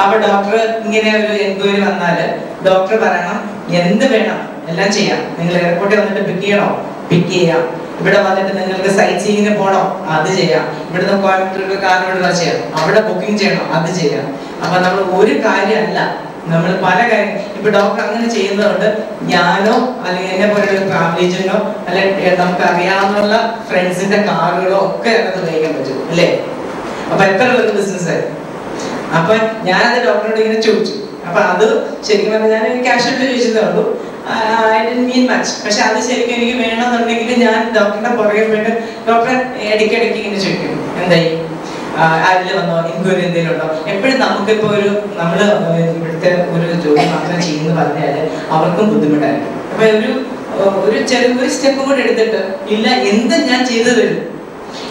അപ്പൊ ഡോക്ടർ ഇങ്ങനെ ഒരു എൻക്വയറി വന്നാല് ഡോക്ടർ പറയണം എന്ത് വേണം എല്ലാം ചെയ്യാം. നിങ്ങൾ എയർപോർട്ടിൽ വന്നിട്ട് പിക്ക് ചെയ്യണോ, പിക്ക് ചെയ്യാം. ഇവിടെ വന്നിട്ട് നിങ്ങൾക്ക് സൈറ്റ് സീയിങ്ങിന് പോകണോ, അത് ചെയ്യാം. ഇവിടുന്ന് കോയമ്പത്തൂർക്ക് കാറിനോട് ചെയ്യാം, അവിടെ ബുക്കിംഗ് ചെയ്യണോ, അത് ചെയ്യാം. അപ്പൊ നമ്മൾ ഒരു കാര്യമല്ല, നമ്മൾ പല കാര്യം. ഇപ്പൊ ഡോക്ടർ അങ്ങനെ ചെയ്യുന്നതുകൊണ്ട് ഞാനോ അല്ലെങ്കിൽ എന്നെ പോലെ ഒരു ഫാമിലിജനോ അല്ലെങ്കിൽ നമുക്ക് അറിയാവുന്ന ഫ്രണ്ട്സിന്റെ കാറുകളോ ഒക്കെ അതിനകത്ത് ഉപയോഗിക്കാൻ പറ്റും അല്ലേ? അപ്പൊ എത്ര പേർക്ക് ബിസിനസ് ആയി. അപ്പൊ ഞാനത് ഡോക്ടറോട് ഇങ്ങനെ ചോദിച്ചു. അപ്പൊ അത് ശരിക്കും പറഞ്ഞാൽ ഞാൻ ക്യാഷ് ആയിട്ട് ചോദിച്ചതേ ഉള്ളൂ, ഐ ഡിഡ്ന്റ് മീൻ മച്ച്. പക്ഷെ അത് ശരിക്കും എനിക്ക് വേണമെന്നുണ്ടെങ്കിൽ ഞാൻ ഡോക്ടറിന്റെ പുറകെ പോയിട്ട് ഡോക്ടറെ ഇടയ്ക്കിടയ്ക്ക് ഇങ്ങനെ ചോദിക്കും, എന്തായി, ആരിൽ വന്നോ, എൻക്വയറി എന്തെങ്കിലും ഉണ്ടോ. എപ്പോഴും നമുക്കിപ്പോൾ നമ്മൾ ഇവിടുത്തെ ഒരു ജോലി മാത്രം ചെയ്യുന്നു പറഞ്ഞാൽ അവർക്കും ബുദ്ധിമുട്ടായിരിക്കും. അപ്പൊ ഒരു ചെറിയ സ്റ്റെപ്പ് കൂടെ എടുത്തിട്ട് ഇല്ല എന്ത് ഞാൻ ചെയ്തു തരും.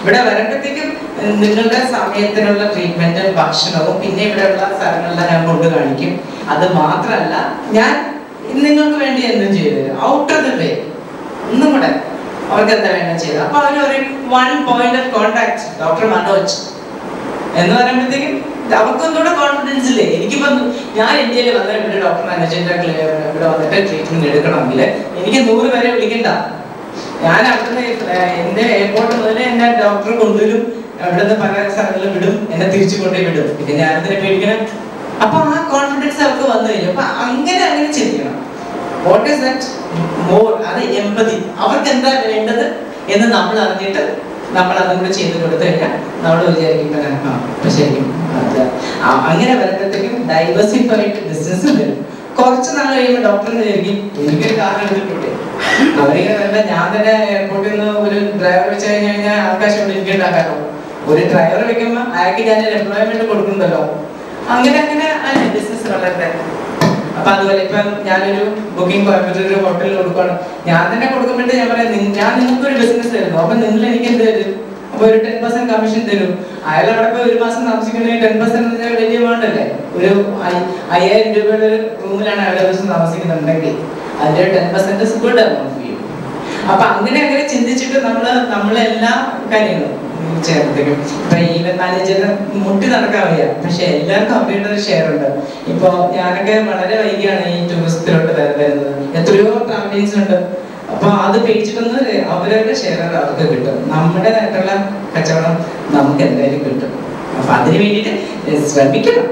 ഇവിടെ വരുമ്പോഴത്തേക്കും നിങ്ങളുടെ സമയത്തിനുള്ള ട്രീറ്റ്മെന്റ് ഭക്ഷണവും പിന്നെ ഇവിടെയുള്ള സ്ഥലങ്ങളെല്ലാം ഞാൻ കൊണ്ട് കാണിക്കും. അത് മാത്രമല്ല ഞാൻ നിങ്ങൾക്ക് വേണ്ടി എന്തും ചെയ്തു തരും. ഔട്ട് ഓഫ് ദ വേ ഒന്നും കൂടെ അവർക്ക് എന്താ വേണം ചെയ്തത്. അപ്പൊ അവർ ഒരു 1 point of contact doctor Manoj എന്ന് പറയുമ്പോഴത്തേക്കും അവർക്കൊന്നുകൂടെ കോൺഫിഡൻസ് ഇല്ലേ. എനിക്കിപ്പോ ഞാൻ ഇന്ത്യയിൽ വന്ന ഇവിടെ ഡോക്ടർ മനോജിന്റെ ഇവിടെ വന്നിട്ട് ട്രീറ്റ്മെന്റ് എടുക്കണമെങ്കിൽ എനിക്ക് 100 പേരെ വിളിക്കണ്ട. ഞാൻ അവിടുന്ന് എന്റെ എയർപോർട്ട് മുതൽ എന്നെ ഡോക്ടർ കൊണ്ടുവരും, അവിടുന്ന് പല സ്ഥലങ്ങളിൽ വിടും, എന്നെ തിരിച്ചു കൊണ്ടേ വിടും. പിന്നെ ഞാനതിനെ പേടിക്കണം. അപ്പൊ ആ കോൺഫിഡൻസ് അവർക്ക് വന്നു കഴിഞ്ഞു. അപ്പൊ അങ്ങനെ ചിന്തിക്കണം. വാട്ട് ഈസ് ദാറ്റ് മോർ, അത് എമ്പതി. അവർക്ക് എന്താ വേണ്ടത് എന്ന് നമ്മൾ അറിഞ്ഞിട്ട് നമ്മൾ അതും കൂടെ ചെയ്ത് കൊടുത്തു കഴിഞ്ഞാൽ നമ്മൾ വിചാരിക്കും ശരിക്കും അങ്ങനെ വരുമ്പോഴത്തേക്കും ഡൈവേഴ്സിഫൈഡ് ബിസിനസ് വരും. കുറച്ച് നാൾ കഴിയുമ്പോൾ ഡോക്ടറിന് വിചാരിക്കും എനിക്കൊരു കാർ എടുത്തിട്ടുണ്ട്. അവരിങ്ങനെ വേണ്ട, ഞാൻ തന്നെ എയർപോർട്ടിൽ നിന്ന് ഒരു ഡ്രൈവർ വെച്ച് കഴിഞ്ഞാൽ ആൾക്കാശ് കൊണ്ട് എനിക്ക് ഉണ്ടാക്കാമല്ലോ. ഒരു ഡ്രൈവർ വെക്കുമ്പോൾ അയാൾക്ക് ഞാൻ എംപ്ലോയ്മെന്റ് കൊടുക്കുന്നുണ്ടല്ലോ. അങ്ങനെ ബിസിനസ് വളരെ. അപ്പൊ അതുപോലെ ഇപ്പൊ ഞാനൊരു ബുക്കിംഗ് കോയമ്പത്തൂർ ഒരു ഹോട്ടലിൽ കൊടുക്കുകയാണ്, ഞാൻ തന്നെ കൊടുക്കുമ്പോഴേ ഞാൻ പറയാം ഞാൻ നിങ്ങൾക്ക് ഒരു ബിസിനസ് തരുന്നു, അപ്പൊ നിങ്ങൾ എനിക്ക് എന്ത് തരും, അപ്പൊ ഒരു 10% കമ്മീഷൻ തരും. അയാൾ അവിടെ പോയി 1 മാസം താമസിക്കുന്നതിന് 10% വലിയ എമൗണ്ട് അല്ലേ. ഒരു 5000 രൂപയുടെ ഒരു റൂമിലാണ് അയാളുടെ ദിവസം താമസിക്കുന്നുണ്ടെങ്കിൽ അതിന്റെ 10% ഗുഡ് എമൗണ്ട് ചെയ്യും. അപ്പൊ അങ്ങനെ ചിന്തിച്ചിട്ട് നമ്മളെല്ലാ കാര്യങ്ങളും ചേർത്തേക്കും. ഇപ്പൊ ഈവന്റ് മാനേജറിന് മുട്ടി നടക്കാൻ വയ്യ, പക്ഷെ എല്ലാവർക്കും അവരുടെ ഒരു ഷെയർ ഉണ്ട്. ഇപ്പൊ ഞാനൊക്കെ വളരെ വൈകിയാണ് ഈ ടൂറിസത്തിലോട്ട് വരുന്നത്. എത്രയോ ട്രാവലേഴ്സ് ഉണ്ട്. അപ്പൊ അത് പേടിച്ചിട്ടൊന്നും അവരുടെ ഷെയർ അവർക്ക് കിട്ടും. നമ്മുടേതായിട്ടുള്ള കച്ചവടം നമുക്ക് എന്തായാലും കിട്ടും. അപ്പൊ അതിന് വേണ്ടിയിട്ട് ശ്രമിക്കണം,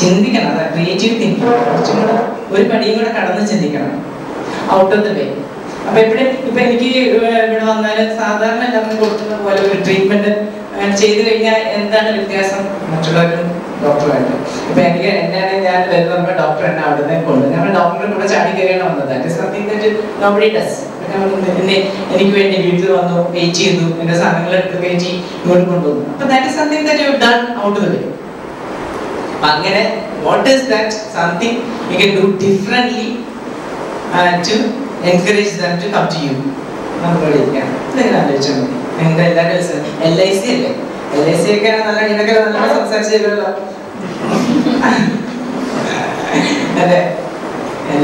ചിന്തിക്കണം. അതാ ക്രിയേറ്റീവ് തിങ്കിങ്. കുറച്ചും കൂടെ ഒരു പടിയും കൂടെ കടന്ന് ചിന്തിക്കണം, ഔട്ട് ഓഫ് ദ വേ. അപ്പൊ ഇപ്പൊ എനിക്ക് ഇവിടെ വന്നാലും സാധാരണ എല്ലാവർക്കും കൊടുക്കുന്ന പോലെ ഒരു ട്രീറ്റ്മെന്റ് ചെയ്തു കഴിഞ്ഞാൽ എന്താണ് വ്യത്യാസം മറ്റുള്ളവരും ഡോക്ടറുമായിട്ട്? ഇപ്പൊ എനിക്ക് എന്നാണെങ്കിൽ ഞാൻ വരുന്ന ഡോക്ടർ എന്നെ അവിടെ നിന്ന് കൊണ്ടു, ഞങ്ങൾ ഡോക്ടറെ കൂടെ ചാടി കയറിയാണ് വന്നത്. That is something that nobody does. എനിക്ക് വേണ്ടി വീട്ടിൽ വന്നു, വെയിറ്റ് ചെയ്തു, എന്റെ സാധനങ്ങൾ എടുത്ത് കയറ്റി ഇങ്ങോട്ട് കൊണ്ടുവന്നു. അപ്പൊ that is something that you done out of the way. അങ്ങനെ what is that something you can do differently to encourage them to come to you. നമ്മളോട് ഇരിക്കാം. നിങ്ങൾ ആലോചിച്ചാൽ മതി. നിങ്ങളുടെ എല്ലാ ദിവസവും LIC അല്ലേ, LIC ഒക്കെ നല്ല ഇതൊക്കെ നല്ല സംസാരിച്ചു തരുമല്ലോ. അതെ,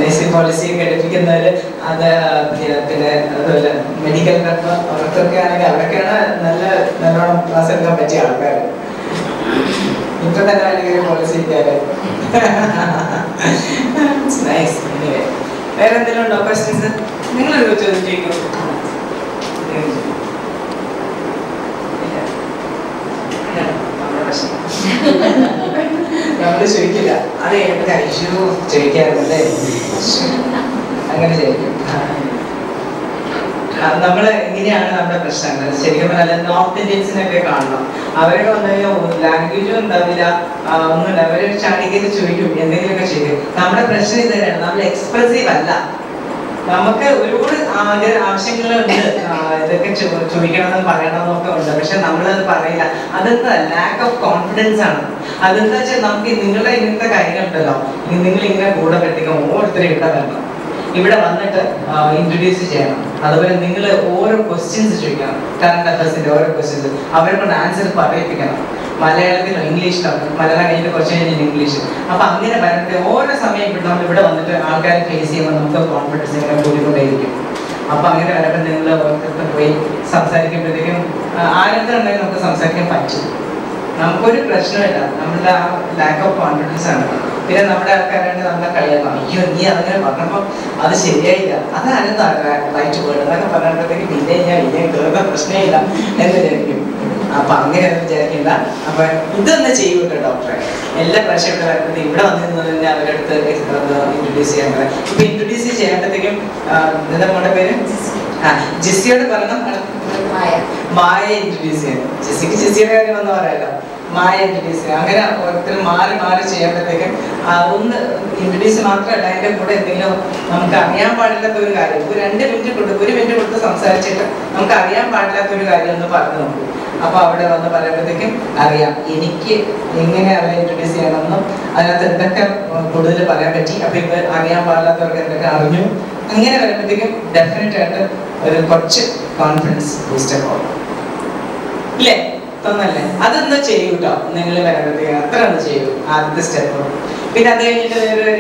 LIC പോളിസി ഘടിപ്പിക്കുന്നവര് അത് പിന്നെ അതുപോലെ മെഡിക്കൽ റെപ്പ് അവർക്കൊക്കെ ആണെങ്കിൽ അവരൊക്കെയാണ് നല്ലോണം ക്ലാസ് എടുക്കാൻ പറ്റിയ ആൾക്കാർ. ഇപ്പൊ തന്നെ അല്ലെങ്കിൽ പോളിസി ഇല്ലാതെ. വേറെ എന്തെങ്കിലും ഉണ്ടോ ക്വസ്റ്റ്യൻസ്? നിങ്ങളൊരു ചോദ്യം ചോദിക്കൂ. നമ്മള് ചോദിക്കില്ല, അത് എന്റെ ഐശ്വര്യ ചോദിക്കാറുണ്ടല്ലേ, അങ്ങനെ ചോദിക്കും. നമ്മള് ഇങ്ങനെയാണ് നമ്മുടെ പ്രശ്നങ്ങൾ. ശരിക്കും പറഞ്ഞാൽ നോർത്ത് ഇന്ത്യൻസിനൊക്കെ കാണണം, അവരൊക്കെ വന്നു കഴിഞ്ഞാൽ ലാംഗ്വേജും ഉണ്ടാവില്ല, ഒന്നുമില്ല. അവര് ചാടിക്കത് ചോദിക്കും, എന്തെങ്കിലുമൊക്കെ ചെയ്യും. നമ്മുടെ പ്രശ്നം ഇത് തന്നെയാണ്, നമ്മൾ എക്സ്പ്രസീവ് അല്ല. നമുക്ക് ഒരുപാട് ആവശ്യങ്ങളുണ്ട്, ഇതൊക്കെ ചോദിക്കണമെന്നും പറയണമെന്നൊക്കെ ഉണ്ട്. പക്ഷെ നമ്മളത് പറയില്ല. അതെന്താ? ലാക്ക് ഓഫ് കോൺഫിഡൻസ് ആണ്. അതെന്താ വെച്ചാൽ നമുക്ക് നിങ്ങളുടെ ഇങ്ങനത്തെ കാര്യങ്ങളുണ്ടല്ലോ, നിങ്ങൾ ഇങ്ങനെ കൂടെ കെട്ടിക്കാൻ ഓരോരുത്തരും ഇവിടെ വരണം, ഇവിടെ വന്നിട്ട് ഇൻട്രൊഡ്യൂസ് ചെയ്യണം. അതുപോലെ നിങ്ങൾ ഓരോ ക്വസ്റ്റ്യൻസ് ചോദിക്കണം, കറണ്ട് അഫയേഴ്സിന്റെ ഓരോ ക്വസ്റ്റ്യൻസ് അവരെ കൊണ്ട് ആൻസർ പറയിപ്പിക്കണം. മലയാളത്തിലോ ഇംഗ്ലീഷിലോ, മലയാളം കഴിഞ്ഞിട്ട് കുറച്ച് കഴിഞ്ഞിട്ട് ഇംഗ്ലീഷ്. അപ്പൊ അങ്ങനെ വരട്ടെ. ഓരോ സമയം നമ്മൾ ഇവിടെ വന്നിട്ട് ആൾക്കാരെ ഫേസ് ചെയ്യുമ്പോൾ നമുക്ക് കോൺഫിഡൻസ് ഇങ്ങനെ കൂടിക്കൊണ്ടേയിരിക്കും. അപ്പൊ അങ്ങനെ വരുമ്പോൾ നിങ്ങൾ ഓരോരുത്തർ പോയി സംസാരിക്കുമ്പോഴത്തേക്കും ആരെങ്കിലും ഉണ്ടെങ്കിൽ നമുക്ക് സംസാരിക്കാൻ പറ്റും. നമുക്കൊരു പ്രശ്നമില്ല, നമ്മുടെ ആ ലാക്ക് ഓഫ് കോൺഫിഡൻസ് ആണ്. പിന്നെ നമ്മുടെ ആൾക്കാരാണ് നമ്മളെ കളിയാക്കാം, അയ്യോ നീ അങ്ങനെ പറഞ്ഞപ്പോൾ അത് ശരിയായില്ല, അതായിരുന്നു റൈറ്റ് വേർഡ് എന്നൊക്കെ പറഞ്ഞപ്പോഴത്തേക്ക് പിന്നെ ഞാൻ കേറുന്ന പ്രശ്നമില്ല എന്ന് വിചാരിക്കും. അപ്പൊ അങ്ങനെ വിചാരിക്കണ്ട. അപ്പൊ ഇതൊന്ന് ചെയ്യൂട്ടോ ഡോക്ടറെ. എല്ലാ പ്രാവശ്യം ഇവിടെ വരുന്നത് ഇവിടെ വന്നിരുന്നത് തന്നെ അവരുടെ അടുത്ത് ഇൻട്രൊഡ്യൂസ് ചെയ്യാൻ പറയാം. ഇപ്പൊ ഇൻട്രൊഡ്യൂസ് ചെയ്യേണ്ടത്തേക്കും എന്താ നമ്മുടെ പേര്? ജിസിയോട് പറയണം, മായ ഇൻട്രൊഡ്യൂസ് ചെയ്യാൻ. ജിസിയുടെ കാര്യം ഒന്നും പറയാലോ, മായ ഇൻട്രൊഡ്യൂസ് ചെയ്യാം. അങ്ങനെ ഓരോരുത്തരും മാറി മാറി ചെയ്യുമ്പോഴത്തേക്കും ഒന്ന് ഇൻട്രൊഡ്യൂസ് മാത്രമല്ല, അതിന്റെ കൂടെ എന്തെങ്കിലും നമുക്ക് അറിയാൻ പാടില്ലാത്ത ഒരു കാര്യം ഒരു 1 മിനിറ്റ് കൊടുത്ത് സംസാരിച്ചിട്ട് നമുക്ക് അറിയാൻ പാടില്ലാത്ത ഒരു കാര്യം ഒന്ന് പറഞ്ഞു നോക്കും. അപ്പൊ അവിടെ വന്ന് പറയുമ്പോഴത്തേക്കും അറിയാം എനിക്ക് എങ്ങനെ അവരെ ഇൻട്രൊഡ്യൂസ് ചെയ്യണമെന്നും അതിനകത്ത് എന്തൊക്കെ കൂടുതൽ പറയാൻ പറ്റി. അപ്പൊ ഇപ്പൊ അറിയാൻ പാടില്ലാത്തവർക്ക് എന്തൊക്കെ അറിഞ്ഞു. അങ്ങനെ വരുമ്പോഴത്തേക്കും ഡെഫിനറ്റ് ആയിട്ട് ഒരു കുറച്ച് കോൺഫിഡൻസ് ബൂസ്റ്റപ്പ് ആവും, ഇല്ലേ? തോന്നല്ലേ? അതൊന്ന് ചെയ്യൂട്ടോ നിങ്ങൾ വരുമ്പോഴത്തേക്കും. അത്ര ഒന്ന് ചെയ്യൂ, ആദ്യത്തെ സ്റ്റെപ്പ്. പിന്നെ അത് കഴിഞ്ഞിട്ട് വേറെ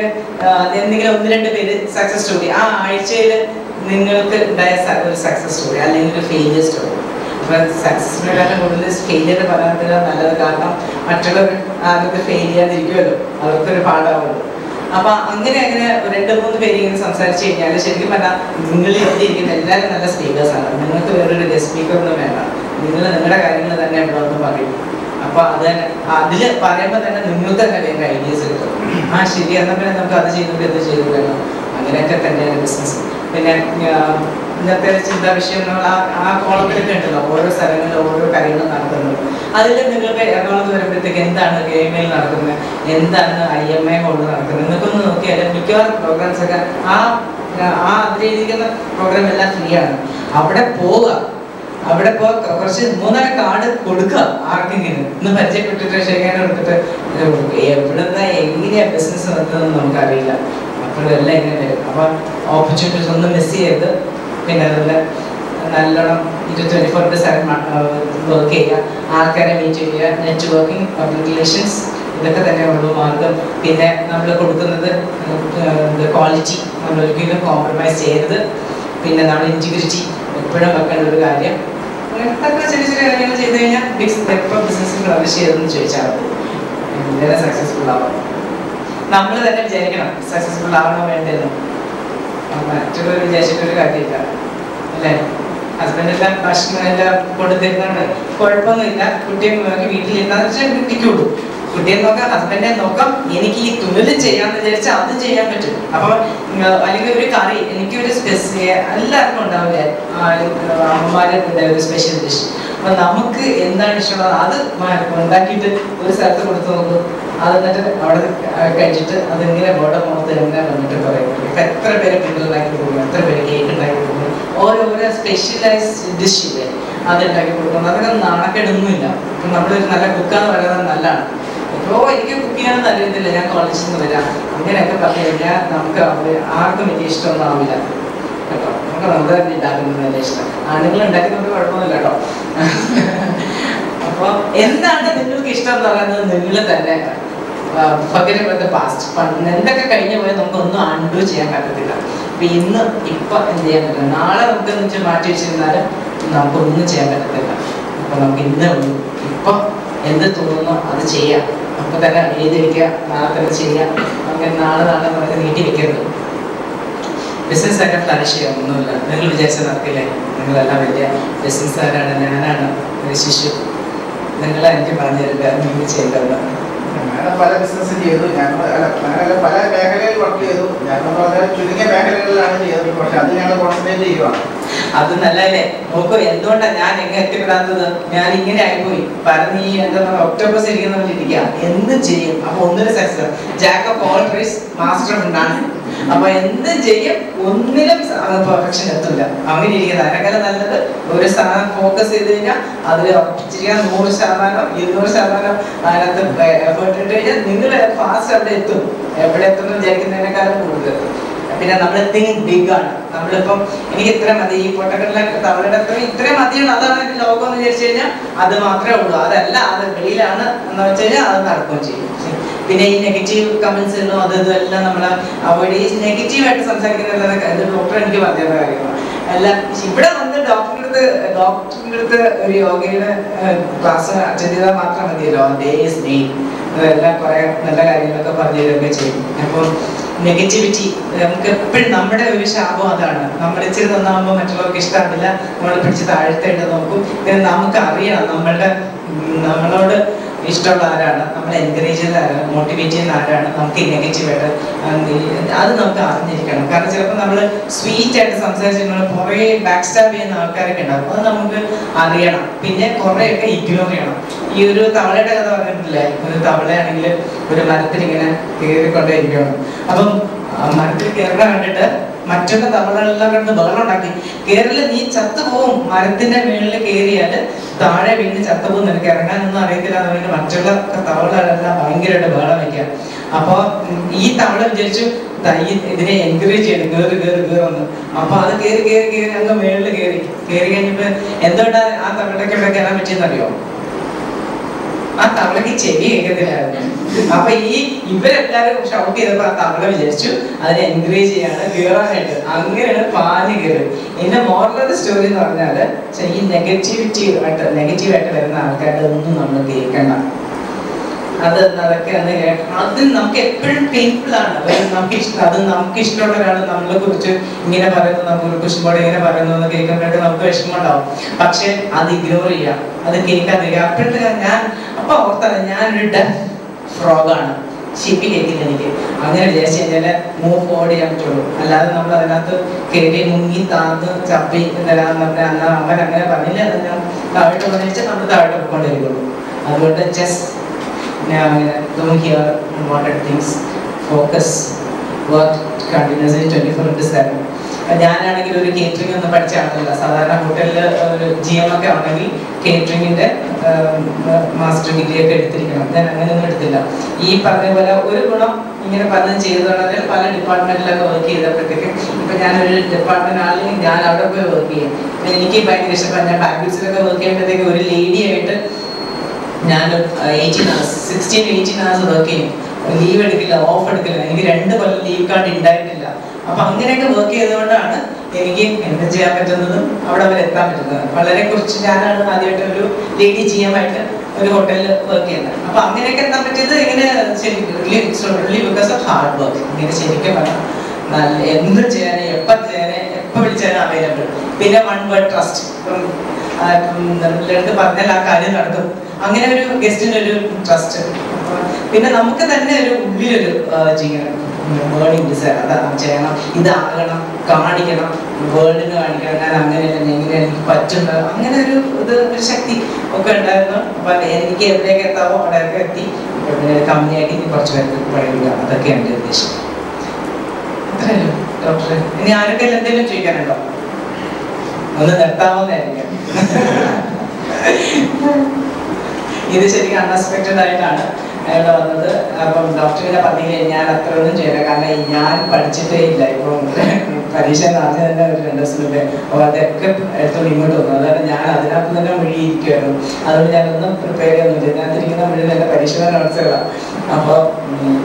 എന്തെങ്കിലും 1-2 പേര് സക്സസ് സ്റ്റോറി ആ ആഴ്ചയിൽ നിങ്ങൾക്ക് ഉണ്ടായ ഒരു സക്സസ് സ്റ്റോറി അല്ലെങ്കിൽ ഒരു ഫെയിലിയർ സ്റ്റോറി. അപ്പൊ സക്സസിനെക്കാളും കൂടുതൽ ഫെയിലിയർ പറയാൻ നല്ലത്. കാരണം മറ്റുള്ളവർ ആദ്യത്തെ ഫെയിൽ ചെയ്യാതിരിക്കുമല്ലോ, അവർക്കൊരു പാഠമാവുമല്ലോ. അപ്പൊ അങ്ങനെ 2-3 പേര് ഇങ്ങനെ സംസാരിച്ചു കഴിഞ്ഞാൽ ശരിക്കും പറഞ്ഞാൽ നിങ്ങൾ എത്തിയിരിക്കുന്ന എല്ലാവരും നല്ല സ്പീക്കേഴ്സാണ്. നിങ്ങൾക്ക് വേറൊരു ഗസ്റ്റ് സ്പീക്കർ ഒന്നും വേണ്ട, നിങ്ങൾ നിങ്ങളുടെ കാര്യങ്ങൾ തന്നെ ഇവിടെ ഒന്ന് പറയും. അപ്പൊ അത് തന്നെ അതില് പറയുമ്പോൾ തന്നെ നിങ്ങൾക്ക് തന്നെ വേണ്ട ഐഡിയസ് കിട്ടും. ശരി, എന്നാൽ പിന്നെ നമുക്ക് അത് ചെയ്തിട്ട് ഇത് ചെയ്തു വേണം. അങ്ങനെയൊക്കെ തന്നെയാണ് ബിസിനസ്. പിന്നെ ഇന്നത്തെ ചിന്താ വിഷയങ്ങൾ ആ കോളത്തിലൊക്കെ ഉണ്ടല്ലോ, ഓരോ സ്ഥലങ്ങളിൽ ഓരോ കാര്യങ്ങൾ നടത്തുന്നത്. അതിൽ നിങ്ങൾക്ക് എറണാകുളത്ത് വരുമ്പോഴത്തേക്ക് എന്താണ് KML നടക്കുന്നത്, എന്താണ് IMA ഹോളിൽ നടക്കുന്നത് എന്നൊക്കെ നോക്കിയാൽ മിക്കവാറും പ്രോഗ്രാംസ് ഒക്കെ അതിലിരിക്കുന്ന പ്രോഗ്രാം എല്ലാം ഫ്രീ ആണ്. അവിടെ പോവുക, അവിടെ കുറച്ച് 3-4 കാർഡ് കൊടുക്കുക ആർക്കെങ്കിലും ഇന്ന് പരിചയപ്പെട്ടിട്ട് ഷെയർ എടുത്തിട്ട് എവിടുന്ന് എങ്ങനെയാ ബിസിനസ് നടത്തുന്നതെന്ന് നമുക്കറിയില്ല. അപ്പോഴെല്ലാം ഇങ്ങനെ വരും. അപ്പൊ ഓപ്പർച്യൂണിറ്റീസ് ഒന്നും മിസ് ചെയ്ത് പിന്നെ അതുപോലെ നല്ലോണം 24/7 വർക്ക് ചെയ്യുക, ആൾക്കാരെ മീറ്റ് ചെയ്യുക, നെറ്റ്വർക്കിംഗ്, പബ്ലിക് റിലേഷൻസ്, ഇതൊക്കെ തന്നെ ഉള്ളൂ മാർഗം. പിന്നെ നമ്മൾ കൊടുക്കുന്നത് ക്വാളിറ്റി, നമ്മൾ ഒരിക്കലും കോംപ്രമൈസ് ചെയ്യരുത്. പിന്നെ നമ്മൾ ഇൻറ്റിഗ്രിറ്റി എപ്പോഴും വെക്കേണ്ട ഒരു കാര്യം. അങ്ങനത്തെ ചെറിയ കാര്യങ്ങൾ ചെയ്ത് കഴിഞ്ഞാൽ എപ്പോൾ ബിസിനസ് ഫ്ലറിഷ് ചെയ്തെന്ന് ചോദിച്ചാൽ വളരെ സക്സസ്ഫുൾ ആവാം. നമ്മൾ തന്നെ വിചാരിക്കണം സക്സസ്ഫുൾ ആവണോ വേണ്ടെന്ന്. മറ്റുള്ളവർ വിചാരിച്ചിട്ടൊരു കാര്യമില്ല, അല്ലേ? ഹസ്ബൻഡെല്ലാം ഭക്ഷണം എല്ലാം കൊടുത്തിരുന്നുണ്ട്, കുഴപ്പമൊന്നുമില്ല. കുട്ടിയെ നോക്കി വീട്ടിലിരുന്നാന്ന് വെച്ചാൽ കുട്ടിക്കുള്ളൂ. കുട്ടിയെ നോക്കാം, ഹസ്ബൻഡിനെ നോക്കാം. എനിക്ക് ഈ തുന്നലും ചെയ്യാന്ന് വിചാരിച്ചാൽ അതും ചെയ്യാൻ പറ്റും. അപ്പൊ അല്ലെങ്കിൽ ഒരു കറി, എനിക്കൊരു എല്ലാവർക്കും ഉണ്ടാവില്ലേ അമ്മമാരുടെ ഒരു സ്പെഷ്യൽ ഡിഷ്. അപ്പൊ നമുക്ക് എന്താണ് ഇഷ്ടമുള്ളത് അത് ഉണ്ടാക്കിയിട്ട് ഒരു സ്ഥലത്ത് കൊടുത്തു നോക്കും. അത് എന്നിട്ട് അവിടെ കഴിച്ചിട്ട് അതിങ്ങനെ ബോർഡ് മുഖത്ത് എങ്ങനെ വന്നിട്ട് പറയും. ഇപ്പൊ എത്ര പേര് പിന്നൽ ഉണ്ടാക്കി കൊടുക്കും, എത്ര പേര് കേക്ക് ഉണ്ടാക്കി കൊടുക്കും, ഓരോരോ സ്പെഷ്യലൈസ്ഡ് ഡിഷ് ഇല്ലേ അത് ഉണ്ടാക്കി കൊടുക്കും. അതൊക്കെ നാണക്കേടൊന്നുമില്ല. ഇപ്പൊ നമ്മളൊരു നല്ല കുക്കാന്ന് പറയുന്നത് നല്ലതാണ്. ഇപ്പോൾ എനിക്ക് കുക്ക് ചെയ്യാനൊന്നും അറിയത്തില്ല, ഞാൻ കോളേജിൽ നിന്ന് വരാം, അങ്ങനെയൊക്കെ പറഞ്ഞു കഴിഞ്ഞാൽ നമുക്ക് ആർക്കും വലിയ ഇഷ്ടമൊന്നും ആവില്ല കേട്ടോ. നമുക്ക് നമ്മൾ തന്നെ ഉണ്ടാക്കുന്നത് നല്ല ഇഷ്ടം. ആണുങ്ങൾ ഉണ്ടാക്കുന്നത് കുഴപ്പമൊന്നുമില്ല കേട്ടോ. അപ്പോൾ എന്താണ് നിങ്ങൾക്ക് ഇഷ്ടം എന്ന് പറയുന്നത് നിങ്ങൾ തന്നെ forget about the past. എന്തൊക്കെ കഴിഞ്ഞു പോയാൽ നമുക്കൊന്നും അൺഡു ചെയ്യാൻ പറ്റത്തില്ല. അപ്പൊ ഇപ്പം എന്ത് ചെയ്യാൻ പറ്റില്ല, നാളെ നമുക്ക് മാറ്റി വെച്ചിരുന്നാലും നമുക്കൊന്നും ചെയ്യാൻ പറ്റത്തില്ല. അപ്പൊ നമുക്ക് ഇന്നേ ഉള്ളൂ. ഇപ്പം എന്ത് തോന്നുന്നോ അത് ചെയ്യാം. അപ്പൊ തന്നെ എഴുതിയിരിക്കുക, നാളെ തന്നെ ചെയ്യാം. അങ്ങനെ നാളെ നമുക്ക് നീട്ടി വെക്കരുത്. ബിസിനസ്സൊക്കെ ഫ്ലറിഷ് ചെയ്യാം, ഒന്നുമില്ല. നിങ്ങൾ വിചാരിച്ച നടക്കില്ലേ? നിങ്ങളെല്ലാം വലിയ ബിസിനസ്സുകാരാണ്, ഞാനാണ് ഒരു ശിശു. നിങ്ങളെ എനിക്ക് പറഞ്ഞു തരില്ല നിങ്ങൾ ചെയ്യേണ്ടത്. ഞാൻ പല ബിസിനസ്സും ചെയ്തു, ഞങ്ങൾ പല മേഖലയിൽ വർക്ക് ചെയ്തു. ഞങ്ങൾ വളരെ ചുരുങ്ങിയ മേഖലകളിലാണ് ചെയ്തത്, പക്ഷെ അത് ഞങ്ങൾ കോൺസെൻട്രേറ്റ് ചെയ്യുവാണ്. അത് നല്ലതല്ലേ? നോക്കൂ, എന്തുകൊണ്ടാണ് ഞാൻ എങ്ങനെ എത്തിപ്പെടാത്തത്? ഞാൻ ഇങ്ങനെ ആയിപ്പോയി. പറഞ്ഞ് ഈ എന്താ പറയുക, ഒക്ടോബസ് ഇരിക്കുന്നവരിരിക്കുക, എന്ത് ചെയ്യും? അപ്പൊ ഒന്നിനും success. Jack of all trades master of none. അപ്പൊ എന്ത് ചെയ്യും, ഒന്നിലും പെർഫെക്ഷൻ എത്തില്ല. അങ്ങനെ ഇരിക്കുന്നത് അതിനേക്കാളും നല്ലത് ഒരു സാധനം ഫോക്കസ് ചെയ്ത് കഴിഞ്ഞാൽ അതിൽ ഉറപ്പിച്ചിരിക്കാൻ 100%, 200% അതിനകത്ത് എഫേർട്ട് ഇട്ട് കഴിഞ്ഞാൽ നിങ്ങൾ ഫാസ്റ്റ് അവിടെ എത്തും. എവിടെ എത്തുമെന്ന് വിചാരിക്കുന്നതിനേക്കാളും കൂടുതൽ. പിന്നെ നമ്മൾ തിങ്ക് ബിഗ് ആണ്. നമ്മളിപ്പം എനിക്ക് ഇത്ര മതി, ഈ പൊട്ടക്കടല തവളയുടെ ഇത്രയും മതിയാണ്, അതാണ് എന്റെ ലോകം എന്ന് വിചാരിച്ചു കഴിഞ്ഞാൽ അത് മാത്രമേ ഉള്ളൂ. അതല്ല, അത് വെളിയിലാണ് എന്ന് വെച്ച് കഴിഞ്ഞാൽ അത് നടക്കുകയും ചെയ്യും. പിന്നെ ഈ നെഗറ്റീവ് കമന്റ്സുകളും അത് ഇതെല്ലാം നമ്മൾ അവോയ്ഡ് ഈ നെഗറ്റീവായിട്ട് സംസാരിക്കുന്ന ഡോക്ടർ എനിക്ക് പറഞ്ഞ കാര്യമാണ്. അല്ല, ഇവിടെ വന്ന് ഡോക്ടറിന്റെ അടുത്ത് ഒരു യോഗയുടെ ക്ലാസ് അറ്റൻഡ് ചെയ്താൽ മാത്രം മതിയല്ലോ. അതെല്ലാം കുറെ നല്ല കാര്യങ്ങളൊക്കെ പറഞ്ഞു തരികയൊക്കെ ചെയ്യും. അപ്പം നെഗറ്റിവിറ്റി നമുക്ക് എപ്പോഴും നമ്മുടെ ഒരു ശാപം അതാണ്. നമ്മൾ ഇച്ചിരി നന്നാകുമ്പോൾ മറ്റുള്ളവർക്ക് ഇഷ്ടമാവില്ല, നമ്മളെ പിടിച്ച് താഴ്ത്തേണ്ടി നോക്കും. പിന്നെ നമുക്ക് അറിയണം നമ്മളോട് ഇഷ്ടമുള്ള ആരാണ്, നമ്മളെ എൻകറേജ് ചെയ്യുന്ന ആരാണ്, മോട്ടിവേറ്റ് ചെയ്യുന്ന ആരാണ്, നമുക്ക് നെഗറ്റീവായിട്ട് അത് നമുക്ക് അറിഞ്ഞിരിക്കണം. കാരണം ചിലപ്പോൾ നമ്മൾ സ്വീറ്റ് ആയിട്ട് സംസാരിച്ച് നമ്മൾ കുറേ ബാക്ക് സ്റ്റാബ് ചെയ്യുന്ന ആൾക്കാരൊക്കെ ഉണ്ടാകും. അത് നമുക്ക് അറിയണം. പിന്നെ കുറേയൊക്കെ ഇഗ്നോർ ചെയ്യണം. ഈ ഒരു തവളയുടെ കഥ പറഞ്ഞിട്ടില്ലേ? ഒരു തവളയാണെങ്കിൽ ഒരു മരത്തിൽ ഇങ്ങനെ കയറിക്കൊണ്ടേയിരിക്കണം. അപ്പം മരത്തിൽ കയറുന്ന കണ്ടിട്ട് മറ്റുള്ള തവളകളെല്ലാം കണ്ട് ബഹളമുണ്ടാക്കി, കേരള നീ ചത്തുപോകും, മരത്തിന്റെ മേളിൽ കയറിയാൽ താഴെ വീണ്ടും ചത്തുപോകും, നിനക്ക് ഇറങ്ങാനൊന്നും അറിയത്തില്ല എന്ന് പറഞ്ഞിട്ട് മറ്റുള്ള തവളകളെല്ലാം ഭയങ്കരമായിട്ട് ബഹളം വയ്ക്കുക. അപ്പൊ ഈ തവള വിചാരിച്ചു ഇതിനെ എൻകറേജ് ചെയ്യണം, കയറുന്നു. അപ്പൊ അത് കയറി അങ്ങ് മേളിൽ കയറി കഴിഞ്ഞപ്പോ എന്തുകൊണ്ടാ ആ തവളയ്ക്ക് ഇവിടെ കയറാൻ പറ്റിയെന്നറിയോ? ആ തവളക്ക് ചെവി കേൾക്കത്തില്ലായിരുന്നു. അപ്പൊ ഇവരെല്ലാരും ഷൗട്ട് ചെയ്തപ്പോ ആ തവള വിചാരിച്ചു അതിനെ എൻകറേജ് ചെയ്യാണ്, കയറാനായിട്ട്. അങ്ങനെയാണ് പാഞ്ഞ് കയറി. എന്റെ മോറൽ ഓഫ് ദി സ്റ്റോറി എന്ന് പറഞ്ഞാല് ഈ നെഗറ്റീവായിട്ട് വരുന്ന ആൾക്കാരുടെ ഒന്നും നമ്മൾ കേൾക്കണ്ട. അതൊക്കെ ഒന്ന് കേൾക്കണം. അത് നമുക്ക് എപ്പോഴും പെയിൻഫുൾ ആണ്. നമുക്ക് ഇഷ്ടമുള്ള ഒരാൾ നമ്മളെ കുറിച്ച് ഇങ്ങനെ പറയുന്നു, നമുക്ക് കുശുമ്പോടെ ഇങ്ങനെ പറയുന്നു എന്ന് കേൾക്കുമ്പോഴൊക്കെ നമുക്ക് വിഷമമുണ്ടാവും. പക്ഷെ അത് ഇഗ്നോർ ചെയ്യാം, അത് കേൾക്കാതിരിക്കുക. അപ്പോഴത്തെ അപ്പൊ ഓർത്താണ് ഞാനൊരു ഡെഫ് ഫ്രോഗാണ്, ശിപ്പി കേൾക്കില്ല എനിക്ക്. അങ്ങനെ വിചാരിച്ചു കഴിഞ്ഞാല് മൂവ് ഫോർവേഡ് ചെയ്യാൻ പറ്റുള്ളൂ. അല്ലാതെ നമ്മൾ അതിനകത്ത് കയറി മുങ്ങി താന്ന് ചപ്പി തരാന്ന് പറഞ്ഞാൽ അവൻ അങ്ങനെ പറഞ്ഞില്ല, അത് ഞാൻ താഴോട്ട് പറഞ്ഞാൽ നമ്മൾ താഴോട്ട് പോയിക്കൊണ്ടിരിക്കുള്ളൂ. അതുകൊണ്ട് just don't hear unwanted things, focus, work continuously 24/7. ഞാനാണെങ്കിൽ ഒരു കേറ്ററിംഗ് ഒന്നും പഠിച്ച ആളല്ല. സാധാരണ ഹോട്ടലിൽ ഒരു GM ഒക്കെ ആണെങ്കിൽ കേറ്ററിംഗിന്റെ മാസ്റ്റർ ഡിഗ്രി ഒക്കെ എടുത്തിരിക്കണം. ഞാൻ അങ്ങനെയൊന്നും എടുത്തില്ല. ഈ പറഞ്ഞ പോലെ ഒരു ഗുണം ഇങ്ങനെ പലതും ചെയ്തതാണെങ്കിൽ പല ഡിപ്പാർട്ട്മെന്റിലൊക്കെ വർക്ക് ചെയ്തപ്പോഴത്തേക്കും ഇപ്പൊ ഞാനൊരു ഡിപ്പാർട്ട്മെന്റ് ആണെങ്കിൽ ഞാൻ അവിടെ പോയി വർക്ക് ചെയ്യും. എനിക്ക് ഭയങ്കര ഇഷ്ടപ്പെട്ട ഞാൻ ബാംഗ്ലൂരിലൊക്കെ വർക്ക് ചെയ്യുമ്പോഴത്തേക്ക് ഒരു ലേഡി ആയിട്ട് ഞാൻ 16-18 hours വർക്ക് ചെയ്യും. ലീവ് എടുക്കില്ല, ഓഫ് എടുക്കില്ല. എനിക്ക് 2 കൊല്ലം ലീവ് കാർഡ് ഉണ്ടായിട്ടില്ല. അപ്പൊ അങ്ങനെയൊക്കെ വർക്ക് ചെയ്തുകൊണ്ടാണ് എനിക്ക് എന്ത് ചെയ്യാൻ പറ്റുന്നതും അവിടെ വരെ എത്താൻ പറ്റുന്നത്. വളരെ കുറച്ച് ഞാനാണ് ആദ്യമായിട്ട് ഒരു ലേഡി GM ആയിട്ട് ഒരു ഹോട്ടലിൽ വർക്ക് ചെയ്യുന്നത്. അപ്പൊ അങ്ങനെയൊക്കെ എത്താൻ പറ്റിയത് ഇങ്ങനെ ബിക്കോസ് ഓഫ് ഹാർഡ് വർക്ക്. ഇങ്ങനെ ശരിക്കും പറഞ്ഞാൽ നല്ല എന്തും ചെയ്യാനേ എപ്പോൾ വിളിച്ചാലും അവൈലബിൾ. പിന്നെ 1 word ട്രസ്റ്റ്. പറഞ്ഞാൽ ആ കാര്യം നടക്കും. അങ്ങനെ ഒരു ഗസ്റ്റിന് ഒരു ട്രസ്റ്റ്. പിന്നെ നമുക്ക് തന്നെ ഒരു ഉള്ളിലൊരു ചെയ്യണം, വേർഡിങ് ഡിസൈർ. അതാണ് ചെയ്യണം, ഇതാകണം, കാണിക്കണം, വേൾഡിന് കാണിക്കണം, ഞാൻ അങ്ങനെയല്ല, എങ്ങനെ എനിക്ക് പറ്റുന്നത്, അങ്ങനെ ഒരു ശക്തി ഒക്കെ ഉണ്ടായിരുന്നു. അപ്പൊ എനിക്ക് എവിടെയൊക്കെ എത്താവോ അവിടെയൊക്കെ എത്തി. കമ്പനിയായിട്ട് ഇനി കുറച്ച് പേർക്ക് പഠിക്കുക, അതൊക്കെയാണ് എൻ്റെ ഉദ്ദേശം. അത്രയല്ലോ ഡോക്ടറെ. ഇനി ആരൊക്കെ എന്തെങ്കിലും ചോദിക്കാനുണ്ടോ? ഒന്ന് നിർത്താവുന്നതായിരിക്കും. ഇത് ശരിക്കും അൺഎക്സ്പെക്റ്റഡ് ആയിട്ടാണ്. അയാൾ വന്നത്. അപ്പം ഡോക്ടറിനെ പറഞ്ഞില്ലേ ഞാൻ അത്രയൊന്നും ചെയ്യില്ല, കാരണം ഞാൻ പഠിച്ചിട്ടേ ഇല്ല. ഇപ്പം പരീക്ഷ ആദ്യം തന്നെ ഒരു 2 ദിവസം മുമ്പേ, അപ്പോൾ അതൊക്കെ എടുത്തോണ്ട് ഇങ്ങോട്ട് വന്നു. അതായത് ഞാൻ അതിനകത്ത് തന്നെ മുഴുകിയിരിക്കുമായിരുന്നു. അതുകൊണ്ട് ഞാനൊന്നും പ്രിപ്പയർ ചെയ്യുന്നില്ല. ഇതിനകത്തിരിക്കുന്ന മുഴുവൻ എൻ്റെ പരീക്ഷയുടെ നോട്ട്സുകളാണ്. അപ്പോൾ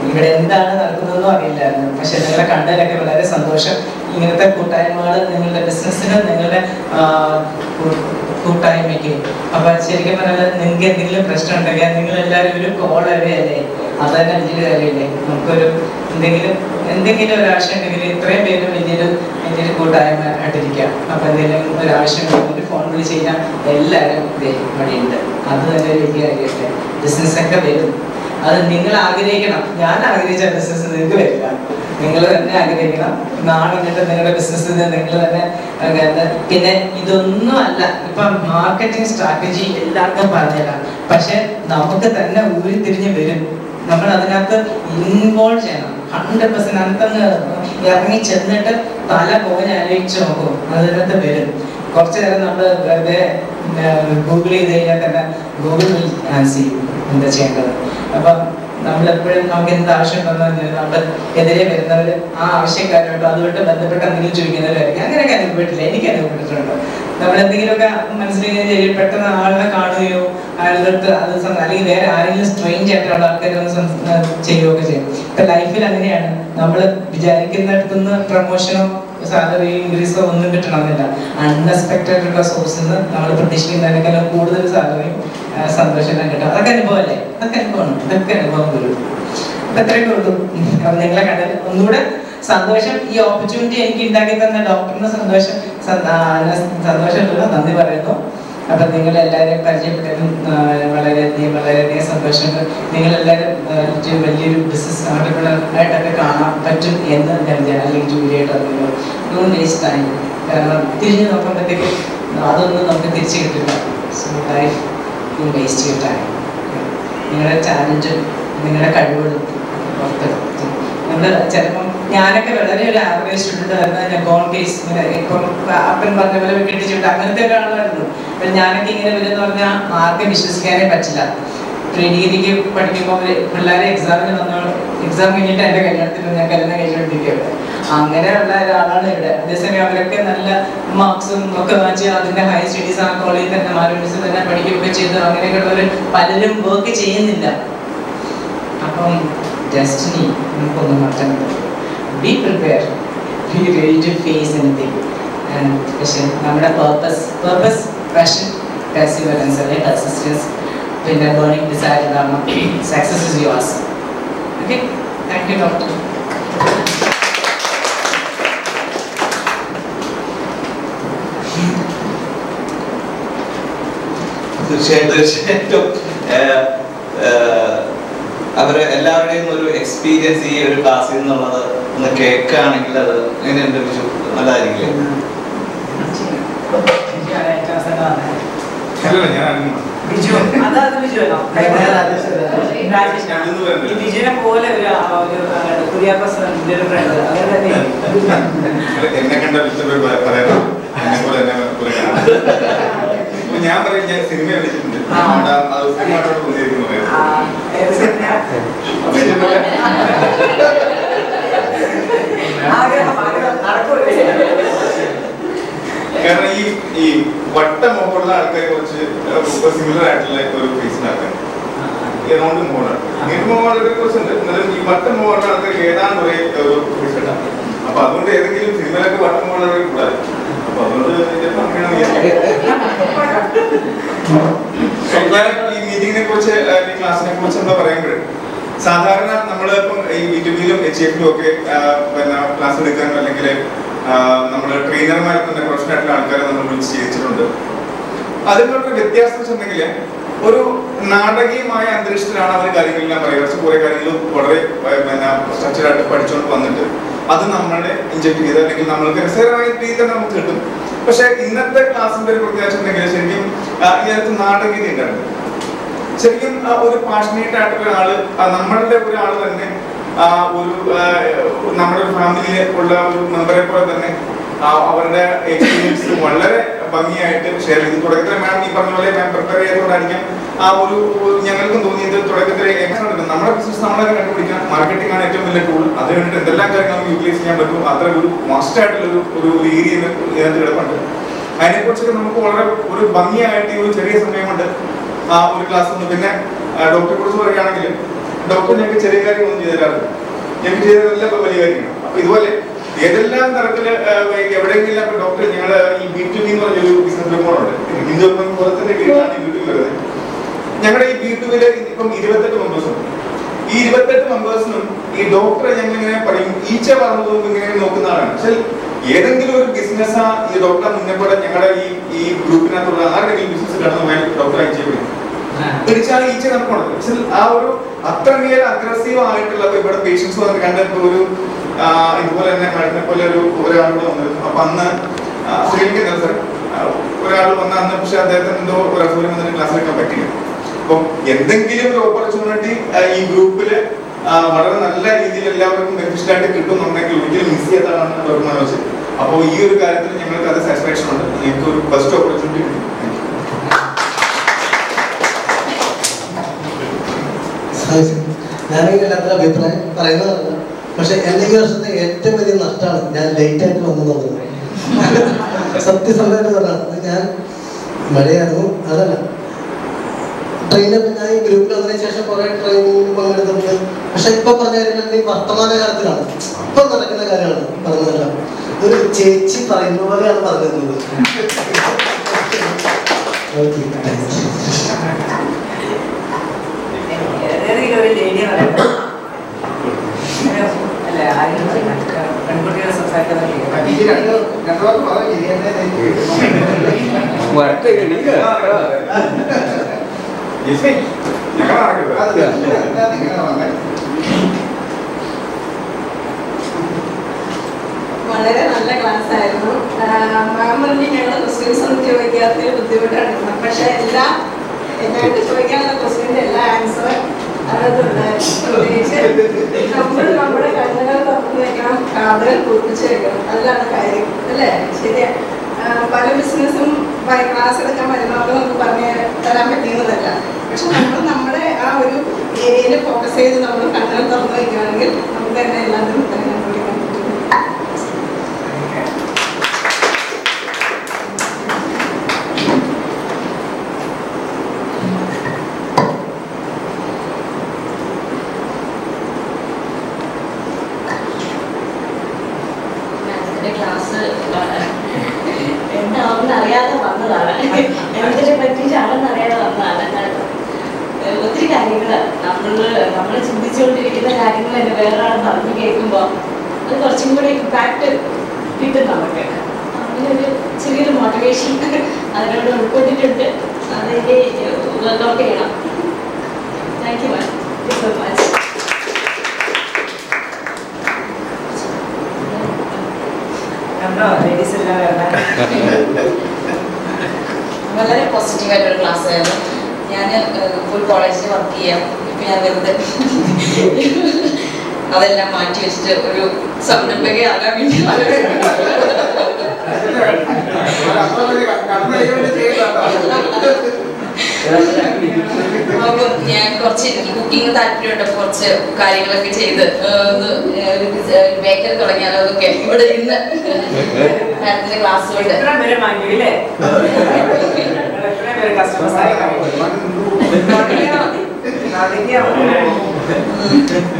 ഇവിടെ എന്താണ് നടക്കുന്നതെന്നും അറിയില്ലായിരുന്നു. പക്ഷെ നിങ്ങളെ കണ്ടതിലൊക്കെ വളരെ സന്തോഷം. ഇങ്ങനത്തെ കൂട്ടായ്മകൾ നിങ്ങളുടെ ബിസിനസ്സിനും നിങ്ങളുടെ കൂട്ടായ്മയ്ക്ക്. അപ്പൊ ശരിക്കും പറഞ്ഞാൽ നിങ്ങൾക്ക് എന്തെങ്കിലും പ്രശ്നം ഉണ്ടെങ്കിൽ നിങ്ങളെല്ലാവരും ഒരു കോൾ അറിയല്ലേ, അത് തന്നെ വലിയൊരു കാര്യമില്ലേ. നമുക്കൊരു എന്തെങ്കിലും ഒരു ആവശ്യം ഉണ്ടെങ്കിൽ ഇത്രയും പേര് വലിയൊരു കൂട്ടായ്മ ആയിട്ടിരിക്കാം. അപ്പൊ എന്തെങ്കിലും ഒരു ആവശ്യം ഉണ്ടെങ്കിൽ ഫോൺ വിളിച്ച് കഴിഞ്ഞാൽ എല്ലാവരും വഴിയുണ്ട്. അത് തന്നെ വലിയ കാര്യമല്ലേ. ബിസിനസ്സൊക്കെ വരും, അത് നിങ്ങൾ ആഗ്രഹിക്കണം. ഞാൻ ആഗ്രഹിച്ച ബിസിനസ് നിങ്ങൾക്ക് വരില്ല, നിങ്ങൾ തന്നെ ആഗ്രഹിക്കണം. നാളെ എന്നിട്ട് നിങ്ങളുടെ ബിസിനസ്സിൽ നിങ്ങൾ തന്നെ. പിന്നെ ഇതൊന്നും അല്ല, ഇപ്പൊ മാർക്കറ്റിംഗ് സ്ട്രാറ്റജി എല്ലാവർക്കും പറഞ്ഞുതരാം. പക്ഷെ നമുക്ക് തന്നെ ഊരിത്തിരിഞ്ഞ് വരും. നമ്മൾ അതിനകത്ത് ഇൻവോൾവ് ചെയ്യണം 100%. അന്തങ്ങ് ഇറങ്ങി ചെന്നിട്ട് തല പോകാൻ ആലോചിച്ച് നോക്കും, അതിനകത്ത് വരും. കുറച്ചു നേരം നമ്മൾ വെറുതെ ഗൂഗിൾ ചെയ്ത് കഴിഞ്ഞാൽ തന്നെ ഗൂഗിൾ വിൽ ആൻസർ ചെയ്യും എന്താ ചെയ്യേണ്ടത്. അപ്പം നമ്മളെപ്പോഴും നമുക്ക് എന്ത് ആവശ്യമുണ്ടെന്ന് പറഞ്ഞാൽ നമ്മൾ എതിരെ വരുന്നവർ ആ ആവശ്യക്കാരോട്ടോ അതുമായിട്ട് ബന്ധപ്പെട്ട് എന്തെങ്കിലും ചോദിക്കുന്നവരായിരിക്കും. അങ്ങനെയൊക്കെ അനുഭവപ്പെട്ടില്ല, എനിക്ക് അനുഭവപ്പെട്ടിട്ടുണ്ട്. നമ്മളെന്തെങ്കിലുമൊക്കെ മനസ്സിലാക്കി പെട്ടെന്ന് ആളിനെ കാണുകയോ അയാളുടെ അത് അല്ലെങ്കിൽ വേറെ ആരെങ്കിലും സ്ട്രെയിഞ്ച് ആയിട്ടുള്ള ആൾക്കാരൊന്ന് ചെയ്യുകയൊക്കെ ചെയ്യും. ഇപ്പൊ ലൈഫിൽ അങ്ങനെയാണ്. നമ്മൾ വിചാരിക്കുന്നിടത്തുനിന്ന് പ്രൊമോഷനോ സാലറി ഇൻക്രീസോ ഒന്നും കിട്ടണമെന്നില്ല. അൺഎക്സ്പെക്റ്റഡ് ആയിട്ടുള്ള സോഴ്സിൽ നിന്ന് നമ്മൾ പ്രതീക്ഷിക്കുന്നതിനേക്കാളും കൂടുതൽ സാലറിയും സന്തോഷം കിട്ടും. അതൊക്കെ അനുഭവമല്ലേ, അതൊക്കെ അനുഭവമാണ്, ഇതൊക്കെ അനുഭവം വരും. അപ്പൊ എത്രയൊക്കെ ഉള്ളൂ. അപ്പൊ നിങ്ങളെ കണ്ടത് ഒന്നുകൂടെ സന്തോഷം. ഈ ഓപ്പർച്യൂണിറ്റി എനിക്ക് ഉണ്ടാക്കി തന്ന ഡോക്ടറിന് സന്തോഷമുള്ള നന്ദി പറയുന്നു. അപ്പൊ നിങ്ങളെല്ലാവരെയും പരിചയപ്പെട്ടതും വളരെയധികം സന്തോഷമുണ്ട്. നിങ്ങളെല്ലാവരും വലിയൊരു ബിസിനസ് ഓൺട്രപ്രണർ ആയിട്ടൊക്കെ കാണാൻ പറ്റും എന്ന് ഞാൻ അല്ലെങ്കിൽ ജോലിയായിട്ട് അറിയുന്നു. Don't waste time. കാരണം തിരിഞ്ഞു നോക്കുമ്പോഴത്തേക്ക് അതൊന്നും നമുക്ക് തിരിച്ചു കിട്ടില്ല. So life you waste your time. നിങ്ങളുടെ ചാലഞ്ചും നിങ്ങളുടെ കഴിവുകളും പുറത്തെടുത്തു. നമ്മൾ ചിലപ്പം ഞാനൊക്കെ വളരെ ഒരു ആവറേജ് സ്റ്റുഡൻ്റ് ആയിരുന്നു. ഗോൺ കേസ് ഇപ്പം അപ്പൻ പറഞ്ഞ പോലെ കെട്ടിച്ചിട്ട് അങ്ങനത്തെ ഒരാളായിരുന്നു. അപ്പം ഞാനൊക്കെ ഇങ്ങനെ വരുമെന്ന് പറഞ്ഞാൽ ആർക്കും വിശ്വസിക്കാനേ പറ്റില്ല. പ്രീ ഡിഗ്രിക്ക് പഠിക്കുമ്പോൾ പിള്ളേരെ എക്സാം കഴിഞ്ഞിട്ട് എൻ്റെ കല്യാണത്തിന് ഞാൻ കല്യാണം കഴിഞ്ഞുകൊണ്ടിരിക്കുകയാണ്. അങ്ങനെയുള്ള ഒരാളാണ് ഇവിടെ. അതേസമയം അവരൊക്കെ നല്ല മാർക്സും ഒക്കെ വാങ്ങിച്ച് അതിൻ്റെ ഹയർ സ്റ്റഡീസ് ആ കോളേജിൽ തന്നെ മാരോഡിസിൽ തന്നെ പഠിക്കുകയൊക്കെ ചെയ്ത് അങ്ങനെയൊക്കെയുള്ളവർ പലരും വർക്ക് ചെയ്യുന്നില്ല. അപ്പം ഡെസ്റ്റിനി നമുക്കൊന്നും മാറ്റാൻ പറ്റും. Be prepared, be ready to face anything. And നമ്മുടെ purpose, passion, perseverance, persistence, പിന്നെ burning desire ഉണ്ടാവണം. Success is yours. Okay? Thank you, doctor. തീർച്ചയായിട്ടും അവര് എല്ലാവരുടെയും ഒരു എക്സ്പീരിയൻസ് ഈ ഒരു ക്ലാസ്സിൽ നിന്നുള്ളത് ഒന്ന് കേൾക്കുകയാണെങ്കിൽ അത് എങ്ങനെയുണ്ട് ബിജു? നല്ലതായിരിക്കില്ലേ? ബിജുവിനെ പോലെ എന്നെ കണ്ട ഞാൻ പറയും, ഞാൻ സിനിമ കളിച്ചിട്ടുണ്ട്. കാരണം ഈ വട്ടമുള്ള ആൾക്കാരെ കുറിച്ച് സിമിലർ ആയിട്ടുള്ള ഒരു ഫേസിനാക്കാൻ റൗണ്ട് മോഡാണ്. നീട്ട് മോഡെ കുറിച്ചുണ്ട്. എന്നാലും ഈ വട്ടമുള്ള ആൾക്കാർക്ക് ഏതാണ്ട് ഒരേ ഒരു ഫേസ് ഉണ്ടാകും. അപ്പൊ അതുകൊണ്ട് ഏതെങ്കിലും സിനിമയിലൊക്കെ വട്ടമുള്ളവരെ കൂടാതെ അപ്പൊ അതുകൊണ്ട് ഈ മീറ്റിങ്ങിനെ കുറിച്ച് ഈ ക്ലാസ്സിനെ കുറിച്ച് നമ്മൾ പറയുമ്പോൾ സാധാരണ നമ്മളിപ്പം ഈ യൂട്യൂബിലും HFലും ഒക്കെ പിന്നെ ക്ലാസ് എടുക്കാനോ അല്ലെങ്കിൽ നമ്മൾ ട്രെയിനർമാരെ തന്നെ പ്രൊഫഷണൽ ആയിട്ടുള്ള ആൾക്കാരെ നമ്മൾ വിളിച്ച് ചെയ്യിച്ചിട്ടുണ്ട്. അതിനുള്ള വ്യത്യാസം വെച്ചിട്ടുണ്ടെങ്കിൽ ഒരു നാടകീയമായ അന്തരീക്ഷത്തിലാണ് അവർ കാര്യങ്ങളെല്ലാം പറയുക. പക്ഷെ കുറെ കാര്യങ്ങൾ വളരെ പിന്നെ സ്ട്രക്ചറായിട്ട് പഠിച്ചുകൊണ്ട് വന്നിട്ട് അത് നമ്മളെ ഇൻജക്ട് ചെയ്ത് അല്ലെങ്കിൽ നമ്മൾക്ക് രസകരമായ രീതിയിൽ തന്നെ നമുക്ക് കിട്ടും. പക്ഷെ ഇന്നത്തെ ക്ലാസ്സിന്റെ ഒരു പ്രത്യേകിച്ചുണ്ടെങ്കിൽ ശരിക്കും ഇതിനകത്ത് നാടകീയത ഉണ്ടായിരുന്നു. ശരിക്കും ഒരു പാഷനേറ്റ് ആയിട്ടുള്ള ആള് നമ്മളുടെ ഒരാള് തന്നെ ഒരു നമ്മുടെ ഫാമിലിയിൽ ഉള്ള ഒരു മെമ്പറെ പോലെ തന്നെ അവരുടെ എക്സ്പീരിയൻസ് വളരെ ഭംഗിയായിട്ട് ഷെയർ ചെയ്തു. തുടക്കത്തിൽ മാം ഈ പറഞ്ഞ പോലെ മാം പ്രിപ്പയർ ചെയ്തുകൊണ്ടായിരിക്കാം ആ ഒരു ഞങ്ങൾക്കും തോന്നിയത് തുടക്കത്തിൽ എങ്ങനെ നമ്മുടെ ബിസിനസ് നമ്മളെ കണ്ടുപിടിക്കാം. മാർക്കറ്റിംഗ് ആണ് ഏറ്റവും വലിയ ടൂൾ. അത് വേണ്ടിയിട്ട് എന്തെല്ലാം കാര്യങ്ങൾ നമുക്ക് യൂട്ടിലൈസ് ചെയ്യാൻ പറ്റും അത്ര ഒരു മസ്റ്റ് ആയിട്ടുള്ള ഒരു ഏരിയ ഇതിനകത്ത് കിടപ്പുണ്ട്. അതിനെക്കുറിച്ചൊക്കെ നമുക്ക് വളരെ ഒരു ഭംഗിയായിട്ട് ഈ ഒരു ചെറിയ സമയം കൊണ്ട് ആ ഒരു ക്ലാസ് ഒന്ന്. പിന്നെ ഡോക്ടറെ കുറിച്ച് പറയുകയാണെങ്കിൽ ഡോക്ടർ ഞങ്ങൾക്ക് ചെറിയ കാര്യങ്ങളൊന്നും ചെയ്തു തരാറില്ല. ഞങ്ങൾക്ക് ചെയ്തതെല്ലാം ഇപ്പോൾ വലിയ കാര്യമാണ്. അപ്പൊ ഇതുപോലെ ഏതെല്ലാം തരത്തില് എവിടെയെങ്കിലും ഇപ്പൊ ഡോക്ടർ ഞങ്ങളുടെ ഈ B2B എന്ന് പറഞ്ഞൊരു ബിസിനസ് റിപ്പോർട്ടുണ്ട്. ഹിന്ദു പോലത്തെ കീഴിലാണ് ഈ B2B വരുന്നത്. ഞങ്ങളുടെ ഈ B2Bയില് ഇപ്പം 28 മെമ്പേഴ്സ് ഉണ്ട്. ഈ 28 മെമ്പേഴ്സിനും ഈ ഡോക്ടറെ ഞങ്ങൾ ഇങ്ങനെ പറയും ഈച്ച പറഞ്ഞതും ഇങ്ങനെ നോക്കുന്ന ആളാണ്. പക്ഷെ ഏതെങ്കിലും ഒരു ബിസിനസ് ഈ ഡോക്ടറെ മുന്നേപ്പോടെ ഞങ്ങളുടെ ഈ ഗ്രൂപ്പിനകത്തുള്ള ആരുടെങ്കിലും ബിസിനസ് കടന്നു പോയാൽ ഡോക്ടർ അയച്ചു വിടും. തിരിച്ചാൽ ഈച്ച നടക്കണം. പക്ഷെ ആ ഒരു അത്രമേൽ അഗ്രസീവ് ആയിട്ടുള്ള ഇവിടെ പേഷ്യൻസ് വന്ന് കണ്ടപ്പോൾ ഒരു ഇതുപോലെ തന്നെ മാഡത്തിനെ പോലെ ഒരാളോട് വന്നിരുന്നു. അപ്പൊ അന്ന് ശ്രീലങ്കൻ സാർ ഒരാൾ വന്ന അന്ന് പക്ഷെ അദ്ദേഹത്തിന് എന്തോ ഒരു അസുഖം വന്നിട്ട് ക്ലാസ് എടുക്കാൻ പറ്റില്ല. അപ്പം എന്തെങ്കിലും ഒരു ഓപ്പർച്യൂണിറ്റി ഈ ഗ്രൂപ്പില് വളരെ നല്ല രീതിയിൽ എല്ലാവർക്കും ബെനിഫിഷ്യൽ ആയിട്ട് കിട്ടുന്നുണ്ടെങ്കിൽ ഒരിക്കലും മിസ് ചെയ്യാത്തതാണ് ഡോക്ടർ വെച്ചത്. അപ്പോൾ ഈ ഒരു കാര്യത്തിൽ ഞങ്ങൾക്ക് അത് സാറ്റിസ്ഫാക്ഷൻ ഉണ്ട്. ഞങ്ങൾക്ക് ഒരു ബെസ്റ്റ് ഓപ്പർച്യൂണിറ്റി കിട്ടും. ഞാനെങ്കിൽ എല്ലാത്തിനും അഭിപ്രായം പറയുന്നതല്ല, പക്ഷെ എന്റെ ഈ വർഷത്തെ ഏറ്റവും വലിയ നഷ്ടമാണ് ഞാൻ ലേറ്റ് ആയിട്ട് വന്നത്. സത്യസന്ധമായിട്ട് പറഞ്ഞത് ഞാൻ മഴയായിരുന്നു, അതല്ല ട്രെയിനിൽ ഞാൻ ഈ ഗ്രൂപ്പിൽ വന്നതിന് ശേഷം കുറെ ട്രെയിനിങ് പങ്കെടുത്തിട്ടുണ്ട്. പക്ഷെ ഇപ്പൊ പറഞ്ഞ കാര്യങ്ങൾ വർത്തമാന കാലത്തിലാണ്, ഇപ്പൊ നടക്കുന്ന കാര്യമാണ് പറഞ്ഞതല്ല. ഒരു ചേച്ചി പറയുന്ന പോലെയാണ് പറഞ്ഞിരുന്നത്. പെൺകുട്ടികളെ സംസാരിക്കുന്ന വളരെ നല്ല ക്ലാസ് ആയിരുന്നു. മാം പറഞ്ഞ് ഞങ്ങൾ ക്വസ്റ്റ്യൻസ് ഒന്നും ചോദിക്കാത്തതിൽ ബുദ്ധിമുട്ടാണ്. പക്ഷെ എല്ലാം ഞങ്ങൾക്ക് ചോദിക്കാനുള്ള ക്വസ്റ്റ്യൻ്റെ എല്ലാ ആൻസറും അതൊന്നുണ്ടായിരുന്നു. പ്രത്യേകിച്ച് നമ്മൾ നമ്മുടെ കണ്ണുകൾ തുറന്നു വെക്കണം, കാതുകൾ കുറിച്ച് വെക്കണം. അതിലാണ് കാര്യം അല്ലേ? ശരിയാ. പല ബിസിനസ്സും ക്ലാസ് എടുക്കാൻ വരുന്നവർക്ക് നമുക്ക് പറഞ്ഞു തരാൻ പറ്റുന്നതല്ല. പക്ഷെ നമ്മൾ നമ്മുടെ ആ ഒരു ഏരിയയിൽ ഫോക്കസ് ചെയ്ത് നമ്മൾ കണ്ണുകൾ തുറന്നു വയ്ക്കുകയാണെങ്കിൽ നമുക്ക് തന്നെ എല്ലാത്തിനും ഉത്തരം കണ്ടുപിടിക്കാൻ പറ്റും. ക്ലാസ് എന്താണെന്ന് അറിയാതെ വന്നതാണ്, എന്തിനെ പറ്റിയിട്ടാണെന്ന് അറിയാതെ വന്നതാണ്. ഒത്തിരി കാര്യങ്ങൾ നമ്മൾ ചിന്തിച്ചുകൊണ്ടിരിക്കുന്ന കാര്യങ്ങൾ തന്നെ വേറൊരാൾ പറഞ്ഞു കേൾക്കുമ്പോൾ അത് കുറച്ചും കൂടി ഇമ്പാക്റ്റ് കിട്ടും നമുക്ക്. അങ്ങനൊരു ചെറിയൊരു മോട്ടിവേഷൻ അതിനോട് ഉൾക്കൊണ്ടിട്ടുണ്ട്. അതിൻ്റെ വർക്കൗട്ട് ചെയ്യണം. Thank you ma'am, so much. വളരെ പോസിറ്റീവായിട്ടൊരു ക്ലാസ് ആയിരുന്നു. ഞാൻ ഫുൾ കോളേജിൽ വർക്ക് ചെയ്യാം. ഇപ്പം ഞാൻ വെറുതെ അതെല്ലാം മാറ്റി വെച്ചിട്ട് ഒരു സംരംഭകയാകാൻ വേണ്ടി അപ്പം ഞാൻ കുറച്ച് കുക്കിംഗ് താല്പര്യമുണ്ട്. കുറച്ച് കാര്യങ്ങളൊക്കെ ചെയ്ത് ബേക്കറി തുടങ്ങിയാലോ അതൊക്കെ ഇവിടെ ഇരുന്ന് മാഡത്തിന്റെ ക്ലാസ് കൊണ്ട്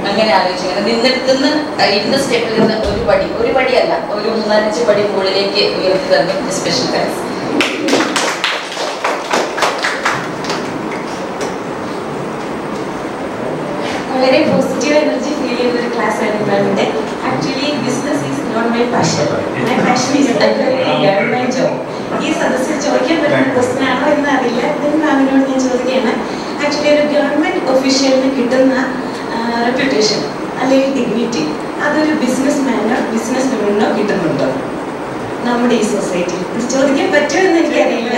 അങ്ങനെ ആലോചിച്ചു. നിന്നെടുത്തുനിന്ന് ഇന്ന സ്റ്റെപ്പിൽ നിന്ന് ഒരു പടിയല്ല, ഒരു 3-5 പടി മുകളിലേക്ക് ഉയർത്തി തന്നെ സ്പെഷ്യൽ താങ്ക്സ്. വളരെ പോസിറ്റീവ് എനർജി ഫീൽ ചെയ്യുന്ന ഒരു ക്ലാസ് ആയിരുന്നു മാമിന്റെ. Actually business is not my passion. My passion is government job. ഈ സദസ്സിൽ ചോദിക്കാൻ പറ്റുന്ന ക്വസ്റ്റ്യൻ ആണോ എന്ന് അറിയില്ല. ഇതിന് മാമിനോട് ഞാൻ ചോദിക്കുകയാണ്. ആക്ച്വലി ഒരു ഗവൺമെന്റ് ഒഫീഷ്യലിന് കിട്ടുന്ന റെപ്യൂട്ടേഷൻ അല്ലെങ്കിൽ ഡിഗ്നിറ്റി അതൊരു ബിസിനസ് മാനോ ബിസിനസ് വുമനോ കിട്ടുന്നുണ്ടോ നമ്മുടെ ഈ സൊസൈറ്റി? ഇത് ചോദിക്കാൻ പറ്റുമെന്ന് എനിക്കറിയില്ല.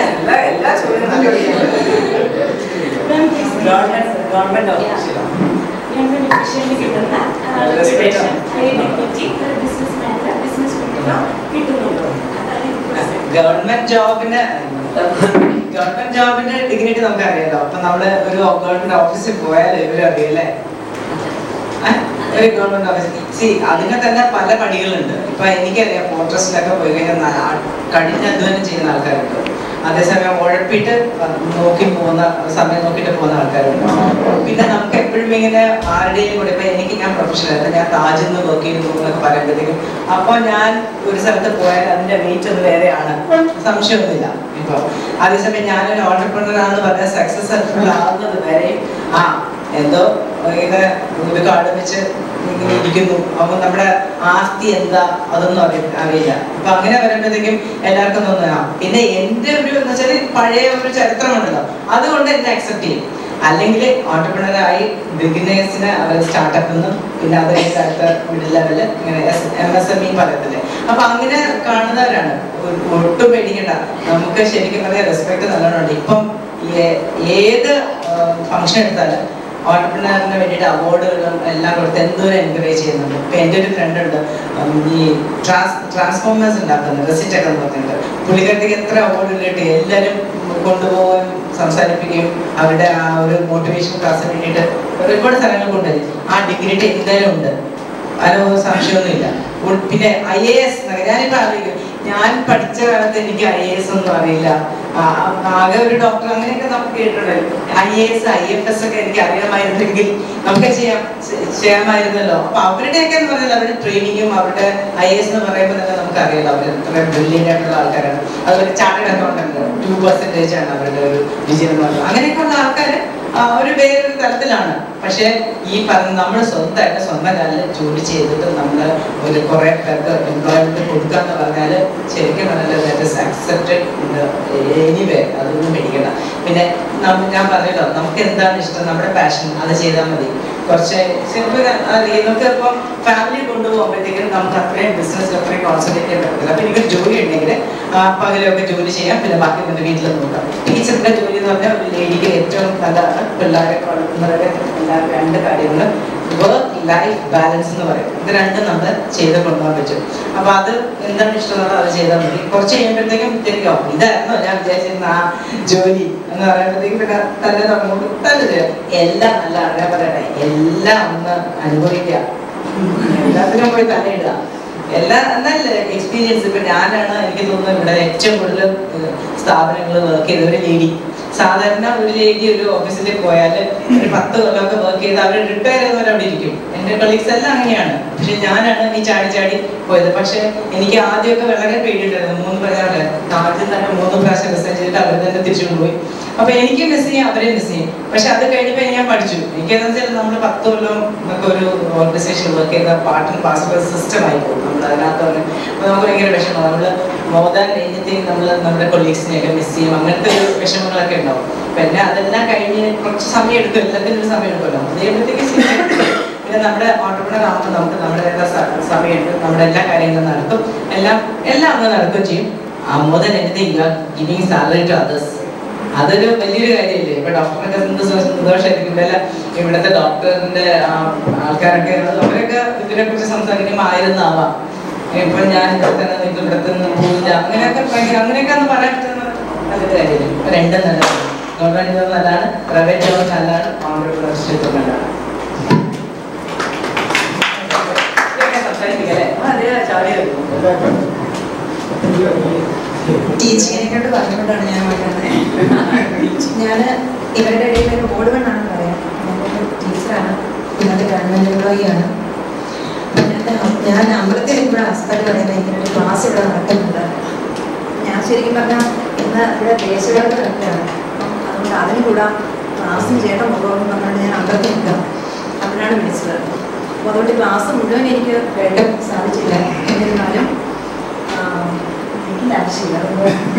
ഗവൺമെന്റ് ഒഫീഷ്യലിന് കിട്ടുന്ന റെപ്യൂട്ടേഷൻ അല്ലെങ്കിൽ ഡിഗ്നിറ്റി ഒരു ബിസിനസ് മാനോ ബിസിനസ് വുമനോ കിട്ടുന്നുണ്ടോ? അതാണ് ഗവൺമെന്റ് ജോബിന്റെ ഡിഗ്നിറ്റി നമുക്ക് അറിയാലോ. അപ്പൊ നമ്മള് ഒരു ഗവൺമെന്റ് ഓഫീസിൽ പോയാൽ ഇവരും അറിയില്ലേ, ഒരു ഗവൺമെന്റ് ഓഫീസ് അതിനെ തന്നെ പല പണികളുണ്ട്. ഇപ്പൊ എനിക്കറിയാം ഫോറസ്റ്റിലൊക്കെ പോയി കഴിഞ്ഞാൽ കഠിനാധ്വാനം ചെയ്യുന്ന ആൾക്കാരുണ്ട്. അതേസമയം ഉഴപ്പിട്ട് സമയം നോക്കിയിട്ട് പോകുന്ന ആൾക്കാരുണ്ട്. പിന്നെ നമുക്ക് എപ്പോഴും ഇങ്ങനെ ആരുടെയും കൂടെ ഇപ്പൊ ഞാൻ പ്രൊഫഷണൽ ഞാൻ താജിൽ നിന്ന് വർക്ക് ചെയ്യുന്നു എന്നൊക്കെ പറയുമ്പോഴത്തേക്കും അപ്പൊ ഞാൻ ഒരു സ്ഥലത്ത് പോയാൽ അതിന്റെ വെയിറ്റ് ഒന്ന് വേറെയാണ്, സംശയമൊന്നുമില്ല. ഇപ്പൊ അതേസമയം ഞാനൊരു ഓണ്ടർപ്രണർ ആണെന്ന് പറഞ്ഞാൽ സക്സസ്ഫുൾ ആവുന്നത് വരെയും എന്തോ ഇങ്ങനെ ഒരു കാർഡ് വെച്ച് ഇങ്ങനെ ഇരിക്കുന്നു. അപ്പൊ നമ്മുടെ ആസ്തി എന്താ അതൊന്നും അറിയില്ല. അപ്പൊ അങ്ങനെ വരുമ്പോഴത്തേക്കും എല്ലാവർക്കും തോന്നുക. പിന്നെ എന്റെ ഒരു എന്ന് വെച്ചാൽ പഴയ ഒരു ചരിത്രമുണ്ടല്ലോ, അതുകൊണ്ട് എന്നെ അക്സെപ്റ്റ് ചെയ്യും. അല്ലെങ്കിൽ ഓണ്ടർപ്രണറായി ബിഗിനേഴ്സിന് അവർ സ്റ്റാർട്ടപ്പ് നിന്നും പിന്നെ അത് അടുത്ത മിഡിൽ ലെവല് ഇങ്ങനെ MSME പറയത്തില്ലേ, അപ്പൊ അങ്ങനെ കാണുന്നവരാണ്. ഒട്ടും പേടിക്കണ്ട, നമുക്ക് ശരിക്കും പറയാൻ റെസ്പെക്ട് നല്ലോണം. ഇപ്പം ഏത് ഫംഗ്ഷൻ എടുത്താലും ഓണ്ടർപ്രണറിന് വേണ്ടിയിട്ട് അവാർഡുകളും എല്ലാം കൊടുത്ത് എന്തോരം എൻകറേജ് ചെയ്യുന്നുണ്ട്. ഇപ്പൊ എൻ്റെ ഒരു ഫ്രണ്ട് ഉണ്ട്, ഈ ട്രാൻസ്ഫോമേഴ്സ് ഉണ്ടാക്കുന്നത് റെസിറ്റ് ഒക്കെ നോക്കുന്നുണ്ട്. പുള്ളിക്കാരത്തേക്ക് എത്ര അവാർഡ് കിട്ടി, എല്ലാവരും കൊണ്ടുപോകാൻ സംസാരിപ്പിക്കുകയും അവരുടെ ആ ഒരു മോട്ടിവേഷൻ ക്ലാസ്സിന് വേണ്ടിയിട്ട് ഒരുപാട് സ്ഥലങ്ങൾ കൊണ്ടുവരും. ആ ഡിഗ്നിറ്റി എന്തായാലും ഉണ്ട്, അതിനൊന്നും സംശയമൊന്നുമില്ല. പിന്നെ IAS ഞാനിപ്പോ ആലോചിക്കും, ഞാൻ പഠിച്ച കാലത്ത് എനിക്ക് IAS ഒന്നും അറിയില്ല. ആകെ ഒരു ഡോക്ടർ അങ്ങനെയൊക്കെ നമുക്ക് കേട്ടിട്ടുണ്ട്. IAS IFS ഒക്കെ എനിക്ക് അറിയാമായിരുന്നെങ്കിൽ നമുക്ക് ചെയ്യാമായിരുന്നല്ലോ. അപ്പൊ അവരുടെയൊക്കെ എന്ന് പറഞ്ഞാൽ അവരുടെ ട്രെയിനിങ്ങും അവരുടെ IAS എന്ന് പറയുമ്പോൾ തന്നെ നമുക്ക് അറിയാലോ അവർ എത്ര ബ്രില്യൻ്റ് ആയിട്ടുള്ള ആൾക്കാരാണ്. അതുപോലെ ചാർട്ടേഡ് അക്കൗണ്ടന്റ് 2% ആണ് അവരുടെ ഒരു വിജയം എന്ന് പറയുന്നത്. അങ്ങനെയൊക്കെയുള്ള ആൾക്കാർ ഒരു വേറൊരു തലത്തിലാണ്. പക്ഷെ ഈ പറഞ്ഞ നമ്മൾ സ്വന്തമായിട്ട് സ്വന്തം കാലിൽ ജോലി ചെയ്തിട്ട് നമ്മൾ ഒരു കുറെ പേർക്ക് എംപ്ലോയ്മെന്റ് കൊടുക്കാന്ന് പറഞ്ഞാൽ ശരിക്കും പറഞ്ഞാൽ അക്സെപ്റ്റഡ് എനിവേ, അതൊന്നും പേടിക്കണ്ട. പിന്നെ ഞാൻ പറഞ്ഞല്ലോ, നമുക്ക് എന്താണ് ഇഷ്ടം, നമ്മുടെ പാഷൻ അത് ചെയ്താൽ മതി. കുറച്ച് സിമ്പിൾ നിങ്ങൾക്ക് ഇപ്പം ഫാമിലി കൊണ്ടുപോകുമ്പോഴത്തേക്കും നമുക്ക് അത്രയും ബിസിനസ് അത്രയും കോൺസെൻട്രേറ്റ് ചെയ്യാൻ പറ്റത്തില്ല. അപ്പൊ എനിക്കൊരു ജോലി ഉണ്ടെങ്കിൽ പകലൊക്കെ ജോലി ചെയ്യാം, പിന്നെ ബാക്കി പിന്നെ വീട്ടിൽ നോക്കാം. ടീച്ചറിന്റെ ജോലി എന്ന് പറഞ്ഞാൽ ഒരു ലേഡിക്ക് ഏറ്റവും നല്ലതാണ്. പിള്ളേരെ വളർത്തുന്നവരുടെ എല്ലാവരും രണ്ട് കാര്യങ്ങൾ വർക്ക് ലൈഫ് ബാലൻസ് എന്ന് പറയും. ഇത് രണ്ടും നമ്മൾ ചെയ്ത് കൊണ്ടുപോകാൻ പറ്റും. അപ്പൊ അത് എന്താണ് ഇഷ്ടമുള്ളത് അത് ചെയ്താൽ മതി. കുറച്ച് കഴിയുമ്പോഴത്തേക്കും തിരിക്കും ഇതായിരുന്നോ ഞാൻ വിചാരിച്ചിരുന്ന ആ ജോലി എന്ന് പറയുമ്പോഴത്തേക്കും പിന്നെ തന്നെ നമുക്ക് തന്നെ ചെയ്യാം. എല്ലാം നല്ലതാണ്. ഞാൻ പറയട്ടെ, എല്ലാം ഒന്ന് അനുഭവിക്കുക, എല്ലാത്തിനും പോയി തലയിടുക. എല്ലാം നല്ല എക്സ്പീരിയൻസ്. ഇപ്പൊ ഞാനാണ് എനിക്ക് തോന്നുന്നു ഇവിടെ ഏറ്റവും കൂടുതൽ സ്ഥാപനങ്ങൾ വർക്ക് ചെയ്ത ഒരു ലേഡി. സാധാരണ ഒരു ലേഡി ഒരു ഓഫീസിൽ പോയാൽ ഒരു 10 കൊല്ലമൊക്കെ വർക്ക് ചെയ്ത് അവർ റിട്ടയർ ചെയ്തവർ അവിടെ ഇരിക്കും. എൻ്റെ കൊളീഗ്സ് എല്ലാം അങ്ങനെയാണ്. പക്ഷെ ഞാനാണ് ഈ ചാടി പോയത്. പക്ഷെ എനിക്ക് ആദ്യമൊക്കെ വളരെ പേടിയുണ്ടായിരുന്നു. 3 പ്രാവശ്യം ആദ്യം തന്നെ 3 പ്രാവശ്യം റിസൈൻ ചെയ്തിട്ട് അവർ തന്നെ തിരിച്ചു കൊണ്ടുപോയി. അപ്പൊ എനിക്ക് മിസ് ചെയ്യും, അവരെ മിസ് ചെയ്യും. പക്ഷെ അത് കഴിഞ്ഞപ്പോൾ ഞാൻ പഠിച്ചു. എനിക്കെന്ന് വെച്ചാൽ നമ്മൾ 10 കൊല്ലം നമുക്ക് ഒരു ഓർഗനൈസേഷൻ വർക്ക് ചെയ്ത പാർട്ട് ആൻഡ് പാർസൽ സിസ്റ്റം ആയി പോകും. നമ്മൾ അതിനകത്ത് നമുക്ക് ഭയങ്കര വിഷമം. നമ്മൾ മോർ ദാൻ എനിത്തിങ് നമ്മൾ നമ്മുടെ കൊളീഗ്സിനെയൊക്കെ മിസ് ചെയ്യും. അങ്ങനത്തെ ഒരു വിഷമങ്ങളൊക്കെ ഉണ്ടാവും. പിന്നെ അതെല്ലാം കഴിഞ്ഞ് കുറച്ച് സമയം എടുക്കും, എല്ലാത്തിനും ഒരു സമയം എടുക്കുമല്ലോ. അതേപോലത്തേക്ക് പിന്നെ നമ്മുടെ ഓണ്ടർപ്രണർ ആകുമ്പോൾ നമുക്ക് നമ്മുടെ സമയം എടുക്കും, നമ്മുടെ എല്ലാ കാര്യങ്ങളും നടക്കും, എല്ലാം അങ്ങ് നടക്കുകയും ചെയ്യും. More than anything you are giving salary to others. അതൊരു വലിയൊരു കാര്യമില്ലേ. ഇപ്പൊ ഡോക്ടറിനൊക്കെ സന്തോഷമായിരിക്കും. ഇവിടുത്തെ ഡോക്ടറിന്റെ ആൾക്കാരൊക്കെ അവരൊക്കെ ഇതിനെ കുറിച്ച് സംസാരിക്കുമ്പോൾ ആയിരുന്നാവാം ഇപ്പൊ ഞാൻ ഇവിടെ നിന്ന് പോയില്ല അങ്ങനെയൊക്കെ ഒന്ന് പറയാൻ പറ്റുന്ന നല്ലൊരു കാര്യമില്ല. ഇപ്പൊ രണ്ടും നല്ലതാണ്. ഗവൺമെന്റ് ജോബ് നല്ലതാണ്, പ്രൈവറ്റ് ജോബ് നല്ലതാണ്, ഓണ്ടർപ്രണർഷിപ്പ് നല്ലതാണ്. സംസാരിപ്പിക്കല്ലേ അതെ ചാടിയത് ടീച്ചിങ്ങിനെക്കൊണ്ട് പറഞ്ഞുകൊണ്ടാണ് ഞാൻ വന്നത്. ഞാൻ ഇവരുടെ ഇടയിൽ ഒരു ബോർഡ് വണ്ണാണെന്ന് പറയാം. ഞാനൊരു ടീച്ചറാണ്, പിന്നെ ഗവൺമെൻറ് എംപ്ലോയിയാണ്. ഞാൻ അമ്പലത്തിൽ ഇവിടെ ഹസ്ബൻഡ് പറയുന്നത് ഇങ്ങനൊരു ക്ലാസ് ഇവിടെ നടക്കുന്നുണ്ട്. ഞാൻ ശരിക്കും പറഞ്ഞാൽ ഇന്ന് ഇവിടെ ദേശീയതലത്തിൽ നടക്കുകയാണ്. അതുകൊണ്ട് അതിന് കൂടെ ക്ലാസ്സിന് ചെയ്യണം മുഖമെന്ന് പറഞ്ഞുകൊണ്ട് ഞാൻ അമ്പലത്തിൽ നിൽക്കാം. അതിനാണ് വിളിച്ചത്. അപ്പോൾ അതുകൊണ്ട് ക്ലാസ് മുഴുവൻ എനിക്ക് കേൾക്കാൻ സാധിച്ചില്ല. എന്നിരുന്നാലും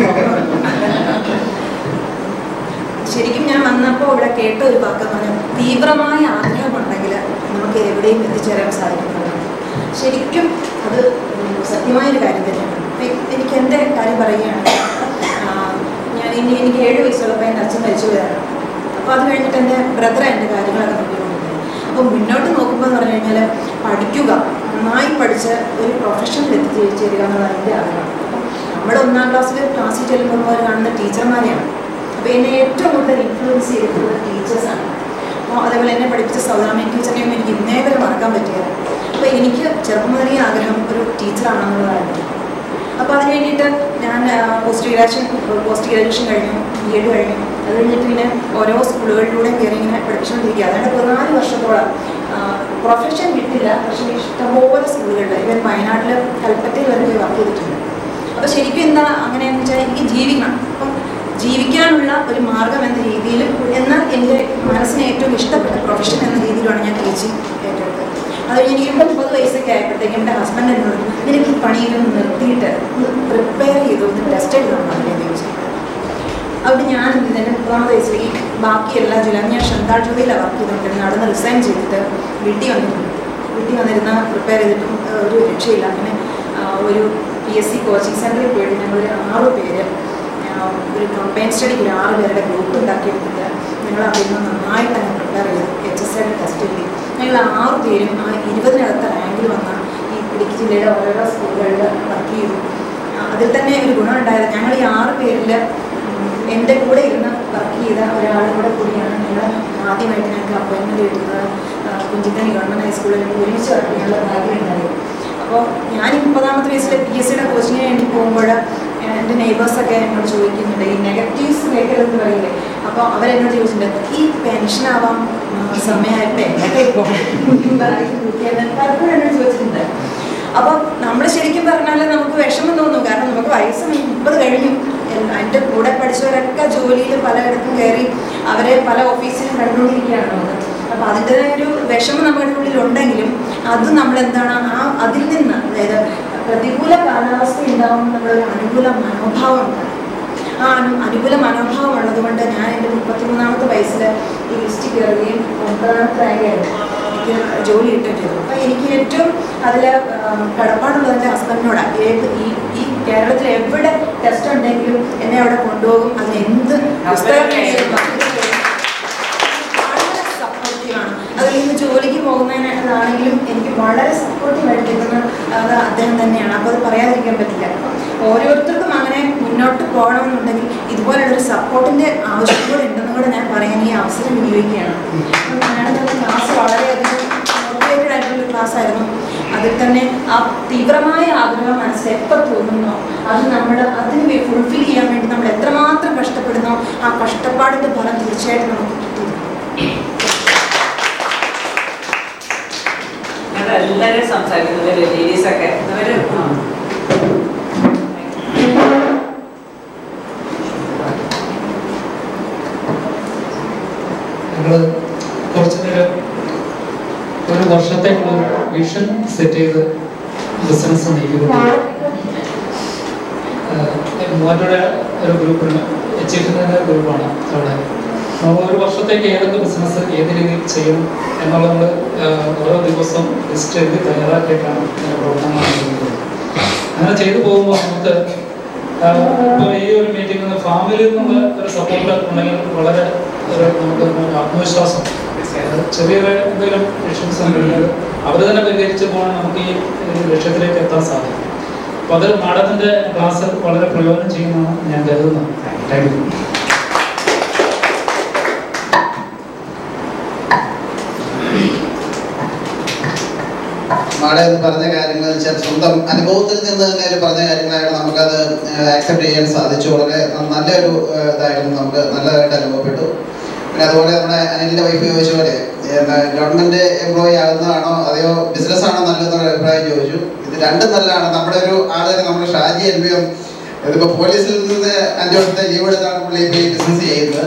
ശരിക്കും ഞാൻ വന്നപ്പോൾ ഇവിടെ കേട്ട ഒരു വാക്ക് പറഞ്ഞാൽ തീവ്രമായ ആഗ്രഹമുണ്ടെങ്കിൽ നമുക്ക് എവിടെയും എത്തിച്ചേരാൻ സാധിക്കുന്നത്. ശരിക്കും അത് സത്യമായൊരു കാര്യം തന്നെയാണ്. എനിക്ക് എൻ്റെ കാര്യം പറയുകയാണെങ്കിൽ എനിക്ക് 7 വയസ്സുള്ളപ്പോൾ എൻ്റെ അച്ഛൻ മരിച്ചു പോയതാണ്. അപ്പോൾ അത് കഴിഞ്ഞിട്ട് എൻ്റെ ബ്രദർ എൻ്റെ കാര്യങ്ങളൊക്കെ നോക്കിക്കൊണ്ടിരുന്നത്. അപ്പോൾ മുന്നോട്ട് നോക്കുമ്പോൾ എന്ന് പറഞ്ഞു കഴിഞ്ഞാൽ പഠിക്കുക, നന്നായി പഠിച്ച് ഒരു പ്രൊഫഷനിൽ എത്തിച്ചേരുക എന്നുള്ളതാണ് എൻ്റെ ആഗ്രഹം. നമ്മൾ 1ാം ക്ലാസ്സിൽ ചെല്ലുമ്പോൾ കാണുന്ന ടീച്ചർമാരെയാണ്. അപ്പോൾ എന്നെ ഏറ്റവും കൂടുതൽ ഇൻഫ്ലുവൻസ് ചെയ്തിട്ടുള്ളത് ടീച്ചേഴ്സാണ്. അപ്പോൾ അതേപോലെ എന്നെ പഠിപ്പിച്ച സൗദാമി ടീച്ചറിനെയും എനിക്ക് ഇന്നേ വരെ മറക്കാൻ പറ്റിയത്. അപ്പോൾ എനിക്ക് ചെറുപ്പം മുതലേ ആഗ്രഹം ഒരു ടീച്ചറാണെന്നുള്ളതായിരുന്നു. അപ്പോൾ അതിന് വേണ്ടിയിട്ട് ഞാൻ പോസ്റ്റ് ഗ്രാജുവേഷൻ കഴിഞ്ഞു, B.Ed കഴിഞ്ഞു. അത് കഴിഞ്ഞിട്ട് ഇങ്ങനെ ഓരോ സ്കൂളുകളിലൂടെ കയറി ഇങ്ങനെ പഠിപ്പിച്ചുകൊണ്ടിരിക്കുക. അതുകൊണ്ട് 14 വർഷത്തോളം പ്രൊഫഷൻ കിട്ടില്ല, പക്ഷേ ഇഷ്ടംപോലെ സ്കൂളുകളിൽ ഇവൻ വയനാട്ടിൽ കൽപ്പറ്റയിൽ വരെ പോയി വർക്ക് ചെയ്തിട്ടുണ്ട്. അപ്പോൾ ശരിക്കും എന്താ അങ്ങനെയെന്ന് വെച്ചാൽ എനിക്ക് ജീവിക്കണം. അപ്പം ജീവിക്കാനുള്ള ഒരു മാർഗം എന്ന രീതിയിൽ, എന്നാൽ എൻ്റെ മനസ്സിനെ ഏറ്റവും ഇഷ്ടപ്പെട്ട പ്രൊഫഷൻ എന്ന രീതിയിലാണ് ഞാൻ ടീച്ചിങ് ഏറ്റെടുത്തത്. അത് എനിക്ക് 30 വയസ്സൊക്കെ ആയപ്പോഴത്തേക്കും എൻ്റെ ഹസ്ബൻഡ് എന്നോട് നിനക്ക് ഈ പണിയിലൊന്ന് നിർത്തിയിട്ട് പ്രിപ്പയർ ചെയ്തു ഒന്ന് ടെസ്റ്റ് എഴുതണം അതിനെ ചോദിച്ചു. അവിടെ ഞാൻ എൻ്റെ 30 വയസ്സിലേക്ക് ബാക്കി എല്ലാ ജില്ലയും ഞാൻ ഷന്താൾ ജോലിയിലാണ് വർക്ക് ചെയ്തുകൊണ്ടിരുന്നത്. അവിടെ നിന്ന് റിസൈൻ ചെയ്തിട്ട് വീട്ടിൽ വന്നിരുന്ന പ്രിപ്പയർ ചെയ്തിട്ടും ഒരു രക്ഷയില്ല. അങ്ങനെ ഒരു PSC കോച്ചിങ് സെൻറ്ററിൽ പോയിട്ട് ഞങ്ങളൊരു 6 പേര് ഒരു കമ്പൈൻ സ്റ്റഡിക്ക് ഒരു 6 പേരുടെ ഗ്രൂപ്പ് ഉണ്ടാക്കിയെടുത്തിട്ട് ഞങ്ങൾ അതിൽ നിന്ന് നന്നായിട്ട് തന്നെ പ്രിപ്പയർ ചെയ്തു. HSL ടെസ്റ്റ് എഴുതി. ഞങ്ങൾ 6 പേരും ആ 20-നകത്ത് റാങ്കിൽ വന്ന ഈ ഇടുക്കി ജില്ലയുടെ ഓരോരോ സ്കൂളുകളിൽ വർക്ക് ചെയ്തു. അതിൽ തന്നെ ഒരു ഗുണം ഉണ്ടായത്, ഞങ്ങൾ ഈ 6 പേരിൽ എൻ്റെ കൂടെ ഇരുന്ന് വർക്ക് ചെയ്ത ഒരാളും കൂടെ കൂടിയാണ് ഞങ്ങൾ ആദ്യമായിട്ട് ഞങ്ങൾക്ക് അപ്പോയിൻമെൻറ്റ് കിട്ടുന്നത്. കുഞ്ചിക്കണി ഗവൺമെൻറ് ഹൈസ്കൂളിൽ ഒരുമിച്ച് വർക്ക് ചെയ്യാനുള്ള ഭാഗ്യം ഉണ്ടായിരുന്നു. അപ്പോൾ ഞാൻ 30-ാമത്തെ വയസ്സിൽ PSCയുടെ കോച്ചിങ്ങിന് വേണ്ടി പോകുമ്പോൾ എൻ്റെ നെയ്ബേഴ്സൊക്കെ എന്നോട് ചോദിക്കുന്നുണ്ട്, ഈ നെഗറ്റീവ്സ് കേൾക്കരുതെന്ന് പറയില്ലേ. അപ്പോൾ അവരെന്നോട് ചോദിച്ചിട്ടുണ്ട്, ഈ പെൻഷനാവാൻ സമയമായപ്പോൾ പലപ്പോഴും എന്നോട് ചോദിച്ചിട്ടുണ്ട്. അപ്പോൾ നമ്മൾ ശരിക്കും പറഞ്ഞാൽ നമുക്ക് വിഷമം തോന്നും. കാരണം നമുക്ക് വയസ്സ് 30 കഴിഞ്ഞു. എൻ്റെ കൂടെ പഠിച്ചവരൊക്കെ ജോലിയിൽ പലയിടത്തും കയറി അവരെ പല ഓഫീസിലും കണ്ടുകൊണ്ടിരിക്കുകയാണ് നമുക്ക്. അപ്പോൾ അതിൻ്റെതായ ഒരു വിഷമം നമ്മുടെ ഉള്ളിലുണ്ടെങ്കിലും അത് നമ്മളെന്താണ് അതിൽ നിന്ന്, അതായത് പ്രതികൂല കാലാവസ്ഥ ഉണ്ടാകുമ്പോൾ നമ്മളൊരു അനുകൂല മനോഭാവം ഉണ്ടാകും. ആ അനുകൂല മനോഭാവം ഉള്ളതുകൊണ്ട് ഞാൻ എൻ്റെ 33-ാമത്തെ വയസ്സിൽ ഈ ലിസ്റ്റിൽ കയറുകയും 9-ാമത്തെ റാങ്കായിരുന്നു എനിക്ക് ജോലി കിട്ടുകയും ചെയ്തു. അപ്പോൾ എനിക്ക് ഏറ്റവും അതിൽ കടപ്പാടുള്ളത് എൻ്റെ ഹസ്ബൻഡിനോടാണ്. ഈ കേരളത്തിൽ എവിടെ ടെസ്റ്റ് ഉണ്ടെങ്കിലും എന്നെ അവിടെ കൊണ്ടുപോകും. അതിന് എന്ത് പുസ്തകം അതിൽ നിന്ന് ജോലിക്ക് പോകുന്നതിനാണെങ്കിലും എനിക്ക് വളരെ സപ്പോർട്ടീവായിട്ട് കിട്ടുന്ന അത് അദ്ദേഹം തന്നെയാണ്. അപ്പോൾ അത് പറയാതിരിക്കാൻ പറ്റില്ല. ഓരോരുത്തർക്കും അങ്ങനെ മുന്നോട്ട് പോകണമെന്നുണ്ടെങ്കിൽ ഇതുപോലുള്ളൊരു സപ്പോർട്ടിൻ്റെ ആവശ്യം കൂടെ ഉണ്ടെന്നും കൂടെ ഞാൻ പറയാൻ ഈ അവസരം വിനിയോഗിക്കുകയാണ്. ഞാനത് ക്ലാസ് വളരെയധികം മോട്ടിവേറ്റഡ് ആയിട്ടുള്ളൊരു ക്ലാസ് ആയിരുന്നു. അതിൽ തന്നെ ആ തീവ്രമായ ആഗ്രഹം മനസ്സിൽ എപ്പോൾ തോന്നുന്നോ അത് അതിന് ഫുൾഫിൽ ചെയ്യാൻ വേണ്ടി നമ്മൾ എത്രമാത്രം കഷ്ടപ്പെടുന്നോ ആ കഷ്ടപ്പാടിൻ്റെ ഫലം തീർച്ചയായിട്ടും നമുക്ക് കിട്ടിയിരുന്നു. എല്ലാവരും സംസാരിക്കുന്നവർ ലേഡീസൊക്കെ ഞങ്ങൾ കുറച്ച് നേരം ഒരു വർഷത്തേക്കുള്ള വിഷൻ സെറ്റ് ചെയ്ത് ബിസിനസ് നീക്കിക്കൊണ്ട് മൂവാറ്റോടെ ഒരു ഗ്രൂപ്പുണ്ട്, എച്ചിട്ടുന്ന ഗ്രൂപ്പാണ് അവിടെ. നമ്മൾ ഒരു വർഷത്തേക്ക് ഏതൊക്കെ ബിസിനസ് ഏത് രീതിയിൽ ചെയ്യണം എന്നുള്ളത് നമ്മൾ ഓരോ ദിവസവും ലിസ്റ്റ് എഴുതി തയ്യാറാക്കിയിട്ടാണ് പ്രവർത്തനങ്ങൾ നടത്തുന്നത്. അങ്ങനെ ചെയ്തു പോകുമ്പോൾ നമുക്ക് ഇപ്പോൾ ഈ ഒരു മീറ്റിംഗിൽ ഫാമിലിയിൽ നിന്നുള്ള ഒരു സപ്പോർട്ട് ഉണ്ടെങ്കിൽ വളരെ നമുക്ക് ആത്മവിശ്വാസം, ചെറിയൊരു എന്തെങ്കിലും ഇഷ്യൂസ് ഉണ്ടെങ്കിൽ അവർ തന്നെ പരിഹരിച്ച് പോകാൻ നമുക്ക് ഈ ലക്ഷ്യത്തിലേക്ക് എത്താൻ സാധിക്കും. അപ്പോൾ അത് മാഡത്തിൻ്റെ ക്ലാസ് വളരെ പ്രയോജനം ചെയ്യുമെന്നാണ് ഞാൻ കരുതുന്നത്. Thank you. മാഡം പറഞ്ഞ കാര്യങ്ങൾ വെച്ചാൽ സ്വന്തം അനുഭവത്തിൽ നിന്ന് തന്നെ പറഞ്ഞ കാര്യങ്ങളായിട്ട് നമുക്കത് ആക്സെപ്റ്റ് ചെയ്യാൻ സാധിച്ചു. വളരെ നല്ലൊരു ഇതായിരുന്നു, നമുക്ക് നല്ലതായിട്ട് അനുഭവപ്പെട്ടു. പിന്നെ അതുപോലെ നമ്മുടെ അനിലിൻ്റെ വൈഫ് ചോദിച്ച പോലെ ഗവൺമെൻറ് എംപ്ലോയി ആകുന്നതാണോ അതെയോ ബിസിനസ്സാണോ നല്ലതെന്നൊരു അഭിപ്രായം ചോദിച്ചു. ഇത് രണ്ടും നല്ലതാണ്. നമ്മുടെ ഒരു ആളുകൾ നമ്മുടെ ഷാജി LVM ഇതിപ്പോൾ പോലീസിൽ നിന്ന് 5 വർഷത്തെ ലീവ് എടുത്താണ് പുള്ളി ഇപ്പോൾ ഈ ബിസിനസ് ചെയ്യുന്നത്.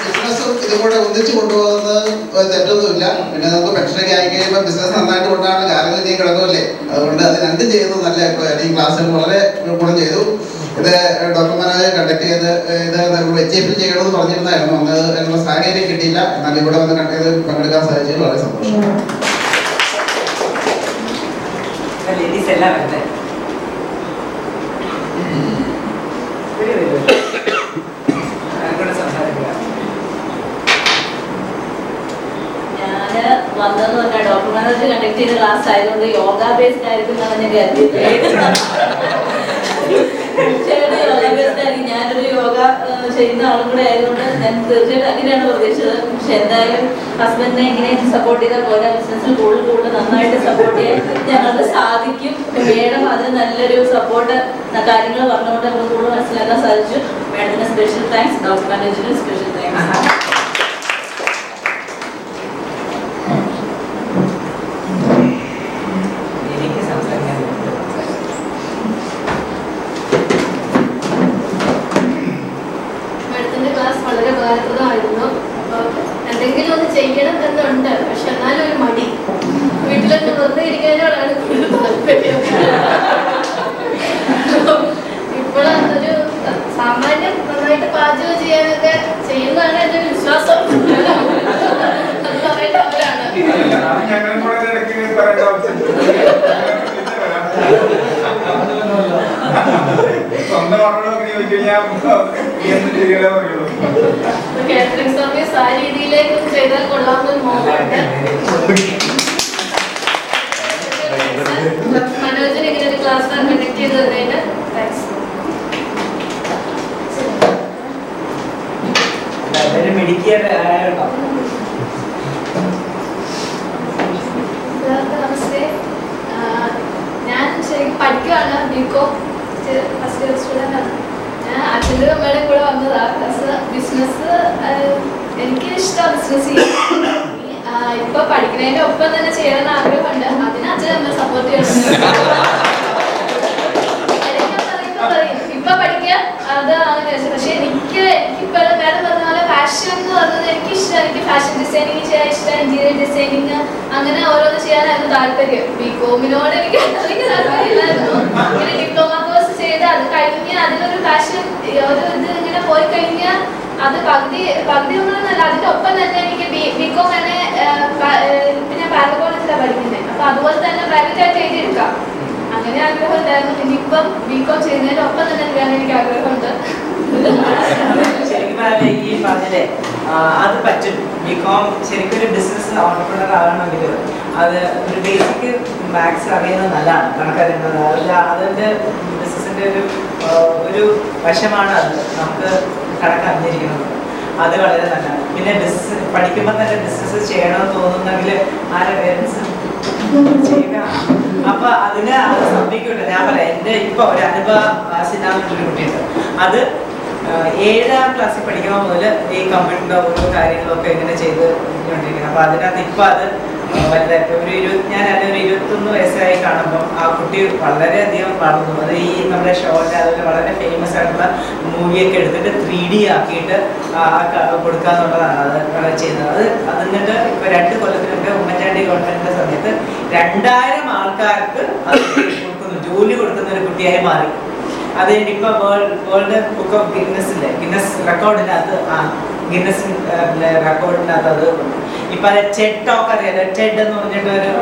ബിസിനസ്സും ഇതും കൂടെ ഒന്നിച്ച് കൊണ്ടുപോകുന്നത് തെറ്റൊന്നുമില്ല. പിന്നെ നമുക്ക് പെൻഷനൊക്കെ ആയി കഴിയുമ്പോൾ ബിസിനസ് നന്നായിട്ട് കൊണ്ടാണ് കാലങ്ങൾ നീ കിടക്കുമല്ലേ. അതുകൊണ്ട് അത് രണ്ടും ചെയ്യുന്നത് നല്ല അഭിപ്രായം. ഈ ക്ലാസ്സുകൾ വളരെ ഗുണം ചെയ്തു. ഇത് ഡോക്ടർ മനോജ് കണ്ടക്ട് ചെയ്ത് ഇത് HFL ചെയ്യണമെന്ന് പറഞ്ഞിരുന്നായിരുന്നു. അന്ന് അതിനുള്ള സാഹചര്യം കിട്ടിയില്ല. എന്നാൽ ഇവിടെ വന്ന് പങ്കെടുക്കാൻ സാധിച്ചതിൽ വളരെ സന്തോഷം. ലേഡീസ് എല്ലാം വരുന്നത് വന്നതെന്ന് പറഞ്ഞാൽ ഡോക്ടർ മനോജ് കണ്ടക്ട് ചെയ്ത ക്ലാസ് ആയതുകൊണ്ട് യോഗ ബേസ്ഡ് ആയിരിക്കും എന്നാണ് ഞാൻ കരുതിയത്. ചെയ്യുന്ന ആളും കൂടെ ആയതുകൊണ്ട് ഞാൻ തീർച്ചയായിട്ടും അങ്ങനെയാണ് പ്രതീക്ഷിച്ചത്. പക്ഷെ എന്തായാലും ഹസ്ബൻഡിനെ ഇങ്ങനെ സപ്പോർട്ട് ചെയ്താൽ പോലെ ബിസിനസ്സിൽ കൂടുതൽ നന്നായിട്ട് സപ്പോർട്ട് ചെയ്യാൻ ഞങ്ങൾക്ക് സാധിക്കും. മേഡം അതിന് നല്ലൊരു സപ്പോർട്ട് കാര്യങ്ങൾ പറഞ്ഞുകൊണ്ട് നമുക്ക് കൂടുതൽ മനസ്സിലാക്കാൻ സാധിച്ചു. മേഡത്തിന് സ്പെഷ്യൽ താങ്ക്സ്. ഡോക്ടർ മാനേജറിന് സ്പെഷ്യൽ താങ്ക്സ്. വളരെ ഉപകാരപ്രദമായിരുന്നു. എന്തെങ്കിലും ഒന്ന് ചെയ്യണം എന്നുണ്ട്, പക്ഷെ എന്നാലും ഒരു മടി. വീട്ടിലൊക്കെ വെറുതെ ഇരിക്കാനോടാണ് കൂടുതൽ താല്പര്യം. ഇപ്പോൾ അതൊരു സാമാന്യം നന്നായിട്ട് പാചകം ചെയ്യാനൊക്കെ ചെയ്യുന്നതാണ് എൻ്റെ ഒരു വിശ്വാസം. അത് പറയേണ്ട അവരാണ്. കാറ്ററിംഗ് സർവീസ് ആ രീതിയിലേക്ക് ചെയ്താൽ കൊള്ളാമെന്ന് മോഹമുണ്ട്. മനോജിന് ഇങ്ങനെ ഒരു ക്ലാസ് കണ്ടക്ട് ചെയ്ത് തന്നതിന് താങ്ക്സ്. നമസ്തേ. ഞാൻ ശരിക്കും പഠിക്കുകയാണ്, ബികോം ഫസ്റ്റ് ഇയർ സ്റ്റുഡൻ്റ് ആണ്. ഞാൻ അച്ഛൻ്റെ അമ്മയുടെ കൂടെ വന്നതാണ്. ബിസിനസ് എനിക്ക് ഇഷ്ടമാണ് ബിസിനസ് ചെയ്യാൻ. ഇപ്പൊ പഠിക്കുന്നതിന്റെ ഒപ്പം തന്നെ ചെയ്യണമെന്ന് ആഗ്രഹമുണ്ട്. അതിന് അച്ഛൻ അമ്മ സപ്പോർട്ട് ചെയ്യണം. ഇപ്പൊ പഠിക്കുക അത് അങ്ങനെ. പക്ഷെ എനിക്കിപ്പോ മാഡം പറഞ്ഞ പോലെ ഫാഷൻ എന്ന് പറഞ്ഞത് എനിക്ക് ഇഷ്ടം. എനിക്ക് ഫാഷൻ ഡിസൈനിങ് ചെയ്യാൻ ഇഷ്ടം, ഇന്റീരിയർ ഡിസൈനിങ് അങ്ങനെ ഓരോന്ന് ചെയ്യാനായിരുന്നു താല്പര്യം. ബികോമിനോട് എനിക്ക് അത്രയ്ക്ക് താല്പര്യമില്ലായിരുന്നു. ഇങ്ങനെ ഡിപ്ലോമ കോഴ്സ് ചെയ്ത് അത് കഴിഞ്ഞ് അതിലൊരു ഫാഷൻ ഒരു ഇത് ഇങ്ങനെ പോയി കഴിഞ്ഞാൽ അത് പകുതി നമ്മളെന്നല്ല, അതിന്റെ ഒപ്പം തന്നെ എനിക്ക് ബികോം തന്നെ പിന്നെ പാരകോളേജിലാണ് പഠിക്കുന്നത്. അപ്പൊ അതുപോലെ തന്നെ പ്രൈവറ്റ് ആയിട്ട് എഴുതിയെടുക്കാം അങ്ങനെ ആഗ്രഹം ഉണ്ടായിരുന്നു. ഇനിയിപ്പം ബികോം ചെയ്യുന്നതിന്റെ ഒപ്പം തന്നെ എടുക്കാൻ എനിക്ക് ആഗ്രഹമുണ്ട്. ശരിക്കും ഈ പറഞ്ഞില്ലേ അത് പറ്റും. ബികോം ശരിക്കും ഒരു ബിസിനസ് ഓണ്ടർപ്രണർ ആകണമെങ്കിൽ അത് ഒരു ബേസിക് മാത്സ് അറിയുന്നത് നല്ലതാണ്, കണക്കറിയുന്നത്. അതിൻ്റെ ബിസിനസിൻ്റെ ഒരു വശമാണ് അത്. നമുക്ക് കണക്കറിഞ്ഞിരിക്കുന്നത് അത് വളരെ നല്ലതാണ്. പിന്നെ ബിസിനസ് പഠിക്കുമ്പോൾ തന്നെ ബിസിനസ് ചെയ്യണമെന്ന് തോന്നുന്നെങ്കിൽ ആരുടെ പേരൻസ് ചെയ്യുക. അപ്പൊ അതിന് അത് സംഭവിക്കട്ടെ. ഞാൻ പറയാം, എൻ്റെ ഇപ്പൊ ഒരു അനുഭവ സിനാമിനൊരു കുട്ടിയുണ്ട്. അത് 7ാം ക്ലാസ്സിൽ പഠിക്കുമ്പോൾ മുതൽ ഈ കമ്പ്യൂട്ടറിൻ്റെ ഓരോ കാര്യങ്ങളൊക്കെ ഇങ്ങനെ ചെയ്ത് കൊണ്ടിരിക്കുന്നത്. അപ്പൊ അതിനകത്ത് ഇപ്പൊ അത് വലുതായിട്ട് ഞാൻ അതിനൊരു 21 വയസ്സായി കാണുമ്പോൾ ആ കുട്ടി വളരെയധികം വളർന്നു. അത് ഈ നമ്മുടെ ഷോർട്ട് അതുപോലെ വളരെ ഫേമസ് ആയിട്ടുള്ള മൂവിയൊക്കെ എടുത്തിട്ട് 3D ആക്കിയിട്ട് കൊടുക്കാന്നുള്ളതാണ് അത് ചെയ്യുന്നത്. അത് എന്നിട്ട് ഇപ്പൊ 2 കൊല്ലത്തിനൊക്കെ ഉമ്മൻചാണ്ടി ഗവൺമെന്റിന്റെ സമയത്ത് 2000 ആൾക്കാർക്ക് അത് കൊടുക്കുന്നു, ജോലി കൊടുക്കുന്ന ഒരു കുട്ടിയായി മാറി. അത് ഇപ്പൊ വേൾഡ് ബുക്ക് ഓഫ് ഗിന്നസ് റെക്കോർഡിനകത്ത് ഗിന്നസ് റെക്കോർഡിനകത്ത് അത് ഇപ്പൊ അത് ടെഡ് ടോക്ക് അറിയാലോ. ടെഡ് എന്ന് പറഞ്ഞിട്ട് ഒരു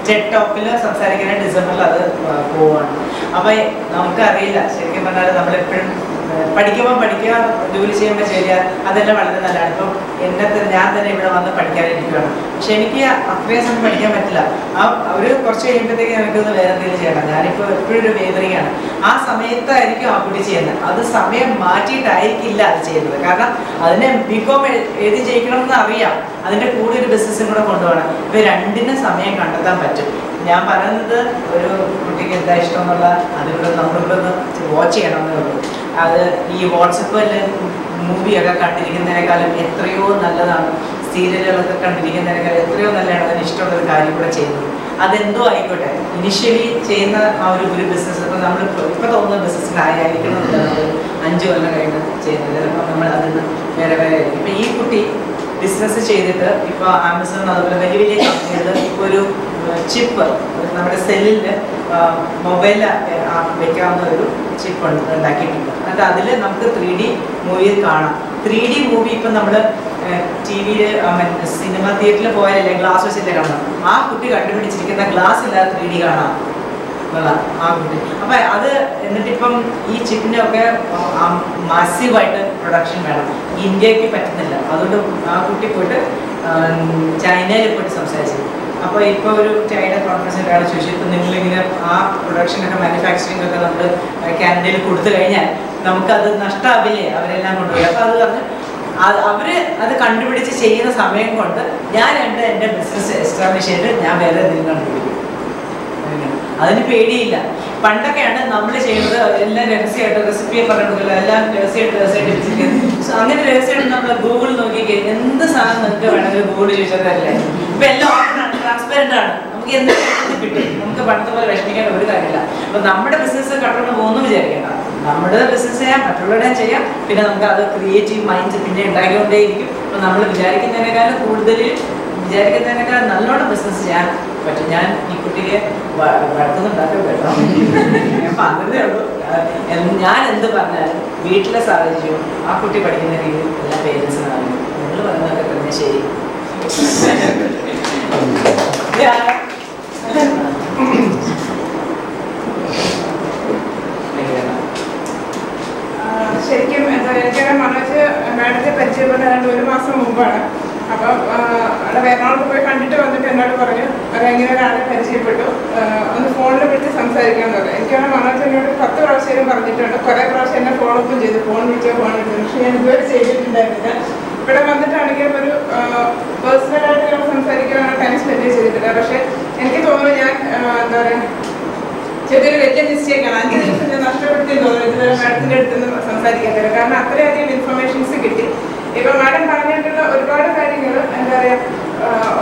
ടെഡ് ടോക്കിൽ സംസാരിക്കാൻ ഡിസംബറിൽ അത് പോവാണ്. അപ്പൊ നമുക്കറിയില്ല ശരിക്കും പറഞ്ഞാൽ നമ്മളെപ്പോഴും പഠിക്കുമ്പോൾ പഠിക്കുക, ജോലി ചെയ്യുമ്പോൾ ചെയ്യുക, അതെല്ലാം വളരെ നല്ലതാണ്. ഇപ്പം ഞാൻ തന്നെ ഇവിടെ വന്ന് പഠിക്കാനിരിക്കുകയാണ്. പക്ഷെ എനിക്ക് അത്രയും സമയം പഠിക്കാൻ പറ്റില്ല. ഒരു കുറച്ച് കഴിയുമ്പോഴത്തേക്ക് എനിക്കൊന്ന് വേറെ എന്തെങ്കിലും ചെയ്യണം. ഞാനിപ്പോൾ എപ്പോഴും ഒരു വേദനയാണ്. ആ സമയത്തായിരിക്കും ആ കുട്ടി ചെയ്യുന്നത്. അത് സമയം മാറ്റിയിട്ടായിരിക്കില്ല അത് ചെയ്യുന്നത്. കാരണം അതിനെ ബികോം എഴുതി ജയിക്കണമെന്ന് അറിയാം. അതിൻ്റെ കൂടെ ഒരു ബിസിനസ്സും കൂടെ കൊണ്ടുപോകണം. ഇവ രണ്ടിനും സമയം കണ്ടെത്താൻ പറ്റും. ഞാൻ പറയുന്നത് ഒരു കുട്ടിക്ക് എന്താ ഇഷ്ടം എന്നുള്ള അതിലൂടെ നമ്മളിവിടെ ഒന്ന് വാച്ച് ചെയ്യണമെന്നേ ഉള്ളൂ. അത് ഈ വാട്സപ്പിൽ മൂവിയൊക്കെ കണ്ടിരിക്കുന്നതിനേക്കാളും എത്രയോ നല്ലതാണ്. സീരിയലുകളൊക്കെ കണ്ടിരിക്കുന്നതിനേക്കാളും എത്രയോ നല്ലതാണ് അതിന് ഇഷ്ടമുള്ളൊരു കാര്യം കൂടെ ചെയ്യുന്നത്. അതെന്തോ ആയിക്കോട്ടെ, ഇനിഷ്യലി ചെയ്യുന്ന ആ ഒരു ബിസിനസ് ഇപ്പം നമ്മൾ ഇപ്പം തോന്നുന്ന ബിസിനസ്സിനായിരിക്കണം 5 കൊല്ലം കഴിഞ്ഞ് ചെയ്യുന്നത്. ചിലപ്പോൾ നമ്മൾ അതിന് വേറെ ആയിരിക്കും. ഇപ്പം ഈ കുട്ടി ബിസിനസ് ചെയ്തിട്ട് ഇപ്പോൾ ആമസോൺ അതുപോലെ വലിയ വലിയ കമ്പനികൾ ഇപ്പോൾ ഒരു ചിപ്പ് നമ്മുടെ സെല്ലിൽ മൊബൈലിൽ വെക്കാവുന്ന ഒരു ചിപ്പ് ഉണ്ടാക്കിയിട്ടുണ്ട്. എന്നിട്ട് അതിൽ നമുക്ക് 3D മൂവിയിൽ കാണാം. 3D മൂവി ഇപ്പം നമ്മൾ TV-യിൽ സിനിമ തിയേറ്ററിൽ പോയാലല്ലേ ഗ്ലാസ് വെച്ചിട്ട് കാണാം. ആ കുട്ടി കണ്ടുപിടിച്ചിരിക്കുന്ന ഗ്ലാസ് ഇല്ലാതെ 3D കാണാം എന്നുള്ള ആ കുട്ടി. അപ്പം അത് എന്നിട്ടിപ്പം ഈ ചിപ്പിൻ്റെ ഒക്കെ മാസീവായിട്ട് പ്രൊഡക്ഷൻ വേണം. ഇന്ത്യക്ക് പറ്റുന്നില്ല. അതുകൊണ്ട് ആ കുട്ടി പോയിട്ട് ചൈനയിൽ പോയിട്ട് സംസാരിച്ചു. അപ്പോൾ ഇപ്പോൾ ഒരു ചൈന കോൺഫറൻസിൽ ഒരാൾ ചോദിച്ചു, ഇപ്പോൾ നിങ്ങളിങ്ങനെ ആ പ്രൊഡക്ഷനൊക്കെ മാനുഫാക്ചറിങ് ഒക്കെ നമ്മൾ കാനഡയിൽ കൊടുത്തു കഴിഞ്ഞാൽ നമുക്കത് നഷ്ടമാവില്ലേ അവരെല്ലാം കൊണ്ടുപോയി. അപ്പോൾ അത് പറഞ്ഞ് അവര് അത് കണ്ടുപിടിച്ച് ചെയ്യുന്ന സമയം കൊണ്ട് ഞാൻ എൻ്റെ ബിസിനസ് എസ്റ്റാബ്ലിഷ് ചെയ്തിട്ട് ഞാൻ വേറെ എന്തെങ്കിലും കണ്ടുപിടിക്കും. അതിന് പേടിയില്ല. പണ്ടൊക്കെയാണ് നമ്മൾ ചെയ്യുന്നത് എല്ലാം രഹസ്യമായിട്ട് റെസിപ്പിയെ പറഞ്ഞിട്ടില്ല, എല്ലാം രഹസ്യമായിട്ട് വെച്ചിരിക്കുന്നത്. അങ്ങനെ രഹസ്യമായിട്ട് നമ്മൾ ഗൂഗിൾ നോക്കിക്കേ എന്ത് സാധനം നിങ്ങൾക്ക് വേണമെങ്കിൽ ഗൂഗിൾ ചോദിച്ചതല്ലേ. ഇപ്പൊ എല്ലാം ഓപ്പൺ ട്രാൻസ്പെറന്റ് ആണ്, നമുക്ക് എന്ത് കിട്ടും. നമുക്ക് പണ്ടത്തെ പോലെ വിഷമിക്കേണ്ട ഒരു കാര്യമില്ല. അപ്പൊ നമ്മുടെ ബിസിനസ് കട്ടൊന്നും പോകുന്നു വിചാരിക്കേണ്ട. നമ്മുടെ ബിസിനസ് ചെയ്യാം, മറ്റുള്ളവരുടെയും ചെയ്യാം. പിന്നെ നമുക്ക് അത് ക്രിയേറ്റീവ് മൈൻഡ് പിന്നെ ഉണ്ടാക്കിക്കൊണ്ടേയിരിക്കും. അപ്പൊ നമ്മൾ വിചാരിക്കുന്നതിനേക്കാളും കൂടുതൽ വിചാരിക്കുന്നതിനേക്കാൾ നല്ലോണം ബിസിനസ് ചെയ്യാൻ പറ്റും. ഞാൻ ഈ കുട്ടിയെ വഴക്കുന്നുണ്ടാക്കും കേട്ടോ. ഞാൻ പറഞ്ഞതേ ഉള്ളൂ. ഞാൻ എന്ത് പറഞ്ഞാലും വീട്ടിലെ സാഹചര്യവും ആ കുട്ടി പഠിക്കുന്ന രീതിയിൽ എല്ലാ പേരൻസിനാണ് നിങ്ങൾ പറയുന്നതൊക്കെ തന്നെ ശരി. ശരിക്കും എനിക്കങ്ങനെ മനോജ് മാഡത്തെ പരിചയപ്പെട്ട 1 മാസം മുമ്പാണ്. അപ്പം അവിടെ എറണാകുളത്ത് പോയി കണ്ടിട്ട് വന്നിട്ട് എന്നോട് പറഞ്ഞു ഇങ്ങനെ ഒരാളെ പരിചയപ്പെട്ടു, ഒന്ന് ഫോണിൽ വിളിച്ച് സംസാരിക്കാമെന്ന് പറഞ്ഞു. എനിക്കാണ് മനോജ് എന്നോട് 10 പ്രാവശ്യം പറഞ്ഞിട്ടുണ്ട്. കുറേ പ്രാവശ്യം എന്നെ ഫോളോപ്പും ചെയ്തു, ഫോൺ വിളിച്ചോ ഫോൺ വിളിച്ചു. പക്ഷേ ഞാൻ ഇതുവരെ ചെയ്തിട്ടുണ്ടായിരുന്നില്ല. ഇവിടെ വന്നിട്ടാണെങ്കിലും ഒരു പേഴ്സണലായിട്ട് ഞാൻ സംസാരിക്കാനുള്ള ടൈം സ്പെൻഡ് ചെയ്തിട്ടില്ല. പക്ഷേ എനിക്ക് തോന്നുന്നു ഞാൻ എന്താ പറയുക ചെറിയൊരു വലിയ മിസ്റ്റേക്കാണ്. 5 ദിവസം ഞാൻ നഷ്ടപ്പെടുത്തിയെന്ന് തോന്നുന്നു ഇതുവരെ മാഡത്തിൻ്റെ അടുത്ത് നിന്ന് സംസാരിക്കാൻ തരാം. കാരണം അത്രയധികം ഇൻഫർമേഷൻസ് കിട്ടി. ഇപ്പം മാഡം പറഞ്ഞിട്ടുള്ള ഒരുപാട് കാര്യങ്ങൾ എന്താ പറയുക,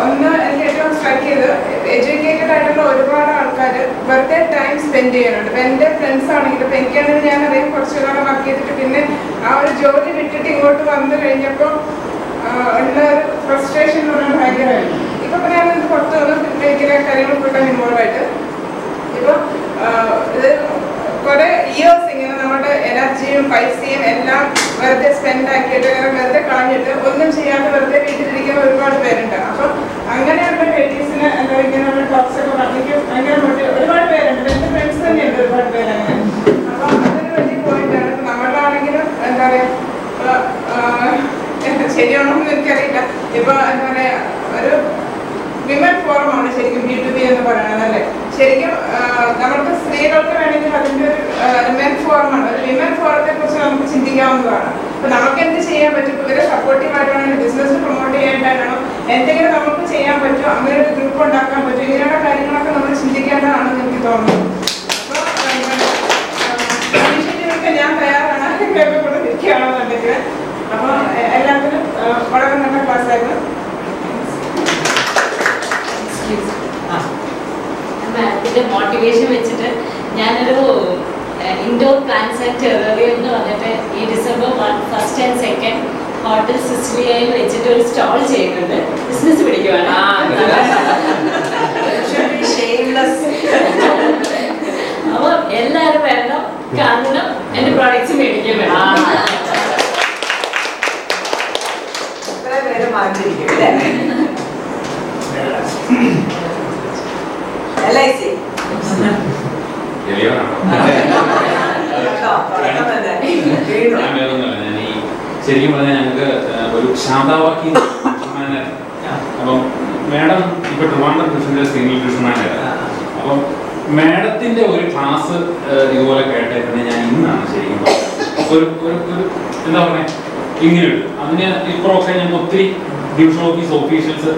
ഒന്ന് എനിക്ക് ഏറ്റവും സ്ട്രൈക്ക് ചെയ്ത് എഡ്യൂക്കേറ്റഡ് ആയിട്ടുള്ള ഒരുപാട് ആൾക്കാർ വെറുതെ ടൈം സ്പെൻഡ് ചെയ്യാനുണ്ട്. ഇപ്പം എൻ്റെ ഫ്രണ്ട്സ് ആണെങ്കിലും ഇപ്പം എനിക്കാണെങ്കിൽ ഞാനറിയാം കുറച്ച് കാലം വർക്ക് ചെയ്തിട്ട് പിന്നെ ആ ഒരു ജോലി വിട്ടിട്ട് ഇങ്ങോട്ട് വന്നു കഴിഞ്ഞപ്പോൾ ഉള്ള ഒരു ഫ്രസ്ട്രേഷൻ എന്ന് പറഞ്ഞാൽ ഭയങ്കരമായിരുന്നു. ഇപ്പം ഞാൻ പുറത്ത് വന്ന് ഇങ്ങനെ കാര്യങ്ങൾ കൂട്ടാൻ ഇൻവോൾവ് ആയിട്ട് ഇപ്പം ഇത് കുറെ ഇയേഴ്സ് ഇങ്ങനെ നമ്മുടെ എനർജിയും പൈസയും എല്ലാം വെറുതെ സ്പെൻഡ് ആക്കിയിട്ട് വെറുതെ കളഞ്ഞിട്ട് ഒന്നും ചെയ്യാതെ വെറുതെ വീട്ടിലിരിക്കുന്ന ഒരുപാട് പേരുണ്ട്. അപ്പം അങ്ങനെയുള്ള ലേഡീസിന് എന്താ ഇങ്ങനെയുള്ള ടോക്സ് ഒക്കെ പറഞ്ഞിട്ട് ഭയങ്കര ഒരുപാട് പേരുണ്ട്. എൻ്റെ ഫ്രണ്ട്സ് തന്നെയുണ്ട് ഒരുപാട് പേര് അങ്ങനെ. അപ്പം അതൊരു വലിയ പോയിന്റാണ്. നമ്മളാണെങ്കിലും എന്താ പറയുക ശരിയാണോ എന്ന് എനിക്കറിയില്ല. ഇപ്പൊ എന്താ പറയാ ഒരു വിമൻ ഫോറമാണ് ശരിക്കും B2B എന്ന് പറയുന്നത് അല്ലേ. ശരിക്കും നമുക്ക് സ്ത്രീകൾക്ക് വേണമെങ്കിൽ അതിൻ്റെ ഒരു മെൻ ഫോറമാണ്. ഒരു വിമൻ ഫോറത്തെ കുറിച്ച് നമുക്ക് ചിന്തിക്കാവുന്നതാണ്. അപ്പൊ നമുക്ക് എന്ത് ചെയ്യാൻ പറ്റും, ഇവരെ സപ്പോർട്ടീവ് ആയിട്ടാണോ ബിസിനസ് പ്രൊമോട്ട് ചെയ്യാനായിട്ടാണോ എന്തെങ്കിലും നമുക്ക് ചെയ്യാൻ പറ്റുമോ, അങ്ങനെ ഒരു ഗ്രൂപ്പ് ഉണ്ടാക്കാൻ പറ്റും, ഇങ്ങനെയുള്ള കാര്യങ്ങളൊക്കെ നമ്മൾ ചിന്തിക്കേണ്ടതാണെന്ന് എനിക്ക് തോന്നുന്നു. അപ്പോൾ ഇനിഷ്യേറ്റീവൊക്കെ ഞാൻ തയ്യാറാണ്, കൂടെ നിൽക്കുകയാണെന്നുണ്ടെങ്കിൽ. അപ്പോൾ എല്ലാത്തിനും വളരെ നല്ല ക്ലാസ് ആയിരുന്നു. മാഡത്തിന്റെ മോട്ടിവേഷൻ വെച്ചിട്ട് ഞാനൊരു ഇൻഡോർ പ്ലാന്റ്സ് ആൻഡ് ടെറേറിയം എന്ന് പറഞ്ഞിട്ട് ഈ December 1, 1st and 2nd hotel സിസിലിയയിൽ വെച്ചിട്ട് ഒരു സ്റ്റോൾ ചെയ്യുന്നുണ്ട്. ബിസിനസ് പിടിക്കുവാണ്. അപ്പൊ എല്ലാവരും വരണം, കാണണം, എന്റെ പ്രോഡക്ട്സ് മേടിക്കാൻ വേണം. ശരിക്കും പറഞ്ഞാൽ ഞങ്ങൾക്ക് ഒരു ശാന്താവാക്കി അപ്പം മാഡം ഇപ്പൊ ട്രിവാൻഡ്രം കൃഷ്ണന്റെ സീനിയർ കൃഷ്ണനായിരുന്നു. അപ്പം മാഡത്തിന്റെ ഒരു ക്ലാസ് ഇതുപോലെ കേട്ടേക്കുന്നത് ഞാൻ ഇന്നാണ് ശരിക്കും ഒരു എന്താ പറയുക ഇങ്ങനെയുണ്ട്. അതിന് ഇപ്പോഴൊക്കെ ഞങ്ങൾക്ക് ഒത്തിരി ഡിവിഷൻ ഓഫീസ് ഓഫീഷ്യൽസ്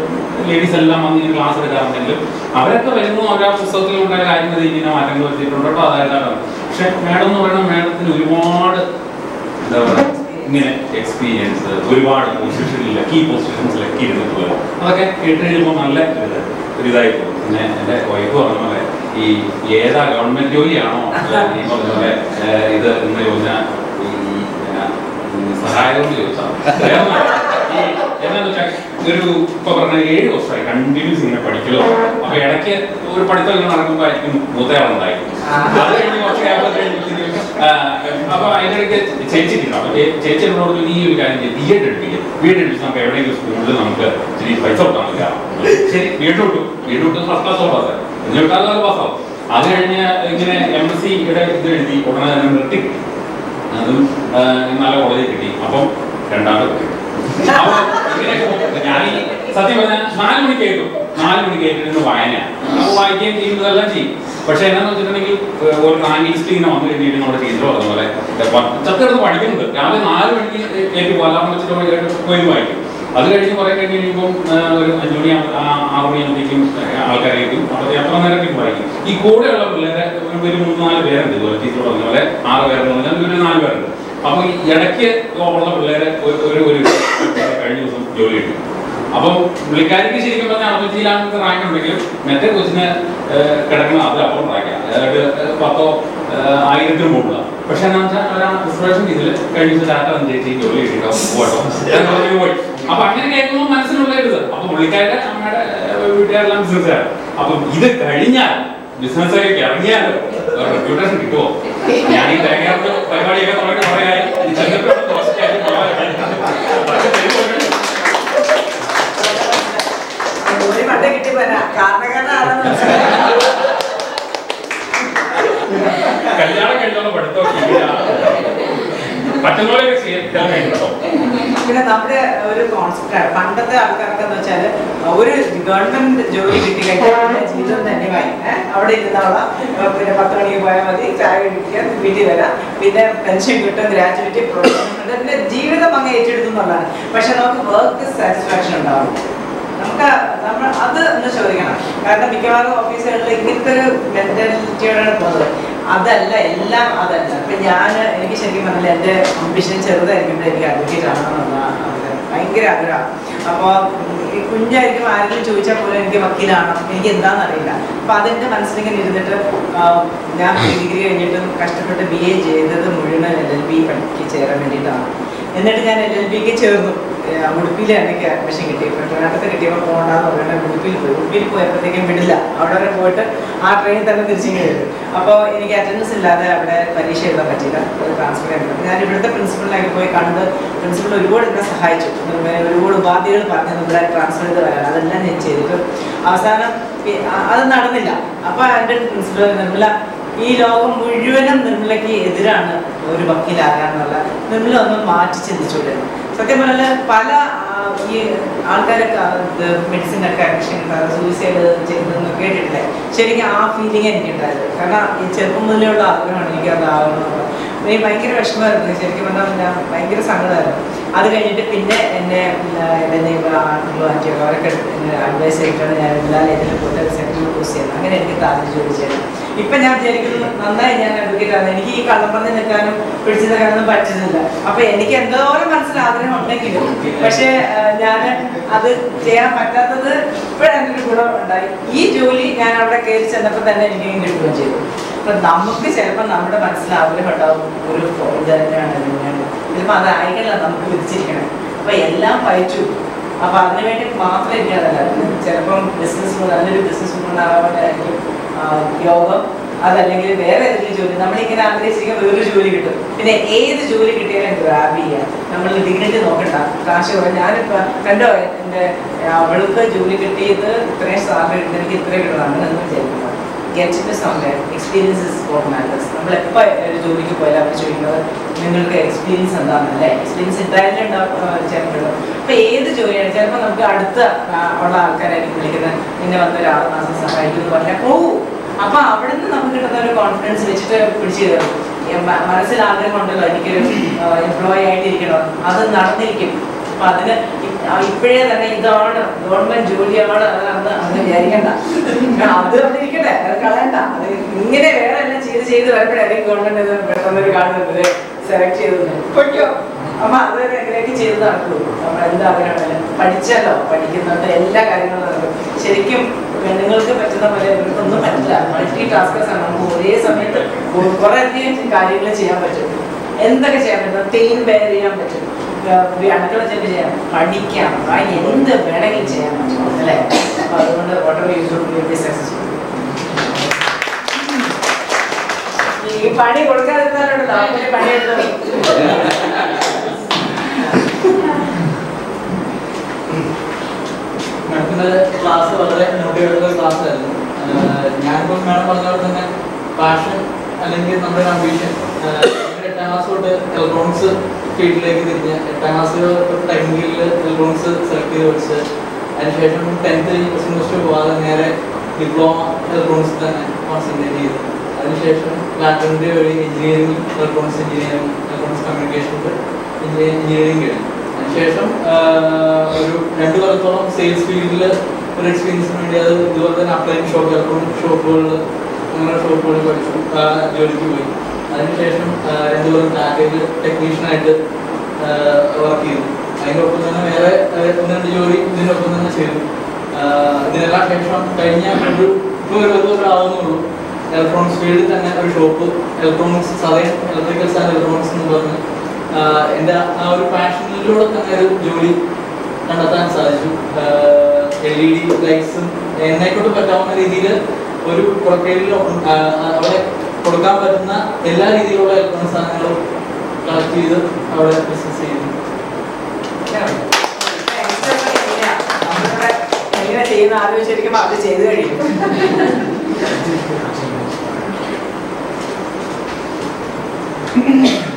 ലേഡീസ് എല്ലാം വന്ന് ഇങ്ങനെ ക്ലാസ് എടുക്കാറുണ്ടെങ്കിലും അവരൊക്കെ വരുന്നു, അവരാ പുസ്തകത്തിലുണ്ടായ കാര്യങ്ങൾ ഇങ്ങനെ മാറ്റങ്ങൾ വരുത്തിയിട്ടുണ്ട് കേട്ടോ, അതായതാണ്. പക്ഷെ മാഡം എന്ന് പറയുന്നത് മാഡത്തിന് ഒരുപാട് എന്താ പറയുക ഇങ്ങനെ എക്സ്പീരിയൻസ്, ഒരുപാട് പൊസിഷനില്ല, കീ പൊസിഷൻസിലൊക്കെ ഇരുന്നിട്ട് പോലും അതൊക്കെ കേട്ട് കഴിയുമ്പോൾ നല്ല ഒരിതായി പോകും. പിന്നെ എൻ്റെ വൈഫ് പറഞ്ഞ പോലെ ഈ ഏതാ ഗവൺമെന്റ് ജോലിയാണോ ഈ പറഞ്ഞ പോലെ ഇത് എന്ന് ചോദിച്ചാൽ ഈ സഹായം ചോദിച്ചാൽ എന്താന്ന് വെച്ചാൽ ഒരു ഇപ്പൊ പറഞ്ഞ 7 വർഷമായി കണ്ടിന്യൂസ് ഇങ്ങനെ പഠിക്കലോ. അപ്പൊ ഇടയ്ക്ക് ഒരു പഠിത്തം ഇങ്ങനെ നടക്കുമ്പോൾ ആയിരിക്കും മൂത്തയാളുണ്ടായി. അത് കഴിഞ്ഞ് കുറച്ച് അപ്പൊ അതിനിടയ്ക്ക് ചേച്ചിക്കില്ല. അപ്പൊ ചേച്ചി എന്നോട് ഈ ഒരു കാര്യം ബിഎഡ് എടുപ്പിക്കും. ബിഎഡ് എടുപ്പിച്ച് നമുക്ക് എവിടെയെങ്കിലും സ്കൂളിൽ നമുക്ക് ഇച്ചിരി പൈസ കൊടുക്കാൻ പറ്റില്ല. ശരി ബിഎഡ് വിട്ടു ഫസ്റ്റ് ക്ലാസ് പാസ്സായി, 8ാം ക്ലാസ് പാസ്സാവും. അത് കഴിഞ്ഞ് ഇങ്ങനെ MSc-യുടെ ഇത് എഴുതി ഉടനെ തന്നെ നിർത്തി. അതും നല്ല കോളേജിൽ കിട്ടി. അപ്പം 2ാമത് കിട്ടി. ഞാൻ സത്യം പറഞ്ഞാൽ 4 മണിക്ക് കേൾക്കും. 4 മണിക്ക് ഏറ്റെടുക്കുന്ന വായനയാണ്. അപ്പോൾ വായിക്കുകയും ചെയ്യുന്നതെല്ലാം ചെയ്യും. പക്ഷെ എന്നാന്ന് വെച്ചിട്ടുണ്ടെങ്കിൽ ഒരു റാങ്ക് ലിസ്റ്റ് ഇങ്ങനെ വന്നു കഴിഞ്ഞിട്ട് നമ്മുടെ ടീച്ചർ പറഞ്ഞ പോലെ ചത്തെടുത്ത് പഠിക്കുന്നുണ്ട്. രാവിലെ 4 മണിക്ക് കയറ്റി പോകാൻ വെച്ചിട്ട് പോയി വായിക്കും. അത് കഴിഞ്ഞ് കുറെ കഴിഞ്ഞ് കഴിയുമ്പോൾ ഒരു 5 മണി 6 മണിയാകുമ്പോഴേക്കും ആൾക്കാരേക്കും അപ്പോൾ എത്ര നേരത്തേക്ക് വായിക്കും. ഈ കൂടെയുള്ള പിള്ളേരെ ഒരു 3-4 പേരുണ്ട്. ഇതുപോലെ ടീച്ചർ പറഞ്ഞ പോലെ 6 പേരെന്ന് പറഞ്ഞാൽ ഒരു 4 പേരുണ്ട്. അപ്പോൾ ഈ ഇടയ്ക്ക് ഉള്ള പിള്ളേരെ ഒരു കഴിഞ്ഞ ദിവസം ജോലി കിട്ടും. അപ്പം പുള്ളിക്കാരിക്ക് ശരിക്കും പറഞ്ഞാൽ 65 റാങ്ക് ഉണ്ടെങ്കിലും മറ്റേ കൊച്ചിന് കിടക്കുന്ന അത് അപ്പം റാങ്കാണ്. അതായത് 10 1000 മുകളില. പക്ഷെ എന്താ വെച്ചാൽ റിസർവേഷൻ ഇതിൽ കഴിഞ്ഞ ഡാറ്റ ചേച്ചി ജോലി കിട്ടിട്ടോ പോട്ടോ പോയി. അപ്പൊ അങ്ങനെ കേൾക്കുമ്പോൾ മനസ്സിലുള്ള ഇത്. അപ്പൊ പുള്ളിക്കാരുടെ അമ്മയുടെ വീട്ടുകാരെല്ലാം ബിസിനസ്സുകാർ. അപ്പം ഇത് കഴിഞ്ഞാൽ ബിസിനസ്സിലേക്ക് ഇറങ്ങിയാൽ റെപ്യൂട്ടേഷൻ കിട്ടുമോ? ഞാൻ ഈ തേങ്ങ പരിപാടിയൊക്കെ തുടങ്ങി പറയാൻ കല്യാണം കഴിഞ്ഞോളൂ പഠിത്തം പറ്റുന്നവരൊക്കെ ചെയ്യാൻ കഴിഞ്ഞോ? പിന്നെ നമ്മുടെ ഒരു കോൺസെപ്റ്റാണ് പണ്ടത്തെ ആൾക്കാർക്ക് എന്ന് വെച്ചാൽ ഒരു ഗവൺമെന്റ് ജോലി കിട്ടി കഴിഞ്ഞാൽ ജീവിതം ധന്യമായി. അവിടെ ഇരുന്നോളാം, പിന്നെ 10 മണിക്ക് പോയാൽ മതി, ചായ കുടിക്കുക, വീട്ടിൽ വരാം, പിന്നെ പെൻഷൻ കിട്ടും, ഗ്രാജുവേറ്റ് പ്രൊമോഷൻ, പിന്നെ ജീവിതം അങ്ങ് ഏറ്റെടുത്തു എന്നുള്ളതാണ്. പക്ഷെ നമുക്ക് വർക്ക് സാറ്റിസ്ഫാക്ഷൻ ഉണ്ടാവും. നമ്മൾ അത് ഒന്ന് ചോദിക്കണം. കാരണം മിക്കവാറും ഓഫീസുകളിൽ ഇങ്ങനത്തെ ഒരു മെന്റാലിറ്റിയോടാണ് പോകുന്നത്. അതല്ല, എല്ലാം അതല്ല. ഇപ്പൊ എനിക്ക് ശരിക്കും പറഞ്ഞാൽ എൻ്റെ അംബിഷൻ ചെറുതായിരിക്കുമ്പോൾ എനിക്ക് അഡ്വക്കേറ്റ് ആണെന്നുള്ള ഭയങ്കര ആഗ്രഹം. അപ്പോൾ ഈ കുഞ്ഞായിരിക്കും ആരെങ്കിലും ചോദിച്ചാൽ പോലും എനിക്ക് വക്കീലാണോ, എനിക്ക് എന്താണെന്ന് അറിയില്ല. അപ്പൊ അതെന്റെ മനസ്സിലിങ്ങനെ ഇരുന്നിട്ട് ഞാൻ ഡിഗ്രി കഴിഞ്ഞിട്ടും കഷ്ടപ്പെട്ട് BA ചെയ്തത് മുഴുവൻ LLB പഠിക്ക് ചേരാൻ വേണ്ടിയിട്ടാണ്. എന്നിട്ട് ഞാൻ LLBക്ക് ചേർന്നു. ഉടുപ്പിയിൽ എനിക്ക് അഡ്മിഷൻ കിട്ടി. ട്രിവാൻഡ്രത്ത് കിട്ടിയപ്പോൾ പോകണ്ടെന്ന് പറഞ്ഞാൽ ഉടുപ്പിയിൽ പോയപ്പോഴത്തേക്കും വിടില്ല. അവിടെ വരെ പോയിട്ട് ആ ട്രെയിനിൽ തന്നെ തിരിച്ചിങ്ങനെ വരും. അപ്പോൾ എനിക്ക് അറ്റൻഡൻസ് ഇല്ലാതെ അവിടെ പരീക്ഷ എഴുതാൻ പറ്റില്ല, അത് ട്രാൻസ്ഫർ ചെയ്യാൻ പറ്റില്ല. ഞാൻ ഇവിടുത്തെ പ്രിൻസിപ്പളിലേക്ക് പോയി കണ്ട് പ്രിൻസിപ്പൾ ഒരുപാട് എന്നെ സഹായിച്ചു. ഒരുപാട് ഉപാധികൾ പറഞ്ഞ് ഇവിടെ ട്രാൻസ്ഫർ ചെയ്ത് വരാൻ അതെല്ലാം ഞാൻ ചെയ്തിട്ട് അവസാനം അത് നടന്നില്ല. അപ്പോൾ എൻ്റെ പ്രിൻസിപ്പൾ നിർമ്മല, ഈ ലോകം മുഴുവനും നിർമ്മലയ്ക്ക് എതിരാണ് ഒരു വക്കീലാകാന്നുള്ള, നിർമ്മല ഒന്ന് മാറ്റി ചിന്തിച്ചൂടെ. സത്യം പറഞ്ഞാൽ പല ഈ ആൾക്കാരൊക്കെ മെഡിസിനൊക്കെ അഡിക്ഷൻ സൂയിസൈഡ് ചെയ്തതെന്ന് കേട്ടിട്ടില്ലേ? ശരിക്കും ആ ഫീലിംഗ് എനിക്കുണ്ടായത്. കാരണം ഈ ചെറുപ്പം മുതലുള്ള ആഗ്രഹമാണ് എനിക്ക് അതാകണമെന്നുള്ളത്. എനിക്ക് ഭയങ്കര വിഷമമായിരുന്നു. ശരിക്കും പറഞ്ഞാൽ ഞാൻ ഭയങ്കര സങ്കടമായിരുന്നു. അത് കഴിഞ്ഞിട്ട് പിന്നെ എന്നെ അവരൊക്കെ അഡ്വൈസ് ചെയ്തിട്ടാണ് ഞാൻ എല്ലാ ലെവലിലും പോയിട്ട് സെക്രട്ടറി കോഴ്സ് ചെയ്യുന്നത്. അങ്ങനെ എനിക്ക് താല്പര്യം ചോദിച്ചത്. ഇപ്പം ഞാൻ വിചാരിക്കുന്നു നന്നായി ഞാൻ അഡ്വക്കേറ്റ് ആണ്. എനിക്ക് ഈ കള്ളപ്പന്നി നിൽക്കാനും പിടിച്ചു നിൽക്കാനൊന്നും പറ്റുന്നില്ല. അപ്പം എനിക്ക് എന്തോരം മനസ്സിൽ ആഗ്രഹം ഉണ്ടെങ്കിലും പക്ഷേ ഞാൻ അത് ചെയ്യാൻ പറ്റാത്തത് ഇപ്പോഴെൻ്റെ ഒരു ഗുണം ഉണ്ടായി. ഈ ജോലി ഞാൻ അവിടെ കയറി ചെന്നപ്പോൾ തന്നെ എനിക്ക് കിട്ടുകയും ചെയ്തു. അപ്പം നമുക്ക് ചിലപ്പോൾ നമ്മുടെ മനസ്സിൽ ആഗ്രഹം ഉണ്ടാവും ഒരു ഇത് തന്നെയാണ് ചിലപ്പോൾ അതായിരിക്കില്ല നമുക്ക് വിധിച്ചിരിക്കണം. അപ്പം എല്ലാം പയച്ചു. അപ്പം അതിനുവേണ്ടി മാത്രം എനിക്കതല്ല, ചിലപ്പം നല്ലൊരു ബിസിനസ് വുമണാവാനായിരിക്കും യോഗം, അതല്ലെങ്കിൽ വേറെ ഏതെങ്കിലും ജോലി നമ്മളിങ്ങനെ ആഗ്രഹിച്ചിരിക്കാൻ വേറൊരു ജോലി കിട്ടും. പിന്നെ ഏത് ജോലി കിട്ടിയാലും ഗ്രാബ് ചെയ്യാം. നമ്മൾ ഡിഗ്നിറ്റി നോക്കണ്ട, കാശ് കുറവ്. ഞാനിപ്പോൾ കണ്ടോ എൻ്റെ അവൾക്ക് ജോലി കിട്ടിയത് ഇത്രയും സാലറി കിട്ടുന്നത്, എനിക്ക് ഇത്രയും കിട്ടണം അങ്ങനെയൊന്നും വിചാരിക്കുന്നത്. ഗെറ്റ് സമയം എക്സ്പീരിയൻസ് ഇസ് വാട്ട് മാറ്റേഴ്സ്. നമ്മളെപ്പോൾ ഒരു ജോലിക്ക് പോയാലും അവർ ചോദിക്കുന്നത് നിങ്ങൾക്ക് എക്സ്പീരിയൻസ് എന്താണെന്നല്ലേ. എക്സ്പീരിയൻസ് എന്തായാലും ചെയ്യാൻ പറ്റുള്ളൂ. അപ്പോൾ ഏത് ജോലിയാണ് ചിലപ്പോൾ നമുക്ക് അടുത്ത ഉള്ള ആൾക്കാരായിരിക്കും വിളിക്കുന്നത്, പിന്നെ വന്ന ഒരാൾ മാസം സഹായിക്കുമെന്ന് പറഞ്ഞാൽ പോകും. അപ്പൊ അവിടെ നിന്ന് നമുക്ക് കിട്ടുന്ന ഒരു കോൺഫിഡൻസ് വെച്ചിട്ട് പിടിച്ചു കയറും. മനസ്സിൽ ആഗ്രഹം ഉണ്ടല്ലോ എനിക്കൊരു എംപ്ലോയി ആയിട്ടിരിക്കണം, അത് നടന്നിരിക്കും. അപ്പൊ അതിന് ഇപ്പോഴേ തന്നെ ഇതാണ് ഗവൺമെന്റ് ജോലിയാണ് അതാണെന്ന് അങ്ങനെ വിചാരിക്കണ്ട. അത് അവിടെ ഇരിക്കട്ടെ, അത് കളയണ്ട. അത് ഇങ്ങനെ വേറെ എല്ലാം ചെയ്ത് വരുമ്പോഴായിരിക്കും ഗവൺമെന്റ് പെട്ടെന്നൊരു കാണുന്നത് സെലക്ട് ചെയ്തത് പൊയ്ക്കോ. അപ്പൊ അത് എങ്ങനെയൊക്കെ ചെയ്ത് നടക്കുള്ളൂ. നമ്മൾ എന്താഗ്രഹമല്ല പഠിച്ചല്ലോ, പഠിക്കുന്നുണ്ട്, എല്ലാ കാര്യങ്ങളും നടക്കും. ശരിക്കും നിങ്ങൾക്ക് പറ്റുന്ന പോലെ ഇവർക്കൊന്നും പറ്റില്ല. മൾട്ടി ടാസ്കേഴ്സ് ആണ്. നമുക്ക് ഒരേ സമയത്ത് കുറേയധികം കാര്യങ്ങൾ ചെയ്യാൻ പറ്റും. എന്തൊക്കെ ചെയ്യാൻ പറ്റും? ടീം ബെയർ ചെയ്യാൻ പറ്റും, അടുക്കള ചെല്ല് ചെയ്യാം, പഠിക്കാം, അതിന് എന്ത് വേണമെങ്കിലും ചെയ്യാൻ പറ്റും അല്ലേ? അപ്പൊ അതുകൊണ്ട് സക്സസ്ഫുൾ. ഈ പണി കൊടുക്കാതിരുന്നാലുണ്ടല്ലോ അവര് പണിയെടുത്തത്. മാഡത്തിൻ്റെ ക്ലാസ് വളരെ മോട്ടിവേറ്റുള്ള ക്ലാസ് ആയിരുന്നു. ഞാനിപ്പോൾ മാഡം പറഞ്ഞ പോലെ തന്നെ പാഷൻ അല്ലെങ്കിൽ നമ്മുടെ ഒരു അംബീഷൻ 8ാം ക്ലാസ് തൊട്ട് ഇലക്ട്രോണിക്സ് ഫീൽഡിലേക്ക് തിരിഞ്ഞ് 8ാം ക്ലാസ് തൊട്ട് ടൈമിങ്ങിൽ ഇലക്ട്രോണിക്സ് സെലക്ട് ചെയ്ത് പഠിച്ച് അതിനുശേഷം 10th പ്ലസ് ടു പോകാതെ നേരെ ഡിപ്ലോമ ഇലക്ട്രോണിക്സ് തന്നെ കോൺസെൻട്രേറ്റ് ചെയ്തു. അതിനുശേഷം ലാറ്ററിൻ്റെ വഴി എഞ്ചിനീയറിംഗ് ഇലക്ട്രോണിക്സ് കമ്മ്യൂണിക്കേഷൻസ് എഞ്ചിനീയറിംഗ് കഴിഞ്ഞു. അതിനുശേഷം ഒരു 2 കൊല്ലത്തോളം സെയിൽസ് ഫീൽഡിൽ ഒരു എക്സ്പീരിയൻസിന് വേണ്ടി അത് ഇതുപോലെ തന്നെ അപ്ലൈൻ ഷോപ്പ് ഇലക്ട്രോണിക് ഷോപ്പുകളിൽ അങ്ങനെ ഷോപ്പുകളിൽ പഠിച്ചു, ജോലിക്ക് പോയി. അതിനുശേഷം 2 കൊല്ലം ടാറ്റയിൽ ടെക്നീഷ്യനായിട്ട് വർക്ക് ചെയ്തു. അതിനൊപ്പം തന്നെ വേറെ 1-2 ജോലി ഇതിനൊപ്പം തന്നെ ചെയ്തു. ഇതിനെല്ലാം ശേഷം കഴിഞ്ഞ ഇപ്പോൾ ഒരു ആവുന്നുള്ളൂ ഇലക്ട്രോണിക്സ് ഫീൽഡിൽ തന്നെ ഒരു ഷോപ്പ് ഇലക്ട്രോണിക്സ് സദൈൻ ഇലക്ട്രിക്കൽസ് ആൻഡ് ഇലക്ട്രോണിക്സ് എന്ന് പറഞ്ഞ് എൻ്റെ ആ ഒരു പാഷനിലൂടെ തന്നെ ഒരു ജോലി കണ്ടെത്താൻ സാധിച്ചു. LED ലൈറ്റ്സും എന്നെക്കൊണ്ട് പറ്റാവുന്ന രീതിയിൽ ഒരു പ്രൊക്കൈലിൽ അവിടെ കൊടുക്കാൻ പറ്റുന്ന എല്ലാ രീതിയിലുള്ള ഇലക്ട്രോണിക് സാധനങ്ങളും കളക്ട് ചെയ്ത് അവിടെ ബിസിനസ് ചെയ്യുന്നു. എങ്ങനെ ചെയ്യുന്ന ആലോചിച്ചിരിക്കുമ്പോൾ അത് ചെയ്ത് കഴിയും.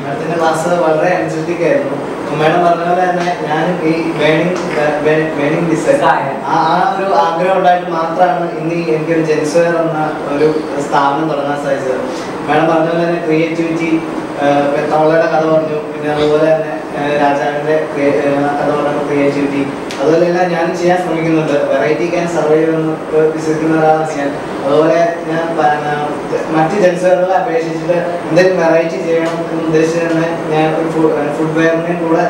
മാഡത്തിന്റെ ക്ലാസ് വളരെ എനർജറ്റിക് ആയിരുന്നു. മാഡം പറഞ്ഞ പോലെ തന്നെ ഞാൻ ഈ ബേണിംഗ് ഡിസൈൻ ആ ഒരു ആഗ്രഹം ഉണ്ടായിട്ട് മാത്രമാണ് ഇന്ന് എനിക്കൊരു ജെൻസ്വെയർ എന്ന ഒരു സ്ഥാപനം തുടങ്ങാൻ സാധിച്ചത്. മാഡം പറഞ്ഞ പോലെ തന്നെ ക്രിയേറ്റിവിറ്റി, തവളയുടെ കഥ പറഞ്ഞു, പിന്നെ അതുപോലെ തന്നെ രാജാവിൻ്റെ കഥ പറഞ്ഞ ക്രിയേറ്റിവിറ്റി, അതുപോലെ എല്ലാം ഞാൻ ചെയ്യാൻ ശ്രമിക്കുന്നുണ്ട്. വെറൈറ്റി ക്യാൻ സർവൈവ് എന്ന് വിശ്വസിക്കുന്ന ഒരാളാണ് ഞാൻ. അതുപോലെ ഞാൻ മറ്റ് ജെൻസുകളെ അപേക്ഷിച്ചിട്ട് എന്തെങ്കിലും വെറൈറ്റി ചെയ്യണം എന്ന് ഉദ്ദേശിച്ച് തന്നെ ഞാൻ ഒരു ഫുഡ് വെയറിനെയും കൂടെ